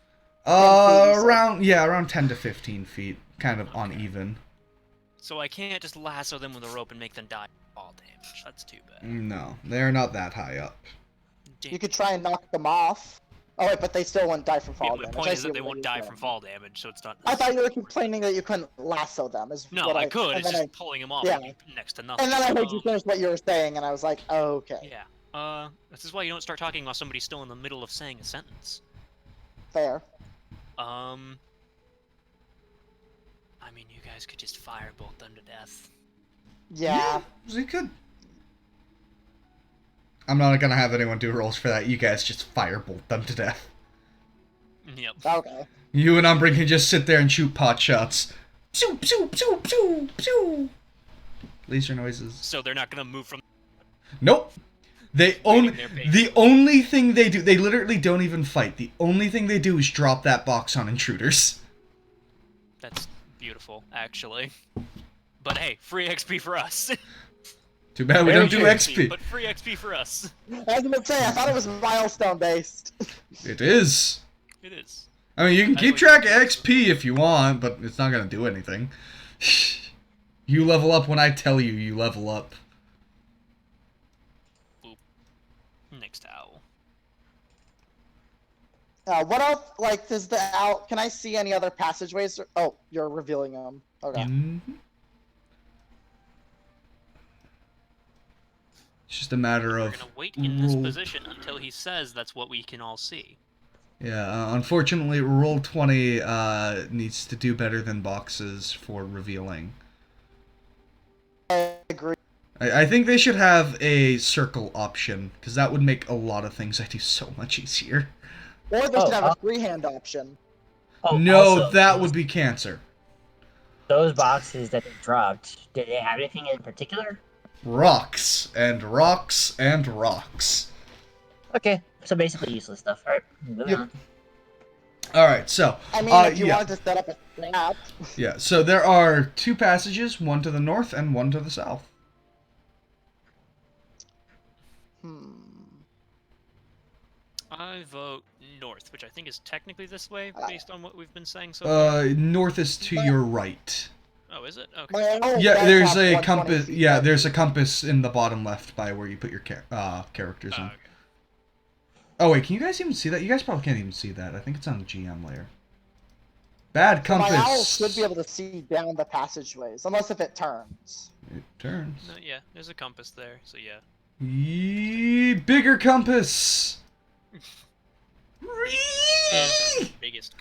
10 feet, you said. Around 10 to 15 feet, kind of uneven. So I can't just lasso them with a rope and make them die of fall damage. That's too bad. No, they're not that high up. Damn. You could try and knock them off. Oh wait, but they still wouldn't die from Yeah, fall the damage. point I is see that they what won't you're die saying. from fall damage, so it's not. I thought you were complaining that you couldn't lasso them. Is No, what I could. And It's then, just pulling them off yeah. would be next to nothing. and then I heard you Um, finish what you were saying, and I was like, oh, okay, Yeah. This is why you don't start talking while somebody's still in the middle of saying a sentence. fair. I mean, you guys could just firebolt them to death. Yeah. They could. I'm not gonna have anyone do rolls for that. You guys just firebolt them to death. Yep. Okay. You and Umbra can just sit there and shoot pot shots. Pew pew pew pew pew. Laser noises. So they're not gonna move from. Nope. They only their base. the only thing they do, they literally don't even fight. The only thing they do is drop that box on intruders. That's beautiful, actually. But hey, free XP for us. Too bad we Very don't do true. XP. But free XP for us. I was gonna say, I thought it was milestone based. It is. It is. I mean, you can That's keep what track of you do. XP if you want, but it's not gonna do anything. You level up when I tell you you level up. Next owl. What else? Like, does the owl? Can I see any other passageways? Oh, you're revealing them. Okay. Mhm. It's just a matter We're of gonna wait in this roll- position until he says that's what we can all see. Yeah, unfortunately, roll 20 needs to do better than boxes for revealing. I agree. I think they should have a circle option, because that would make a lot of things I do so much easier. Or they should have a freehand option. Oh, No, also, that would be cancer. those boxes that they dropped. Did they have anything in particular? Rocks, and rocks, and rocks. Okay, so basically useless stuff. All right, moving Yep. on. Alright, so, I mean, if you yeah. wanted to set up a snap. Yeah, so there are two passages, one to the north and one to the south. I vote north, which I think is technically this way, based on what we've been saying so far. North is to your right. Oh, is it? Okay. My owl Yeah, does there's have a 120 compass. feet. Yeah, there's a compass in the bottom left by where you put your characters in. Okay. Oh wait, can you guys even see that? You guys probably can't even see that. I think it's on the GM layer. Bad compass. My owl should be able to see down the passageways, unless if it turns. It turns. No, yeah, there's a compass there, so yeah. Bigger compass. Yeah, biggest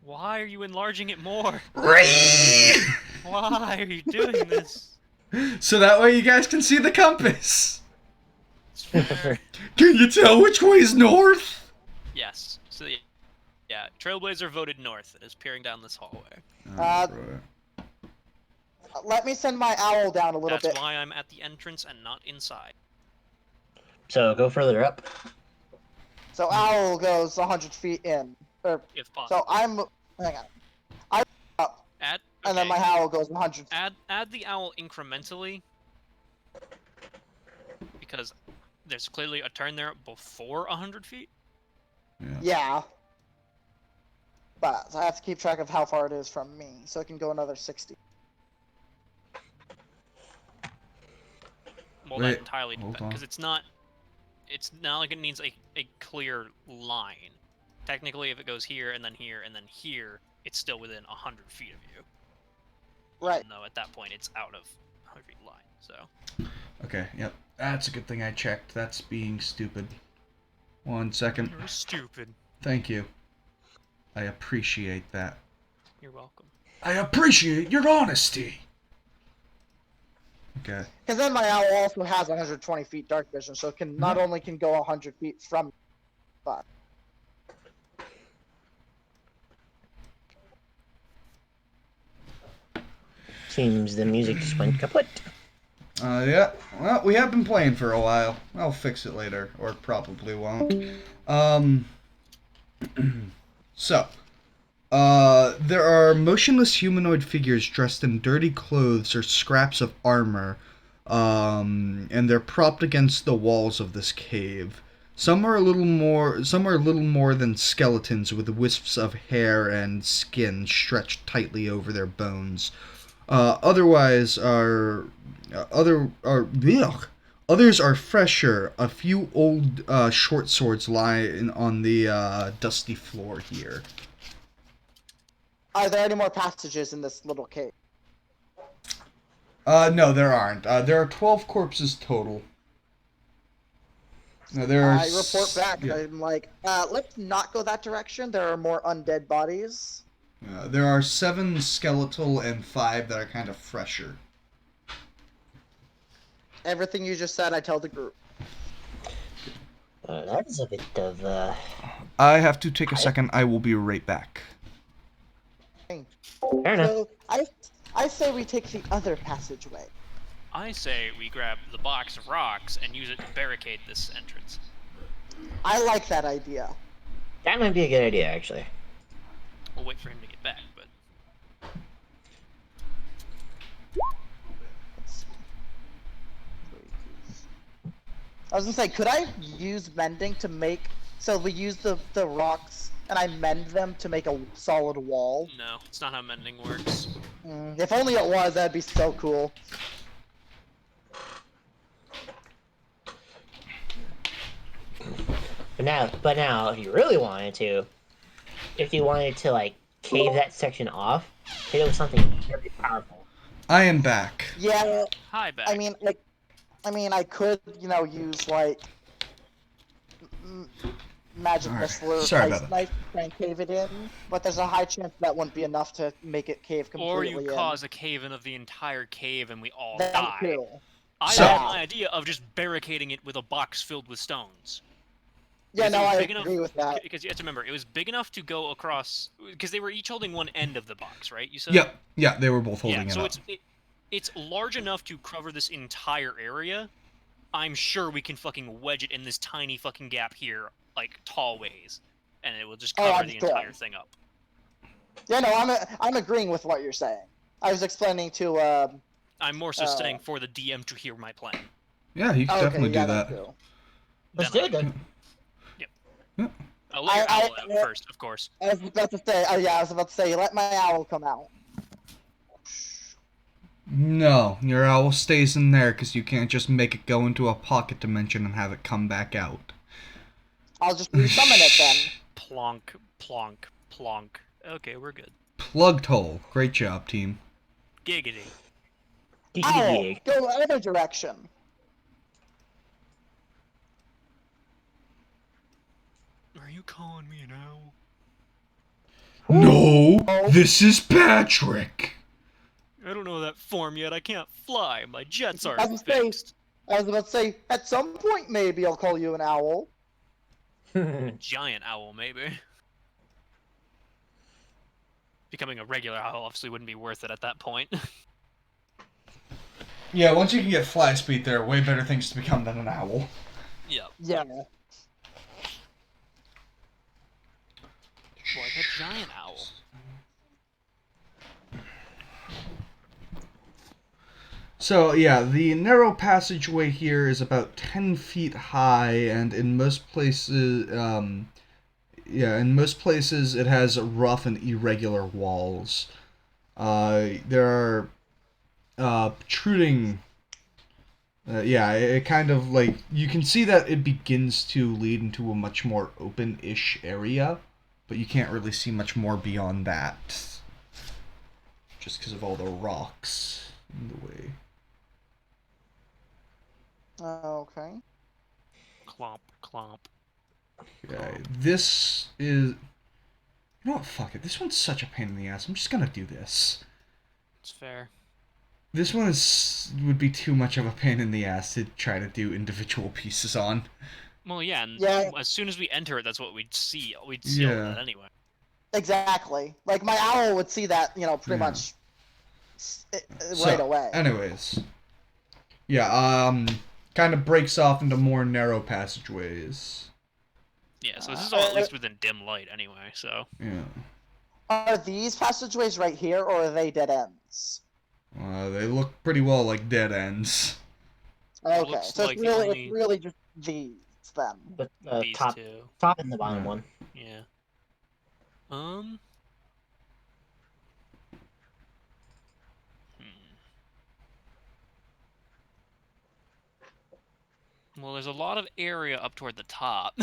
Why are you enlarging it more? Why are you doing this? So that way you guys can see the compass. It's fair. Can you tell which way is north? Yes. So yeah, Trailblazer voted north. It is peering down this hallway. Uh, Let me send my owl down a little That's bit. why I'm at the entrance and not inside. So go further up. So owl goes 100 feet in. If possible. So I'm. Hang on. I'm up, Add, and then okay. my owl goes 100. Add the owl incrementally, because there's clearly a turn there before 100 feet. Yeah. But I have to keep track of how far it is from me, so it can go another 60. Well, Wait, that entirely hold depends, on. because it's not like it needs a clear line. Technically, if it goes here and then here and then here, it's still within 100 feet of you. Right. Even though at that point it's out of 100 feet line. So. Okay, yep. That's a good thing I checked. That's being stupid. 1 second. You're stupid. Thank you. I appreciate that. You're welcome. I appreciate your honesty. Okay. Because then my owl also has 120 feet dark vision, so it can not only can go 100 feet from, but Seems the music just went kaput. Yeah. Well, we have been playing for a while. I'll fix it later, or probably won't. So, there are motionless humanoid figures dressed in dirty clothes or scraps of armor, and they're propped against the walls of this cave. Some are a little more than skeletons with wisps of hair and skin stretched tightly over their bones. Others are fresher. A few old short swords lie on the dusty floor here. are there any more passages in this little cave? No, there aren't. There are 12 corpses total. No, there are. I report back. Yeah. I'm like, let's not go that direction. There are more undead bodies. There are 7 skeletal and 5 that are kind of fresher. Everything you just said, I tell the group. That is a bit of I have to take a second. I will be right back. fair enough. So I say we take the other passageway. I say we grab the box of rocks and use it to barricade this entrance. I like that idea. That might be a good idea, actually. We'll wait for him to get back, but I was gonna say, could I use mending to make? So we use the rocks and I mend them to make a solid wall. no, it's not how mending works. If only it was, that'd be so cool. But now, if you really wanted to, like cave that section off, hit it with something very powerful. I am back. Yeah, Hi, back. I mean, I could, use like magic Alright, missile or sorry ice about that. knife to try and cave it in, but there's a high chance that wouldn't be enough to make it cave or completely you in. cause a cave-in of the entire cave and we all That die. too. I So- have an idea of just barricading it with a box filled with stones. Yeah, Because no, it was I big enough- agree with that. Because you have to remember, it was big enough to go across. Because they were each holding one end of the box, right? You said. Yep. Yeah, they were both holding Yeah. it So up. it's large enough to cover this entire area. I'm sure we can fucking wedge it in this tiny fucking gap here, like tall ways, and it will just Oh, cover I'm the sure. entire thing up. Yeah, no, I'm agreeing with what you're saying. I was explaining to I'm more so saying for the DM to hear my plan. Yeah, you can okay, definitely yeah, do that. too. Let's Then do I it then. I'll let your I- owl out first, of course. I was about to say, let my owl come out. No, your owl stays in there because you can't just make it go into a pocket dimension and have it come back out. I'll just resummon it then. Plonk, plonk, plonk. Okay, we're good. Plugged hole. Great job, team. Giggity. Owl, Gig. go the other direction. Are you calling me an owl? No, this is Patrick. I don't know that form yet. I can't fly. My jets I aren't was saying- fixed. I was about to say, at some point maybe I'll call you an owl. A giant owl, maybe. Becoming a regular owl obviously wouldn't be worth it at that point. Yeah, once you can get fly speed, there are way better things to become than an owl. Yep. Yeah. Like a giant owl. So yeah, the narrow passageway here is about 10 feet high, and in most places, in most places it has rough and irregular walls. There are protruding. It kind of like you can see that it begins to lead into a much more open-ish area, but you can't really see much more beyond that, just because of all the rocks in the way. Okay. Clomp, clomp. Okay, this is. You know what? Fuck it. This one's such a pain in the ass. I'm just gonna do this. It's fair. This one would be too much of a pain in the ass to try to do individual pieces on. Well, yeah, and Yeah. as soon as we enter it, that's what we'd see. We'd see all Yeah. that anyway. Exactly. Like my owl would see that, pretty Yeah. much right So, away. Anyways. Yeah, kind of breaks off into more narrow passageways. Yeah, so this is all at least within dim light anyway, so... Yeah. Are these passageways right here, or are they dead ends? They look pretty well like dead ends. Okay, looks so like it's the really, only- it's really just these then. But These top two. and the bottom Yeah. one. Yeah. Well, there's a lot of area up toward the top.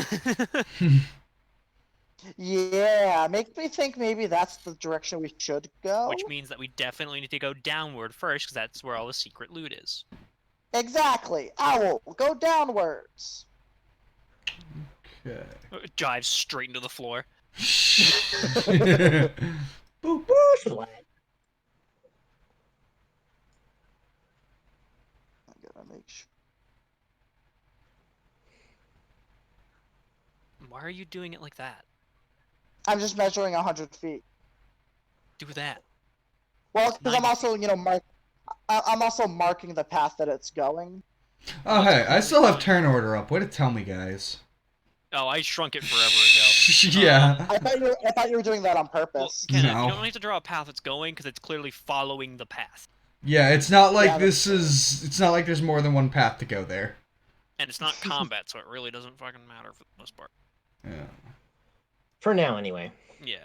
Yeah, makes me think maybe that's the direction we should go. Which means that we definitely need to go downward first, because that's where all the secret loot is. Exactly. Owl, go downwards. Okay. Dives straight into the floor. Boop, boop. Flat. I gotta make sure. Why are you doing it like that? I'm just measuring 100 feet. Do that. Well, because I'm 90 also, I'm also marking the path that it's going. Oh, hey, I still have turn order up. Way to tell me, guys. Oh, I shrunk it forever ago. Yeah. I thought you were doing that on Well, purpose. Kenneth, No. you don't have to draw a path it's going, because it's clearly following the path. Yeah, it's not like Yeah, this is. It's not like there's more than one path to go there. And it's not combat, so it really doesn't fucking matter for the most part. Yeah. For now, anyway. Yeah.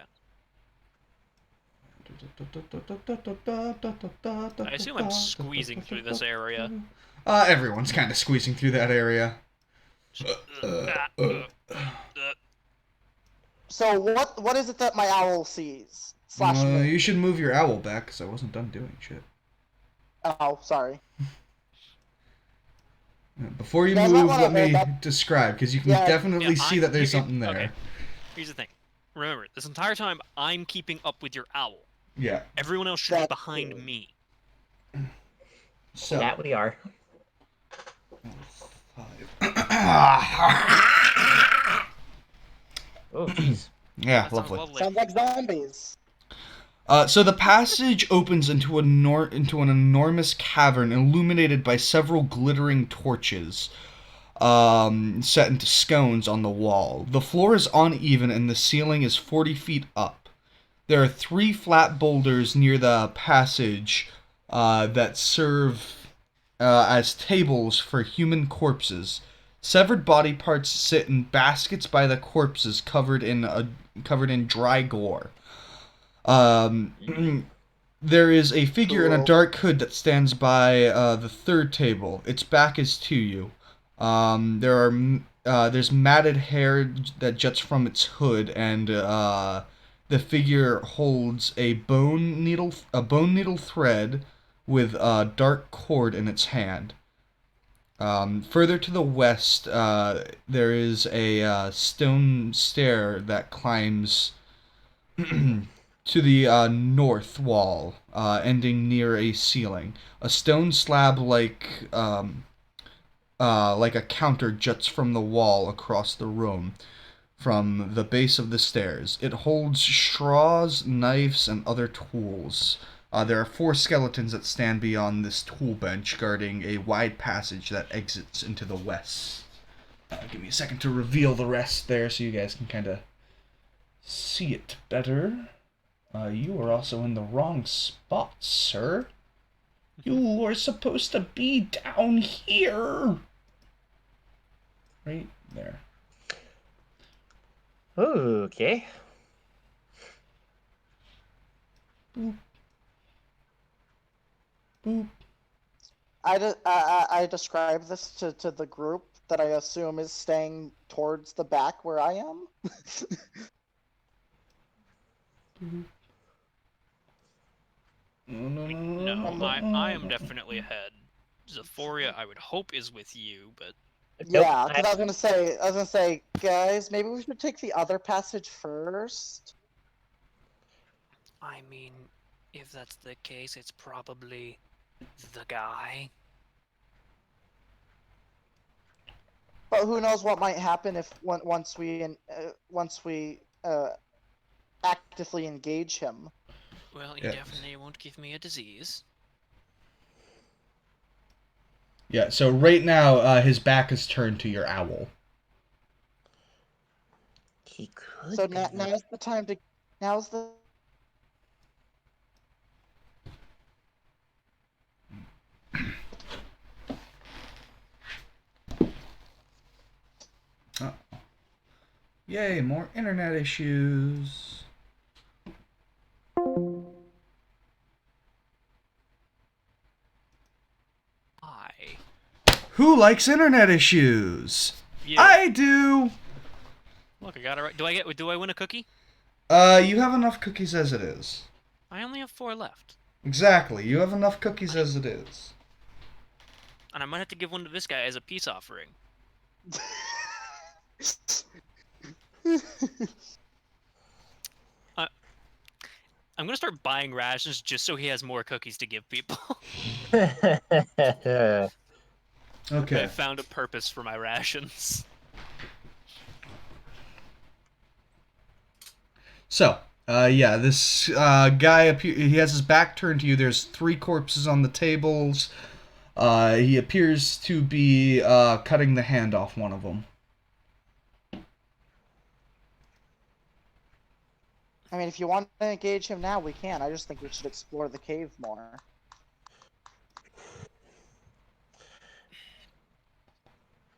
I assume I'm squeezing through this area. Everyone's kind of squeezing through that area. So what is it that my owl sees? Slash me. You should move your owl back, because I wasn't done doing shit. Oh, sorry. Before you You guys might move, wanna let me hold up. describe, because you can Yeah. definitely Yeah, see that there's you can- something there. okay. Here's the thing. Remember, this entire time, I'm keeping up with your owl. Yeah. Everyone else should be That's behind true. me. So. That we are. Oh, jeez. Yeah, That sounds lovely. Sounds like zombies. So the passage opens into an enormous cavern illuminated by several glittering torches, set into scones on the wall. The floor is uneven and the ceiling is 40 feet up. There are 3 flat boulders near the passage that serve as tables for human corpses. Severed body parts sit in baskets by the corpses covered in dry gore. There is a figure in a Cool. dark hood that stands by the third table. Its back is to you. There's matted hair that juts from its hood, and the figure holds a bone needle thread with a dark cord in its hand. Further to the west, there is a stone stair that climbs to the north wall, ending near a ceiling. A stone slab like a counter juts from the wall across the room from the base of the stairs. It holds straws, knives, and other tools. There are 4 skeletons that stand beyond this tool bench, guarding a wide passage that exits into the west. Give me a second to reveal the rest there so you guys can kind of see it better. You are also in the wrong spot, sir. You are supposed to be down here. Right there. Okay. Boop. Boop. I describe this to the group that I assume is staying towards the back where I am. No, I am definitely ahead. Zephoria, I would hope, is with you, but Yeah, because I was gonna say, guys, maybe we should take the other passage first. I mean, if that's the case, it's probably the guy. But who knows what might happen if once we actively engage him. Well, he Yeah. definitely won't give me a disease. Yeah, so right now, his back is turned to your owl. He could. So now's the time to. Now's the. Oh. Yay, more internet issues. I. Who likes internet issues? Yeah. I do. Look, I got it right. Do I win a cookie? You have enough cookies as it is. I only have 4 left. Exactly, you have enough cookies as it is. And I might have to give one to this guy as a peace offering. I'm gonna start buying rations just so he has more cookies to give people. I Okay. found a purpose for my rations. So, yeah, this guy he has his back turned to you. There's 3 corpses on the tables. He appears to be cutting the hand off one of them. I mean, if you want to engage him now, we can. I just think we should explore the cave more.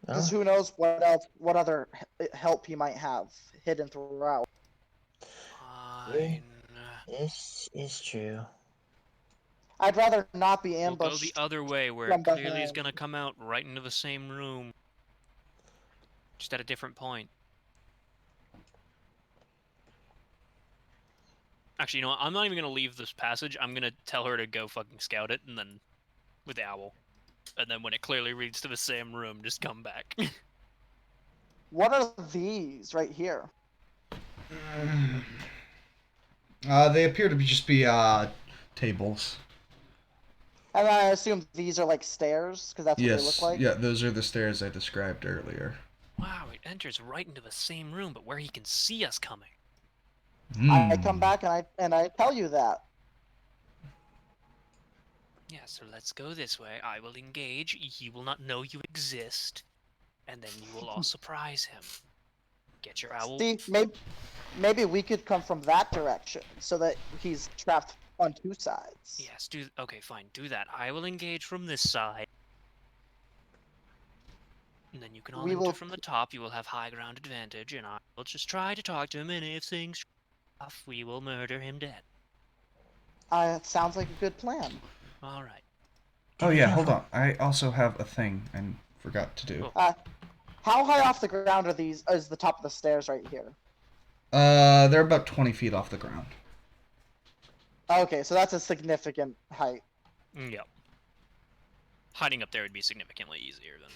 Because who knows what other help he might have hidden throughout. Fine. This is true. I'd rather not be We'll ambushed. go the other way, where from it clearly is behind. gonna come out right into the same room. Just at a different point. Actually, you know what? I'm not even gonna leave this passage. I'm gonna tell her to go fucking scout it, and then with the owl. And then when it clearly leads to the same room, just come back. What are these right here? They appear to just be tables. And I assume these are like stairs, because that's what they look like. Yeah, those are the stairs I described earlier. Wow, it enters right into the same room, but where he can see us coming. I come back and I tell you that. Yeah, so let's go this way. I will engage. He will not know you exist. And then you will all surprise him. Get your owl. See, maybe we could come from that direction, so that he's trapped on 2 sides. Yes, okay, fine, do that. I will engage from this side. And then you can all enter from the top. You will have high ground advantage, and I will just try to talk to him, and if things off, we will murder him dead. It sounds like a good plan. Alright. Oh yeah, hold on. I also have a thing I forgot to do. How high off the ground are these? Is the top of the stairs right here? They're about 20 feet off the ground. Okay, so that's a significant height. Yep. Hiding up there would be significantly easier than...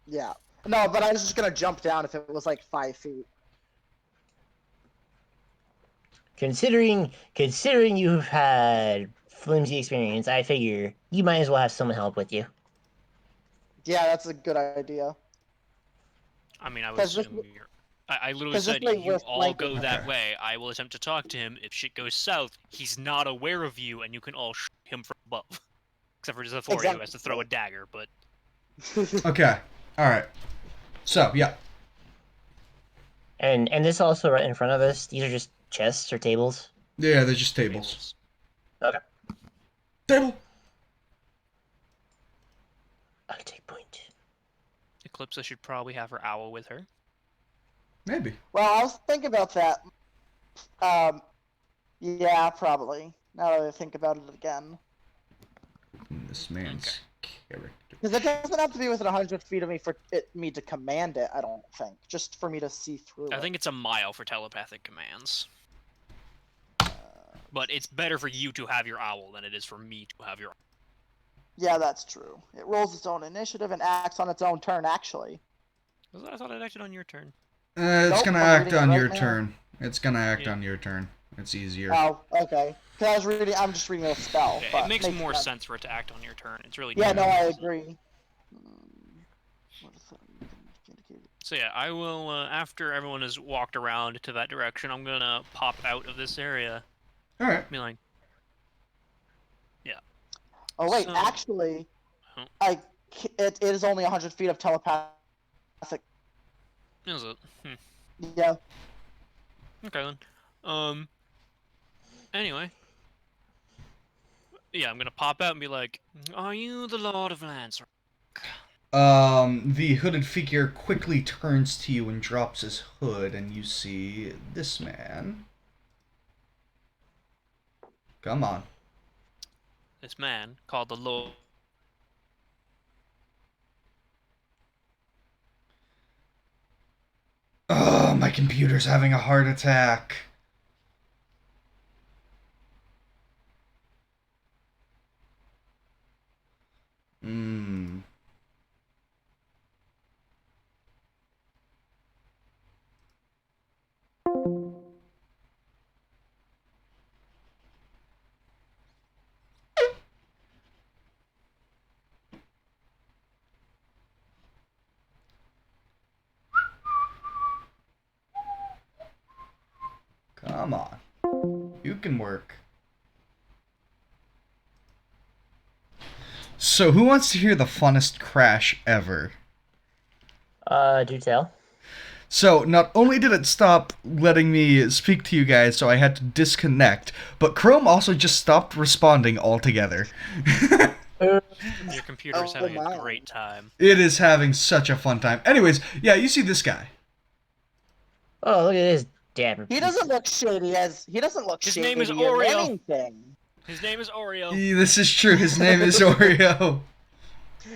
Yeah. No, but I was just gonna jump down if it was like 5 feet. considering you've had flimsy experience, I figure you might as well have someone help with you. Yeah, that's a good idea. I mean, I would 'Cause this assume you're. I literally 'cause this said way you we're all go flanking that him. way. I will attempt to talk to him. If shit goes south, he's not aware of you, and you can all shoot him from above. Except for Zephoria, who has to throw a dagger. But Okay. All right. So yeah. And this also right in front of us. These are just chests or tables. Yeah, they're just tables. Okay. Table. I can take point. Eclipsa should probably have her owl with her. Maybe. Well, I was thinking about that. Yeah, probably. Now that I think about it again. This man's character. Because it doesn't have to be within 100 feet of me for me to command it, I don't think. Just for me to see through it. I think it's a mile for telepathic commands. But it's better for you to have your owl than it is for me to have your. Yeah, that's true. It rolls its own initiative and acts on its own turn, actually. I thought it acted on your turn. It's Nope, gonna I'm act reading it on right your now. turn. It's gonna act Yeah. on your turn. It's easier. Oh, okay. Because I'm just reading a spell. Yeah, but it makes more sense for it to act on your turn. It's really. Yeah, no, I different. agree. So yeah, I will, after everyone has walked around to that direction, I'm gonna pop out of this area. Alright. Be like, Oh wait, So- actually, Oh. it is only 100 feet of telepathic. is it? Yeah. Okay then. Anyway. Yeah, I'm gonna pop out and be like, are you the Lord of Lance? The hooded figure quickly turns to you and drops his hood, and you see this man. Come on. This man, called the Lord. Oh, my computer's having a heart attack. Hmm. Come on. You can work. So, who wants to hear the funnest crash ever? Do tell. So, not only did it stop letting me speak to you guys, so I had to disconnect, but Chrome also just stopped responding altogether. Your computer's Oh, having my. a great time. It is having such a fun time. Anyways, yeah, you see this guy. Oh, look at this dapper. He doesn't look shady as he doesn't look His shady name is in Oreo. anything. His name is Oreo. This is true. His name is Oreo.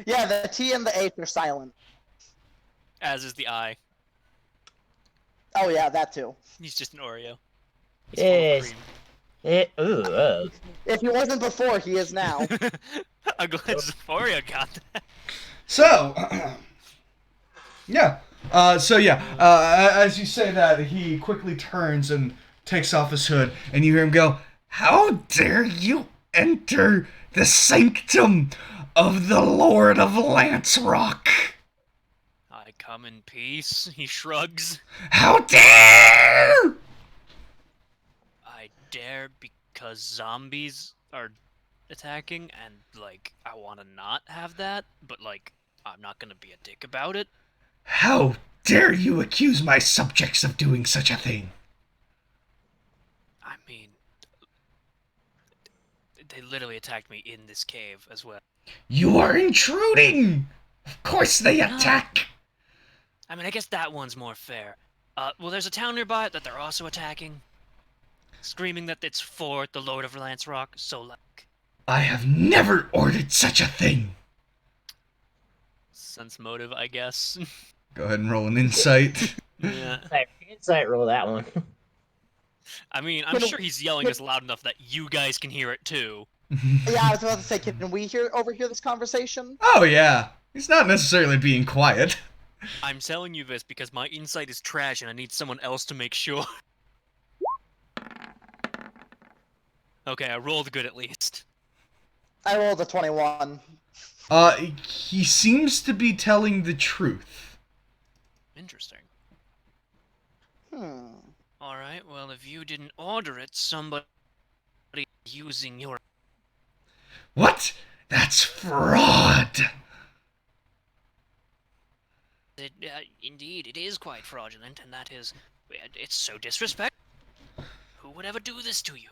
Yeah, the T and the H are silent. As is the I. Oh yeah, that too. He's just an Oreo. He's full of Yes. cream. Ooh. If he wasn't before, he is now. I'm glad Zephoria got that. So, yeah. As you say that, he quickly turns and takes off his hood, and you hear him go, "How dare you enter the sanctum of the Lord of Lance Rock? I come in peace. He shrugs. How dare!" I dare because zombies are attacking, and like I want to not have that, but like I'm not gonna be a dick about it. How dare you accuse my subjects of doing such a thing? I mean, they literally attacked me in this cave as well. You are intruding! Of course they attack! I mean, I guess that one's more fair. Well, there's a town nearby that they're also attacking, screaming that it's for the Lord of Lance Rock. So like, I have never ordered such a thing! sense motive, I guess. Go ahead and roll an insight. Yeah. Insight roll that one. I mean, I'm sure he's yelling this loud enough that you guys can hear it too. Yeah, I was about to say, can we overhear this conversation? Oh yeah, he's not necessarily being quiet. I'm telling you this because my insight is trash and I need someone else to make sure. Okay, I rolled good at least. I rolled a 21. He seems to be telling the truth. Interesting. Hmm. Alright, well, if you didn't order it, somebody using your... What? That's fraud! Indeed, it is quite fraudulent, and that is... It's so disrespectful. Who would ever do this to you?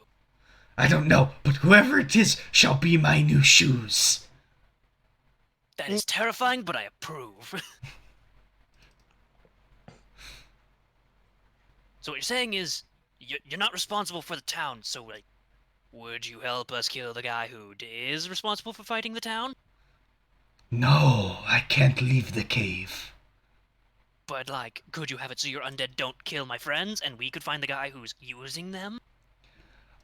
I don't know, but whoever it is shall be my new shoes. That is terrifying, but I approve. So what you're saying is, you're not responsible for the town, so, like, would you help us kill the guy who is responsible for fighting the town? No, I can't leave the cave. But, like, could you have it so your undead don't kill my friends, and we could find the guy who's using them?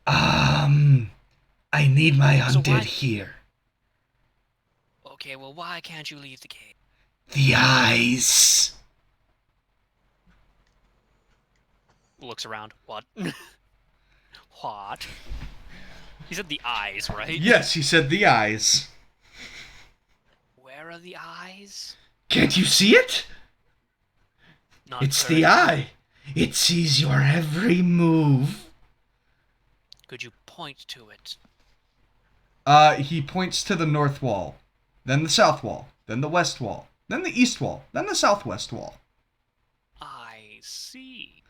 I need my So undead why- here. Okay, well, why can't you leave the cave? The eyes. Looks around. What? What? He said the eyes, right? Yes, he said the eyes. Where are the eyes? Can't you see it? Not It's the currently. eye. It sees your every move. Could you point to it? He points to the north wall, then the south wall, then the west wall, then the east wall, then the southwest wall. I see.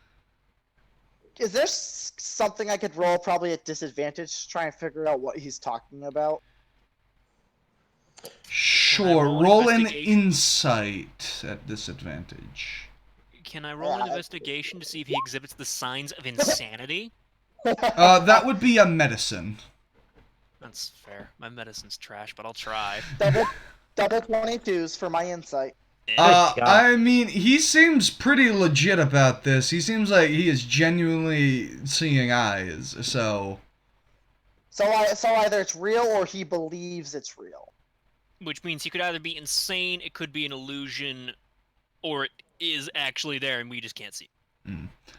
Is there something I could roll probably at disadvantage to try and figure out what he's talking about? Sure, roll an roll an investigation? insight at disadvantage. Can I roll an investigation to see if he exhibits the signs of insanity? That would be a medicine. That's fair. My medicine's trash, but I'll try. Double 22s for my insight. God. I mean, he seems pretty legit about this. He seems like he is genuinely seeing eyes, so... So either it's real or he believes it's real. Which means he could either be insane, it could be an illusion, or it is actually there and we just can't see.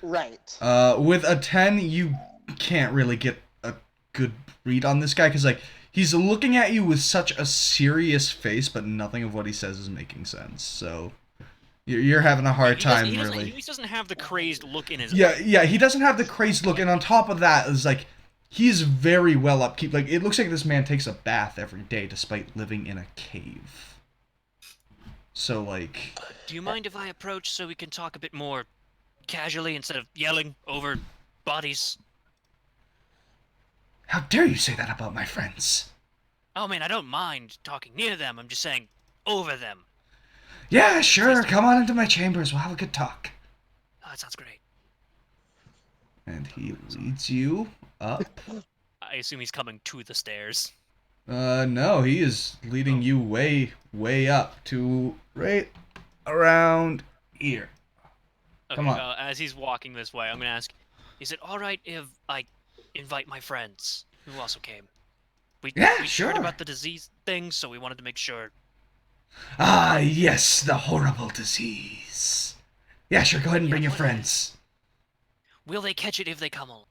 Right. With a 10, you can't really get a good read on this guy, because, like, he's looking at you with such a serious face, but nothing of what he says is making sense, so... You're having a hard time, really. He doesn't have the crazed look in his Yeah, he doesn't have the crazed look, and on top of that, is like, he's very well upkeep. Like, it looks like this man takes a bath every day, despite living in a cave. So, like... Do you mind if I approach so we can talk a bit more casually instead of yelling over bodies? How dare you say that about my friends? Oh man, I don't mind talking near them, I'm just saying over them. Yeah, sure, come on into my chambers, we'll have a good talk. Oh, that sounds great. And he leads you up. I assume he's coming to the stairs. No, he is leading you way, way up to right around here. Okay, Come on. as he's walking this way, I'm gonna ask, is it alright if I invite my friends who also came? We Yeah, we sure. heard about the disease thing, so we wanted to make sure. Ah, yes, the horrible disease. Yeah, sure, go ahead and bring your friends. Will they catch it if they come along?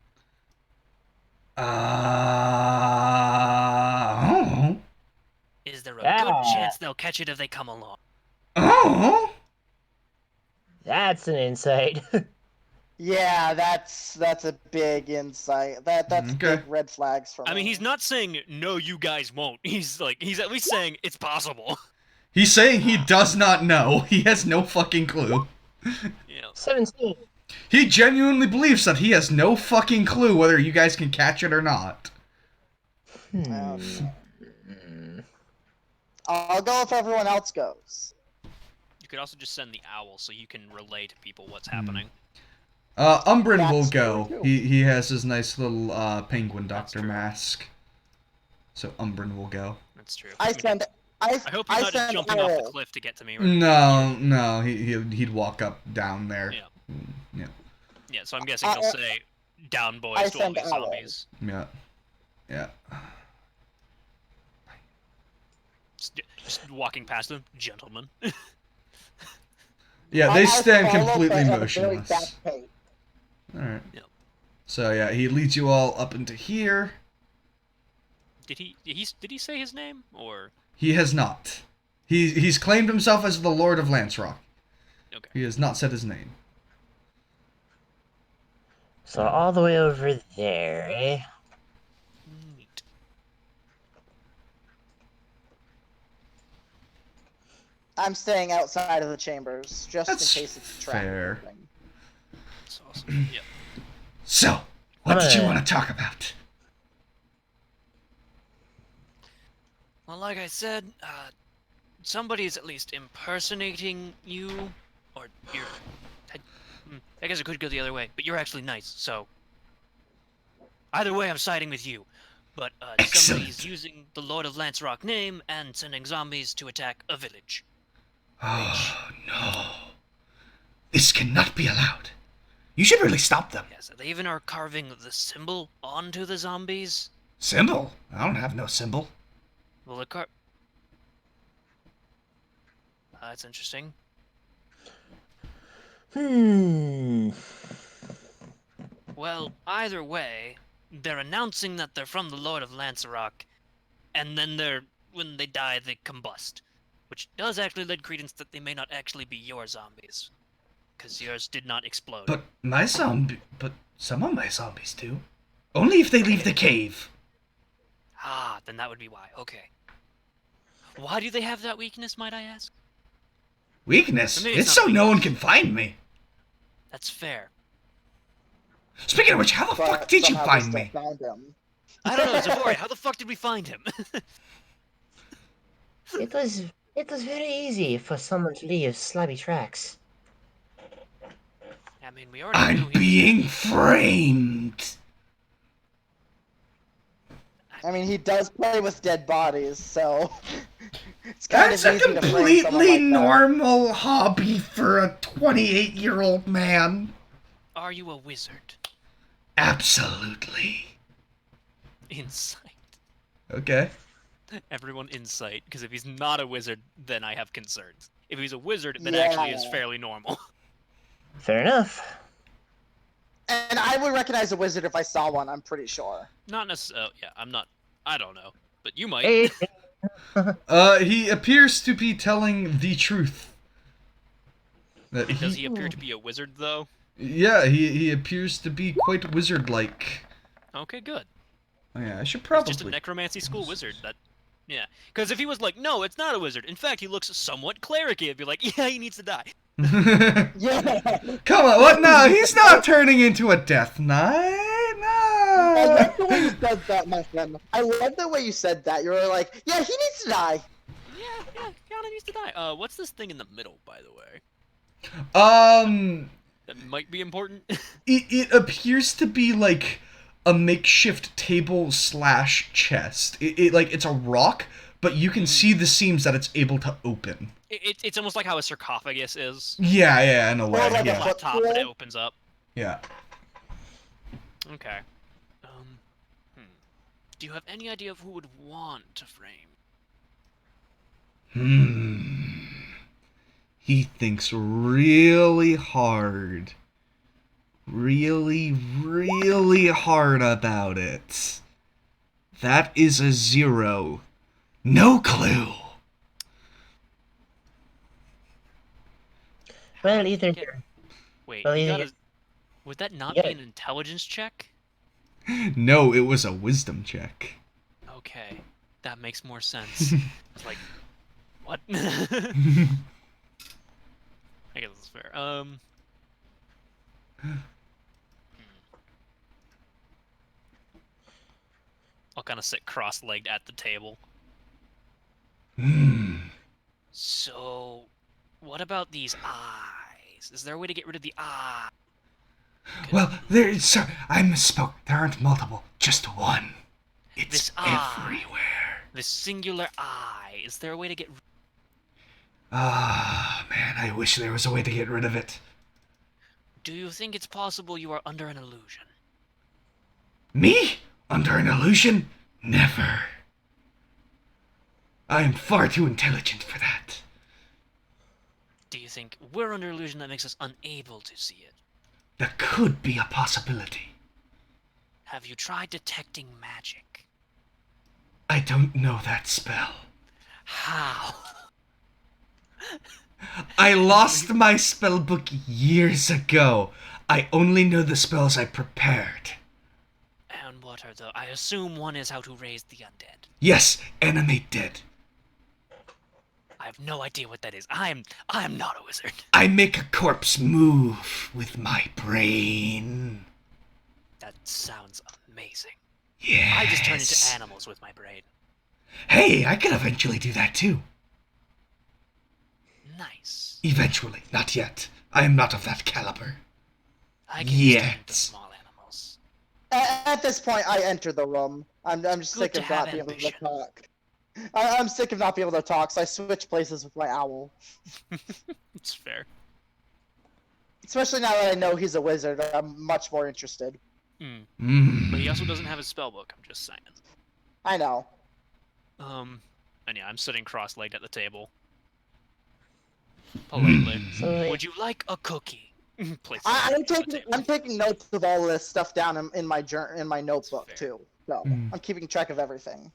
Oh. Is there a Ah. good chance they'll catch it if they come along? Oh. That's an insight. Yeah, that's a big insight. That's Okay. big red flags for me. I mean, he's not saying no, you guys won't. He's at least saying it's possible. He's saying he does not know. He has no fucking clue. You know, 17. He genuinely believes that he has no fucking clue whether you guys can catch it or not. I'll go if everyone else goes. you could also just send the owl so you can relay to people what's happening. Umbrin will That's go. true, too. He has his nice little penguin doctor true. mask. So Umbrin will go. That's true. I send. I I hope he's not just send jumping off the Owl. cliff to get to me. Right? No, he'd walk up down there. Yeah. Yeah. Yeah, so I'm guessing he'll say, "Down, I boys, to all send these Owl. zombies." Yeah. Just walking past them, gentlemen. Yeah, they I stand follow, completely but at a very motionless. fast pace. Alright. Yep. So yeah, he leads you all up into here. Did he say his name or? He has not. He's claimed himself as the Lord of Lancerock. Okay. He has not said his name. So all the way over there, eh? Neat. I'm staying outside of the chambers just That's in case it's a trap or fair. something. That's awesome. Yep. So, what did you Alright. want to talk about? Well, like I said, somebody's at least impersonating you, or you're. I guess it could go the other way, but you're actually nice, so. Either way, I'm siding with you. But Excellent. somebody's using the Lord of Lancerock name and sending zombies to attack a village. Oh, no. This cannot be allowed. You should really stop them. Yes, they even are carving the symbol onto the zombies. Symbol? I don't have no symbol. Well, that's interesting. Well, either way, they're announcing that they're from the Lord of Lancerock, and then when they die, they combust. Which does actually lend credence that they may not actually be your zombies. Because yours did not explode. But some of my zombies do. Only if they leave the cave. Ah, then that would be why. Okay. Why do they have that weakness, might I ask? Weakness? Maybe it's It's not so no one weakness. can find me. That's fair. Speaking of which, how the fuck But did you somehow we find still me? found him. I don't know, Zavori, how the fuck did we find him? It was very easy for someone to leave slabby tracks. I mean, we already knew I'm he being framed. I mean, he does play with dead bodies, so it's kind That's of a easy to frame someone completely like that. normal hobby for a 28-year-old man. Are you a wizard? Absolutely. Insight. Okay. Everyone insight, because if he's not a wizard, then I have concerns. If he's a wizard, then Yeah. actually is fairly normal. Fair enough. And I would recognize a wizard if I saw one, I'm pretty sure. Not necessarily. Yeah, I'm not. I don't know, but you might. Hey, He appears to be telling the truth. That Does he appear to be a wizard though? Yeah, he appears to be quite wizard-like. Okay, good. Oh, yeah, I should He's probably. just a necromancy school wizard. Yeah. Because if he was like, no, it's not a wizard. In fact, he looks somewhat clericy. I'd be like, yeah, he needs to die. Yeah. Come on, what? No, he's not turning into a death knight. I No. like the way you said that, my friend. I love the way you said that. You were like, yeah, he needs to die. Yeah, kind of needs to die. What's this thing in the middle, by the way? That might be important. It appears to be like a makeshift table slash chest. It's a rock, but you can see the seams that it's able to open. It's almost like how a sarcophagus is. Yeah, in a way. like a Yeah. foot- Top, but it opens up. Yeah. Okay. Do you have any idea of who would want to frame? He thinks really hard. Really, really hard about it. That is a 0. No clue. well, either Wait, Well, you either gotta... Would that not Yeah. be an intelligence check? No, it was a wisdom check. Okay, that makes more sense. It's like, what? I guess that's fair. I'll kind of sit cross-legged at the table. So, what about these eyes? Is there a way to get rid of the eye? Well, I misspoke. There aren't multiple, just one. It's This eye. everywhere. This singular eye. Is there a way to get rid? Ah, man, I wish there was a way to get rid of it. Do you think it's possible you are under an illusion? Me? Under an illusion? Never. I am far too intelligent for that. Do you think we're under illusion that makes us unable to see it? That could be a possibility. Have you tried detecting magic? I don't know that spell. How? I lost my spell book years ago. I only know the spells I prepared. And what are the... I assume one is how to raise the undead. Yes, animate dead. I have no idea what that is. I'm not a wizard. I make a corpse move with my brain. That sounds amazing. Yes. I just turn into animals with my brain. Hey, I could eventually do that too. Nice. Eventually, not yet. I am not of that caliber. I can just turn into Yet. small animals. At this point, I enter the room. I'm just Good sick to of have not being able to ambition. talk. I'm sick of not being able to talk, so I switch places with my owl. It's fair. Especially now that I know he's a wizard, I'm much more interested. But he also doesn't have his spell book, I'm just saying. I know. And yeah, I'm sitting cross-legged at the table. Politely. So, Would you like a cookie? Place it I'm on the taking table. notes of all this stuff down in my in my notebook fair. too. So I'm keeping track of everything.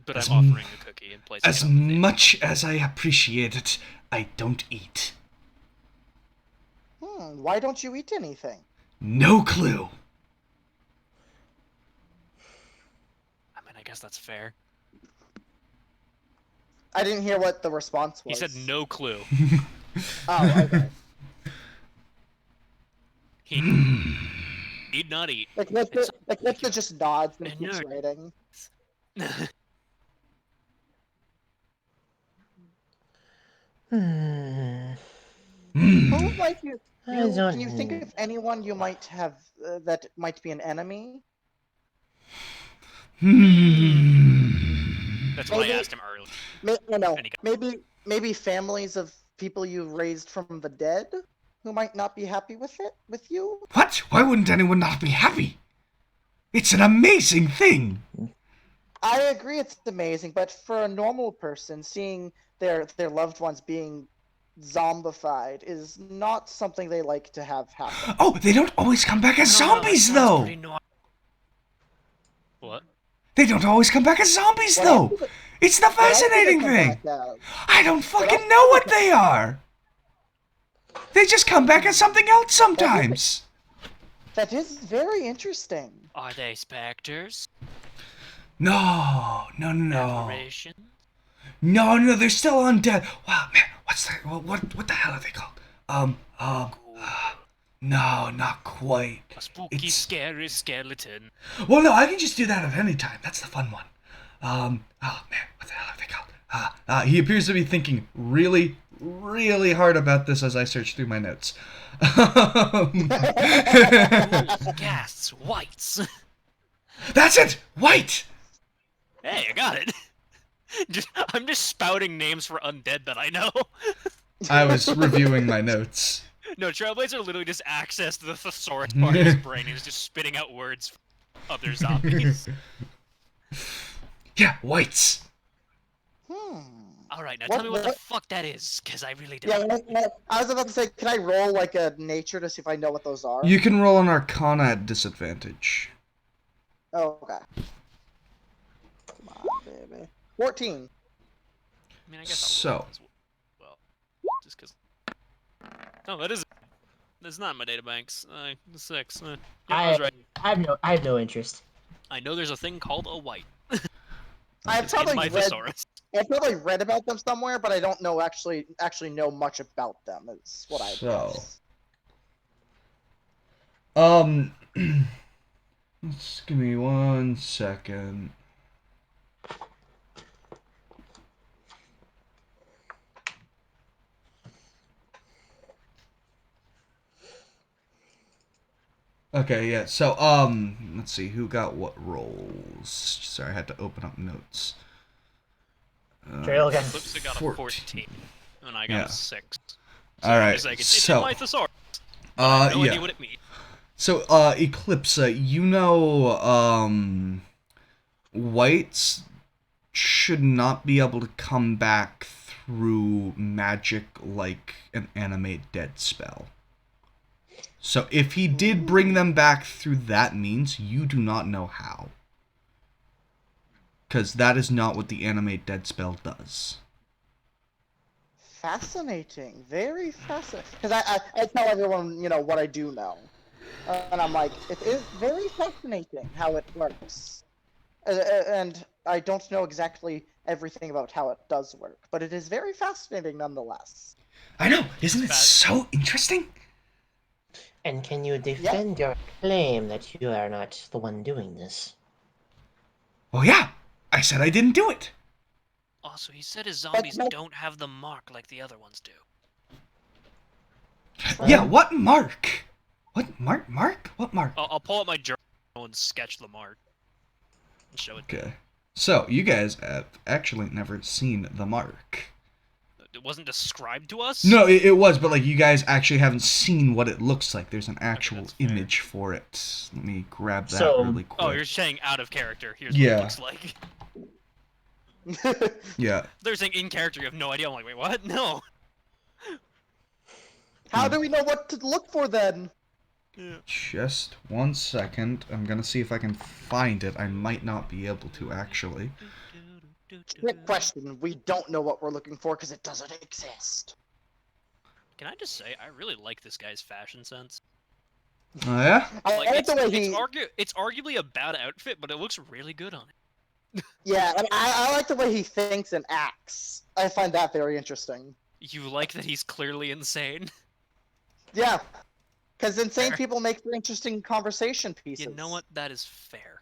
But As I'm offering a cookie and placing As it on the table. much as I appreciate it, I don't eat. Why don't you eat anything? No clue. I mean, I guess that's fair. I didn't hear what the response He was. said no clue. Oh, okay. He need not eat. Like Lipta just nods and And keeps nerd. writing. Who might you? I don't Can you think of anyone you might have that might be an enemy? That's what I Maybe- asked him earlier. No, And he got- maybe families of people you've raised from the dead who might not be happy with you. What? Why wouldn't anyone not be happy? It's an amazing thing. I agree, it's amazing, but for a normal person, seeing their loved ones being zombified is not something they like to have happen. Oh, they don't always come back as I don't know, that zombies, sounds though. pretty What? They don't always come back as zombies, What though. else do It's the what else do they fascinating come thing. back as? I don't fucking know what they are. They just come back as something else sometimes. That is very interesting. Are they specters? No. Apparition? No, they're still undead. Wow, man, what's that? What the hell are they called? No, not quite. A spooky, It's- scary skeleton. Well, no, I can just do that at any time. That's the fun one. Oh man, what the hell are they called? He appears to be thinking really, really hard about this as I search through my notes. Ghasts, whites. That's it! White! Hey, I got it. I'm just spouting names for undead that I know. I was reviewing my notes. No, Trailblazer literally just accessed the thesaurus part of his brain and is just spitting out words for other zombies. Yeah, whites. Alright, now What- tell me what the what- fuck that is, because I really Yeah, don't. I was about to say, can I roll like a nature to see if I know what those are? You can roll an Arcana at disadvantage. Oh, okay. Come on, baby. 14. I mean, I guess I'll roll So. as well. Just because. Oh, that's not in my databanks. 6. Yeah, I was right. I have no interest. I know there's a thing called a white. I've It's in probably my read. thesaurus. I've probably read about them somewhere, but I don't know actually know much about them. Is what I So. guess. Just give me 1 second. Okay, yeah, so, let's see, who got what rolls? Sorry, I had to open up notes. Trail again. Eclipse got a 14. And I got Yeah. a 6. Alright, It's like, it's so, in my thesaurus. I have no yeah. idea what it means. So, Eclipse, you know, whites should not be able to come back through magic like an animate dead spell. So if he did bring them back through that means, you do not know how. because that is not what the animate dead spell does. Fascinating, very fascinating. Because I tell everyone, what I do know, and I'm like, it is very fascinating how it works. And I don't know exactly everything about how it does work, but it is very fascinating nonetheless. I know, isn't it so interesting? And can you defend your claim that you are not the one doing this? Well, yeah, I said I didn't do it. Also, he said his zombies But- don't have the mark like the other ones do. Yeah, what mark? What mark? What mark? I'll pull up my journal and sketch the mark. And show it. Okay. So, you guys have actually never seen the mark. It wasn't described to us? No, it was, but like you guys actually haven't seen what it looks like. There's an actual that's fair. image for it. Let me grab that So- really quick. Oh, you're saying out of character. Here's Yeah. what it looks like. Yeah. They're saying in character, you have no idea. I'm like, wait, what? No. How do we know what to look for then? Just 1 second. I'm gonna see if I can find it. I might not be able to actually. Trick question. We don't know what we're looking for because it doesn't exist. Can I just say, I really like this guy's fashion sense. Oh yeah? I Like, like the way he. it's arguably a bad outfit, but it looks really good on it. Yeah, and I like the way he thinks and acts. I find that very interesting. You like that he's clearly insane? Yeah, because insane Fair. people make for interesting conversation pieces. You know what? That is fair.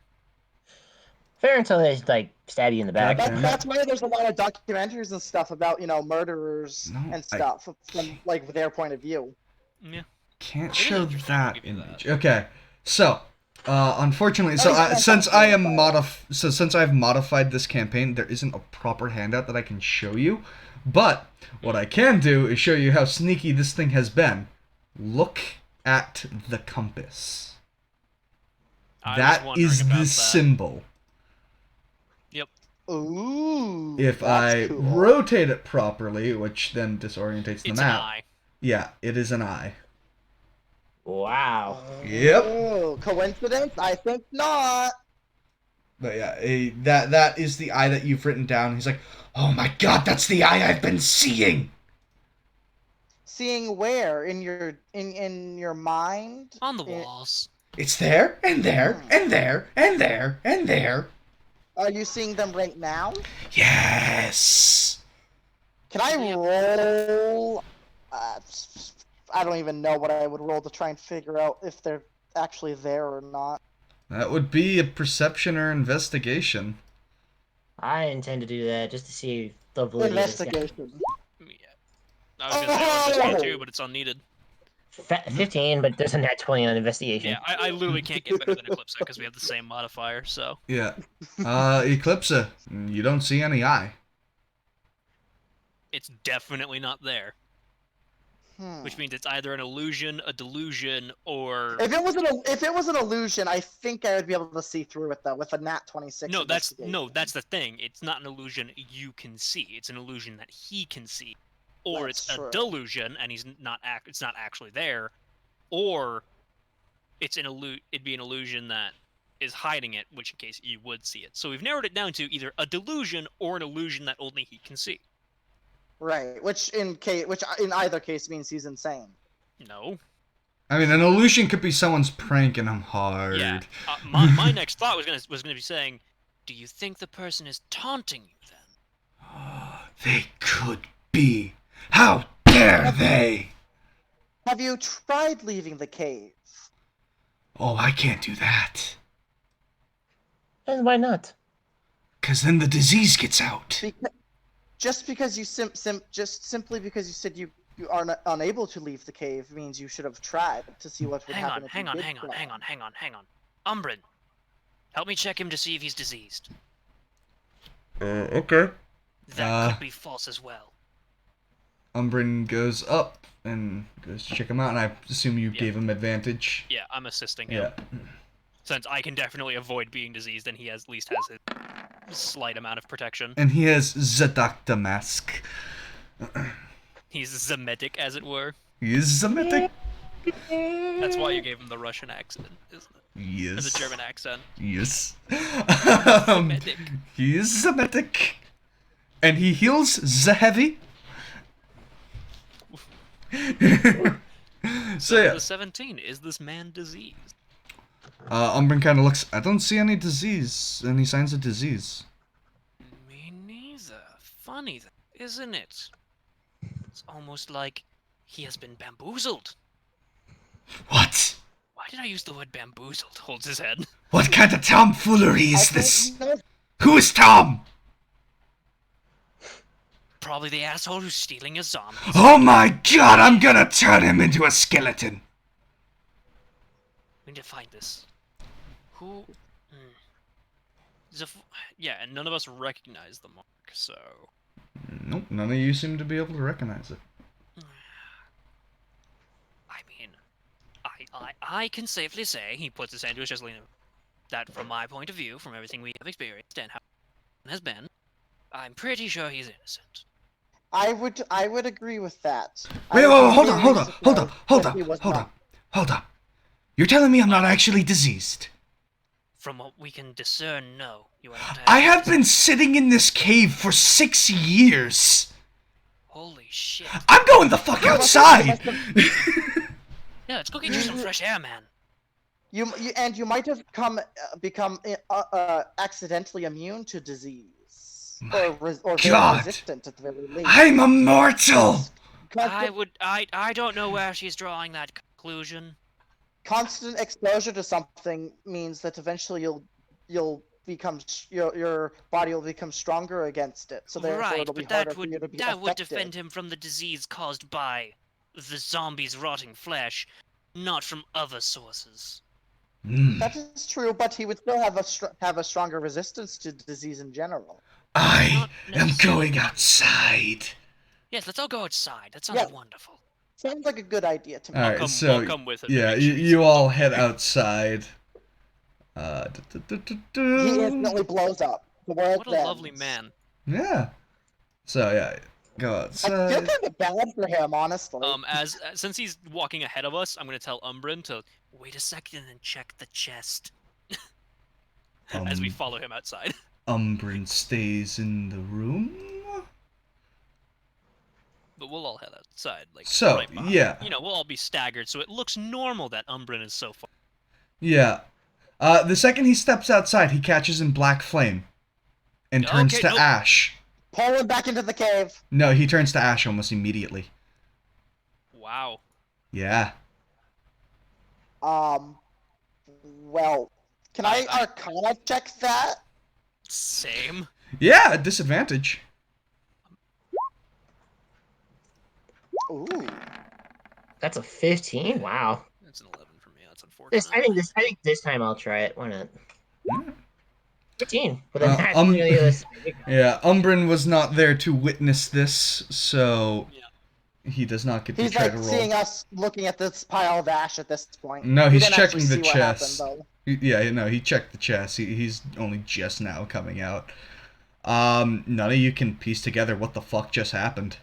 Fair until they like stab you in the back. Okay. That's why there's a lot of documentaries and stuff about murderers No, and stuff from like their point of view. Yeah. Can't It is show interesting, I'll that give you that. image. Okay. So, unfortunately, Oh, since I've modified this campaign, there isn't a proper handout that I can show you. But what I can do is show you how sneaky this thing has been. Look at the compass. I was That wondering is about the that. symbol. Ooh. If that's I cool. rotate it properly, which then disorientates the It's an map. eye. Yeah, it is an eye. Wow. Yep. Oh, coincidence? I think not. But yeah, that is the eye that you've written down. He's like, oh my god, that's the eye I've been seeing. Seeing where in your mind? On the walls. It's there and there and there and there and there. Are you seeing them right now? Yes. Can I roll? I don't even know what I would roll to try and figure out if they're actually there or not. That would be a perception or investigation. I intend to do that just to see the validity of this guy. Investigation. Yeah. I was gonna say I was Oh! just too, but it's unneeded. 15, but there's a nat 20 on investigation. Yeah, I literally can't get better than Eclipse because we have the same modifier, so. Yeah. Eclipse, you don't see any eye. It's definitely not there. Which means it's either an illusion, a delusion, or If it was an illusion, I think I would be able to see through it though with a nat 26. that's investigation. the thing. It's not an illusion you can see. It's an illusion that he can see, or That's it's true. a delusion and it's not actually there, or it'd be an illusion that is hiding it, which in case you would see it. So we've narrowed it down to either a delusion or an illusion that only he can see. Right, which in either case means he's insane. No. I mean, an illusion could be someone's pranking him hard. Yeah. My next thought was gonna be saying, do you think the person is taunting you then? They could be. How dare they? Have you tried leaving the cave? Oh, I can't do that. And why not? Because then the disease gets out. Just because you simply because you said you are unable to leave the cave means you should have tried to see what would happen. Hang on. Umbrin, help me check him to see if he's diseased. Okay. That could be false as well. Umbrin goes up and goes to check him out, and I assume you Yeah. gave him advantage. Yeah, I'm assisting him. Yeah. Since I can definitely avoid being diseased, and he at least has his slight amount of protection. And he has Zadokta mask. He's Zemetic, as it were. He is Semitic. That's why you gave him the Russian accent, isn't it? Yes. As a German accent. Yes. Semitic. He is Semitic. And he heals the heavy. So yeah. the 17, is this man diseased? Umbrin kind of looks. I don't see any disease, any signs of disease. Me neither. Funny, isn't it? It's almost like he has been bamboozled. What? Why did I use the word bamboozled? Holds his head. What kind of tomfoolery I is don't this? know. Who is Tom? Probably the asshole who's stealing his zombies. Oh my god, I'm gonna turn him into a skeleton. We need to find this. Who? Yeah, and none of us recognize the mark, so... Nope, none of you seem to be able to recognize it. I mean, I can safely say, he puts his hand to his chest, that from my point of view, from everything we have experienced and how it has been, I'm pretty sure he's innocent. I would agree with that. Wait, hold on. Hold Hold up. You're telling me I'm not actually diseased? From what we can discern, no. You are not I have been sitting in this cave for 6 years. Holy shit. I'm going the fuck outside. Yeah, let's go get you some fresh air, man. You might have become accidentally immune to disease, or very God. resistant at the very least. I'm immortal. Constant, I don't know where she's drawing that conclusion. constant exposure to something means that eventually you'll become your body will become stronger against it. So therefore Right, it'll be but harder for you to be that would affected. defend him from the disease caused by the zombie's rotting flesh, not from other sources. That is true, but he would still have a stronger resistance to disease in general. I am going outside. Yes, let's all go outside. That sounds wonderful. Sounds like a good idea to me. Alright, I'll come with it. yeah, Make sure he's you all safe. head outside. He instantly blows up. The world What a lovely ends. man. Yeah. So yeah, go I feel outside. kind of bad for him, honestly. Since he's walking ahead of us, I'm gonna tell Umbrin to wait a second and check the chest. As we follow him outside. Umbrin stays in the room. But we'll all head outside, like So, right behind. yeah. You know, we'll all be staggered, so it looks normal that Umbrin is so far. Yeah. The second he steps outside, he catches in black flame and turns Okay, to nope. ash. Pull him back into the cave. No, he turns to ash almost immediately. Wow. Yeah. Well, can I Arcana check that? Same. Yeah, at disadvantage. Ooh. That's a 15. Wow. That's an 11 for me. That's unfortunate. I think this time I'll try it. Why not? Yeah. 15 with a nat Um, 20 on the other side. Yeah, Umbrin was not there to witness this, so he does not get to He's try like to roll. seeing us looking at this pile of ash at this point. No, He he's didn't checking actually the see what happened, chest. though. Yeah, no, he checked the chest. He's only just now coming out. None of you can piece together what the fuck just happened.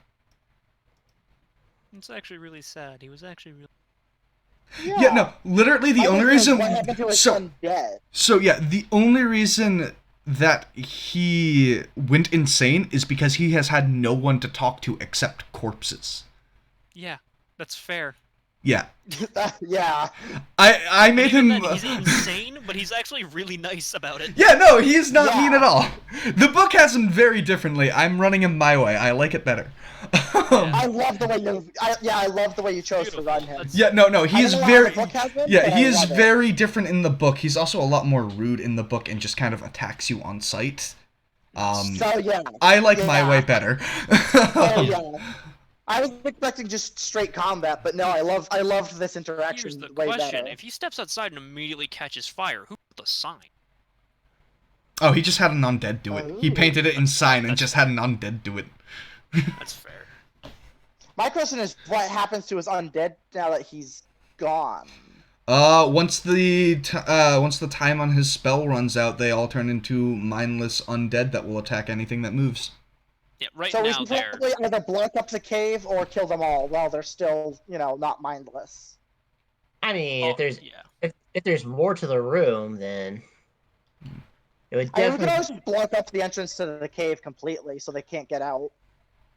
It's actually really sad. He was actually really... Yeah, no, literally the I only don't know reason. what happened to his son dead. So yeah, the only reason that he went insane is because he has had no one to talk to except corpses. Yeah, that's fair. Yeah. Yeah. I made him. Then he's insane, but he's actually really nice about it. Yeah, no, he is not Yeah. mean at all. The book has him very differently. I'm running him my way. I like it better. I love the way I love the way you chose to run him. Yeah, no, he's I don't know how very. the book has him, Yeah, but he I is love it. very different in the book. He's also a lot more rude in the book and just kind of attacks you on sight. So yeah. I like my Yeah. way better. Oh yeah. I was expecting just straight combat, but no, I loved this interaction Here's the way question. better. If he steps outside and immediately catches fire, who put the sign? Oh, he just had an undead do it. He Ooh. painted it in sign and just had an undead do it. That's fair. My question is, what happens to his undead now that he's gone? Once the time on his spell runs out, they all turn into mindless undead that will attack anything that moves. Yeah, right So we now should they're... probably either block up the cave or kill them all while they're still, not mindless. I mean, Oh, if there's yeah. if if there's more to the room, then it would I mean, we can definitely. always just block up the entrance to the cave completely so they can't get out.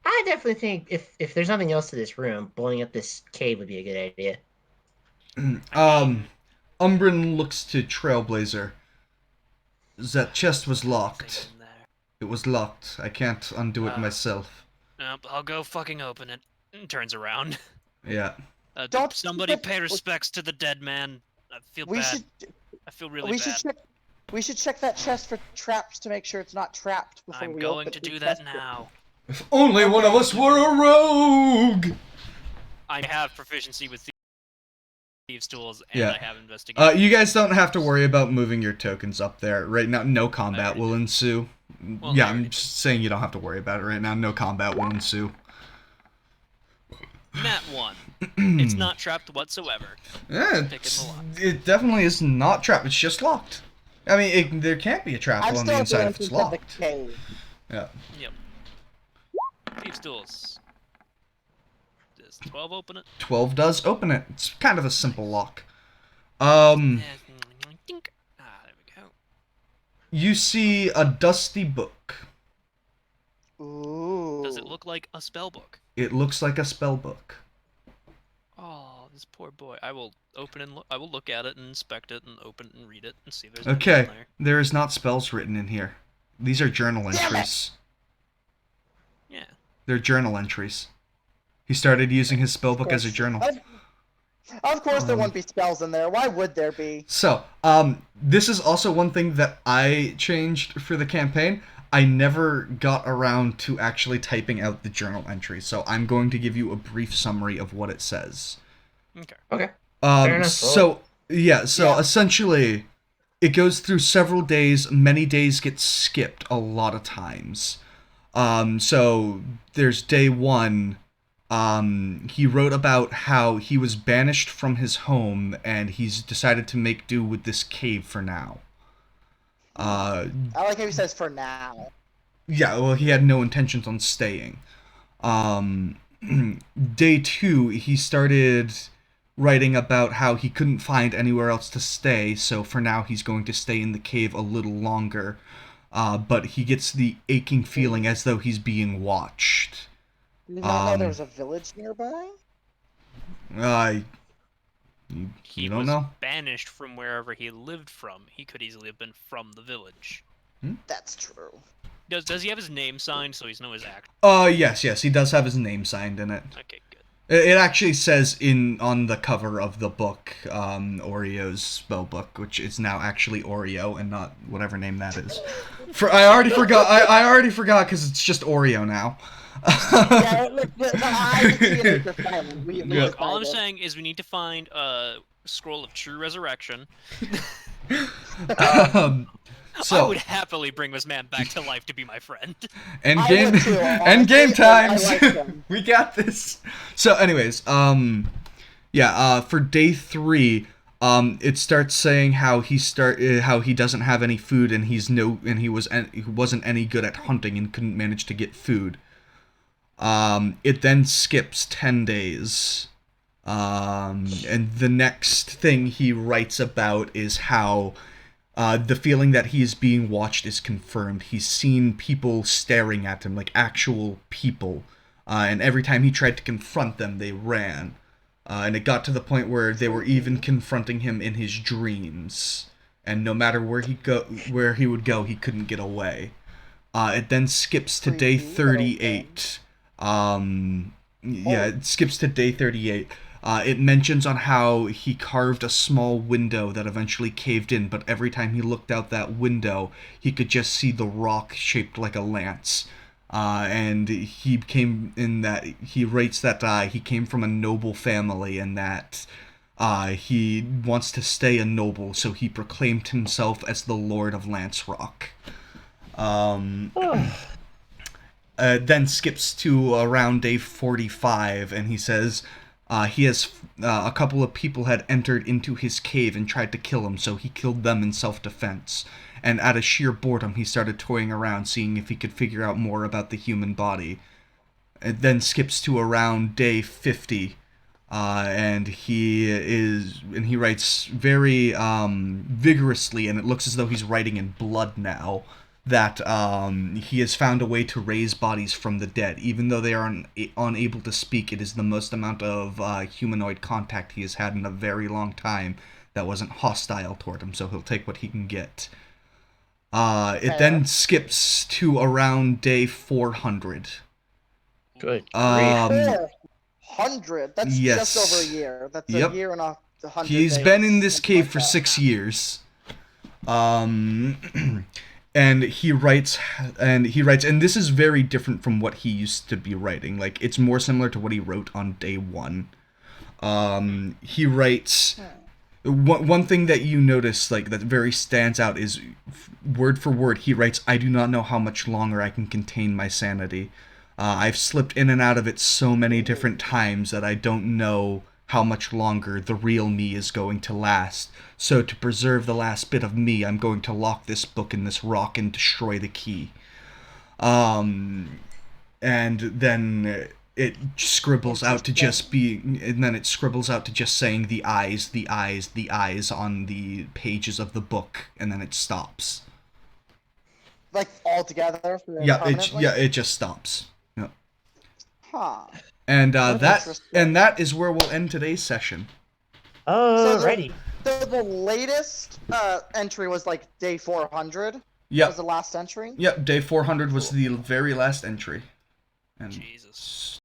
I definitely think if there's nothing else to this room, blowing up this cave would be a good idea. Umbrin looks to Trailblazer. That chest was locked. In there. It was locked. I can't undo it myself. Nope, I'll go fucking open it. And turns around. Yeah. Don't- Somebody pay respects to the dead man. I feel We bad. should I feel really we bad. should check. We should check that chest for traps to make sure it's not trapped before I'm we going open to the do that chest. now. If only one of us were a rogue! I have proficiency with thieves' tools, and Yeah. I have investigation. You guys don't have to worry about moving your tokens up there. Right now, no combat already will did. ensue. Well, Yeah, I already I'm just saying you don't have to worry about it right now. No combat will ensue. Nat 1. It's not trapped whatsoever. Yeah, Picking the lock. it definitely is not trapped. It's just locked. I mean, there can't be a trap I'm on still the at the inside if it's entrance of the locked. cave. Yeah. Yep. Thieves' tools. Does 12 open it? 12 does open it. It's kind of a simple lock. Dink. There we go. You see a dusty book. Ooh. Does it look like a spell book? It looks like a spell book. Oh, this poor boy. I will open and I will look at it and inspect it and open it and read it and see if there's Okay, anything there. there is not spells written in here. These are journal Damn it! entries. Yeah. They're journal entries. He started using his spell book as a journal. Of course, there wouldn't be spells in there. Why would there be? So, this is also one thing that I changed for the campaign. I never got around to actually typing out the journal entry, so I'm going to give you a brief summary of what it says. Okay. Okay. Fair enough. So essentially, it goes through several days. Many days get skipped a lot of times. So there's day 1. He wrote about how he was banished from his home and he's decided to make do with this cave for now. I like how he says "for now." Yeah, well, he had no intentions on staying. Day 2, he started writing about how he couldn't find anywhere else to stay, so for now he's going to stay in the cave a little longer. But he gets the aching feeling as though he's being watched. Did you not know there was a village nearby? You He don't was know? banished from wherever he lived from. He could easily have been from the village. That's true. Does he have his name signed so he's know his act? Yes, he does have his name signed in it. Okay, good. It actually says on the cover of the book, Oreo's spell book, which is now actually Oreo and not whatever name that is. I already forgot. I already forgot because it's just Oreo now. Yeah, the eyes are silent. We Look, all I'm decided. saying is we need to find a scroll of true resurrection. I So would happily bring this man back to life to be my friend. end I game, would too, end game honestly, I times. like them. We got this. So, anyways, for day 3, it starts saying how he doesn't have any food and he wasn't any good at hunting and couldn't manage to get food. It then skips 10 days. And the next thing he writes about is how the feeling that he is being watched is confirmed. He's seen people staring at him, like actual people. And every time he tried to confront them, they ran. And it got to the point where they were even confronting him in his dreams. And no matter where he would go, he couldn't get away. It then skips to day 38. It skips to day 38. It mentions on how he carved a small window that eventually caved in, but every time he looked out that window, he could just see the rock shaped like a lance. And he rates that he came from a noble family and that he wants to stay a noble, so he proclaimed himself as the Lord of Lance Rock. Then skips to around day 45, and he says he has a couple of people had entered into his cave and tried to kill him, so he killed them in self-defense. And out of sheer boredom, he started toying around, seeing if he could figure out more about the human body. It then skips to around day 50. and he writes very vigorously, and it looks as though he's writing in blood now. That he has found a way to raise bodies from the dead, even though they are unable to speak. It is the most amount of humanoid contact he has had in a very long time that wasn't hostile toward him. So he'll take what he can get. It then skips to around day 400. Good. Um, 400. That's yes. just over a year. That's Yep. a year and 100 He's days, been in this something cave like for that. 6 years. And he writes, and this is very different from what he used to be writing. Like, it's more similar to what he wrote on day 1. He writes, one thing that you notice, like, that very stands out is, word for word, he writes, "I do not know how much longer I can contain my sanity. I've slipped in and out of it so many different times that I don't know how much longer the real me is going to last. So to preserve the last bit of me, I'm going to lock this book in this rock and destroy the key." And then it scribbles out to just be, and then it scribbles out to just saying the eyes, the eyes, the eyes on the pages of the book, and then it stops. Like, all together? Yeah, it just stops. Yeah. Huh. And That's interesting. that is where we'll end today's session. Alrighty. So the latest entry was like day 400? Yep. Was the last entry? Yep, day 400 was the very last entry. And Jesus.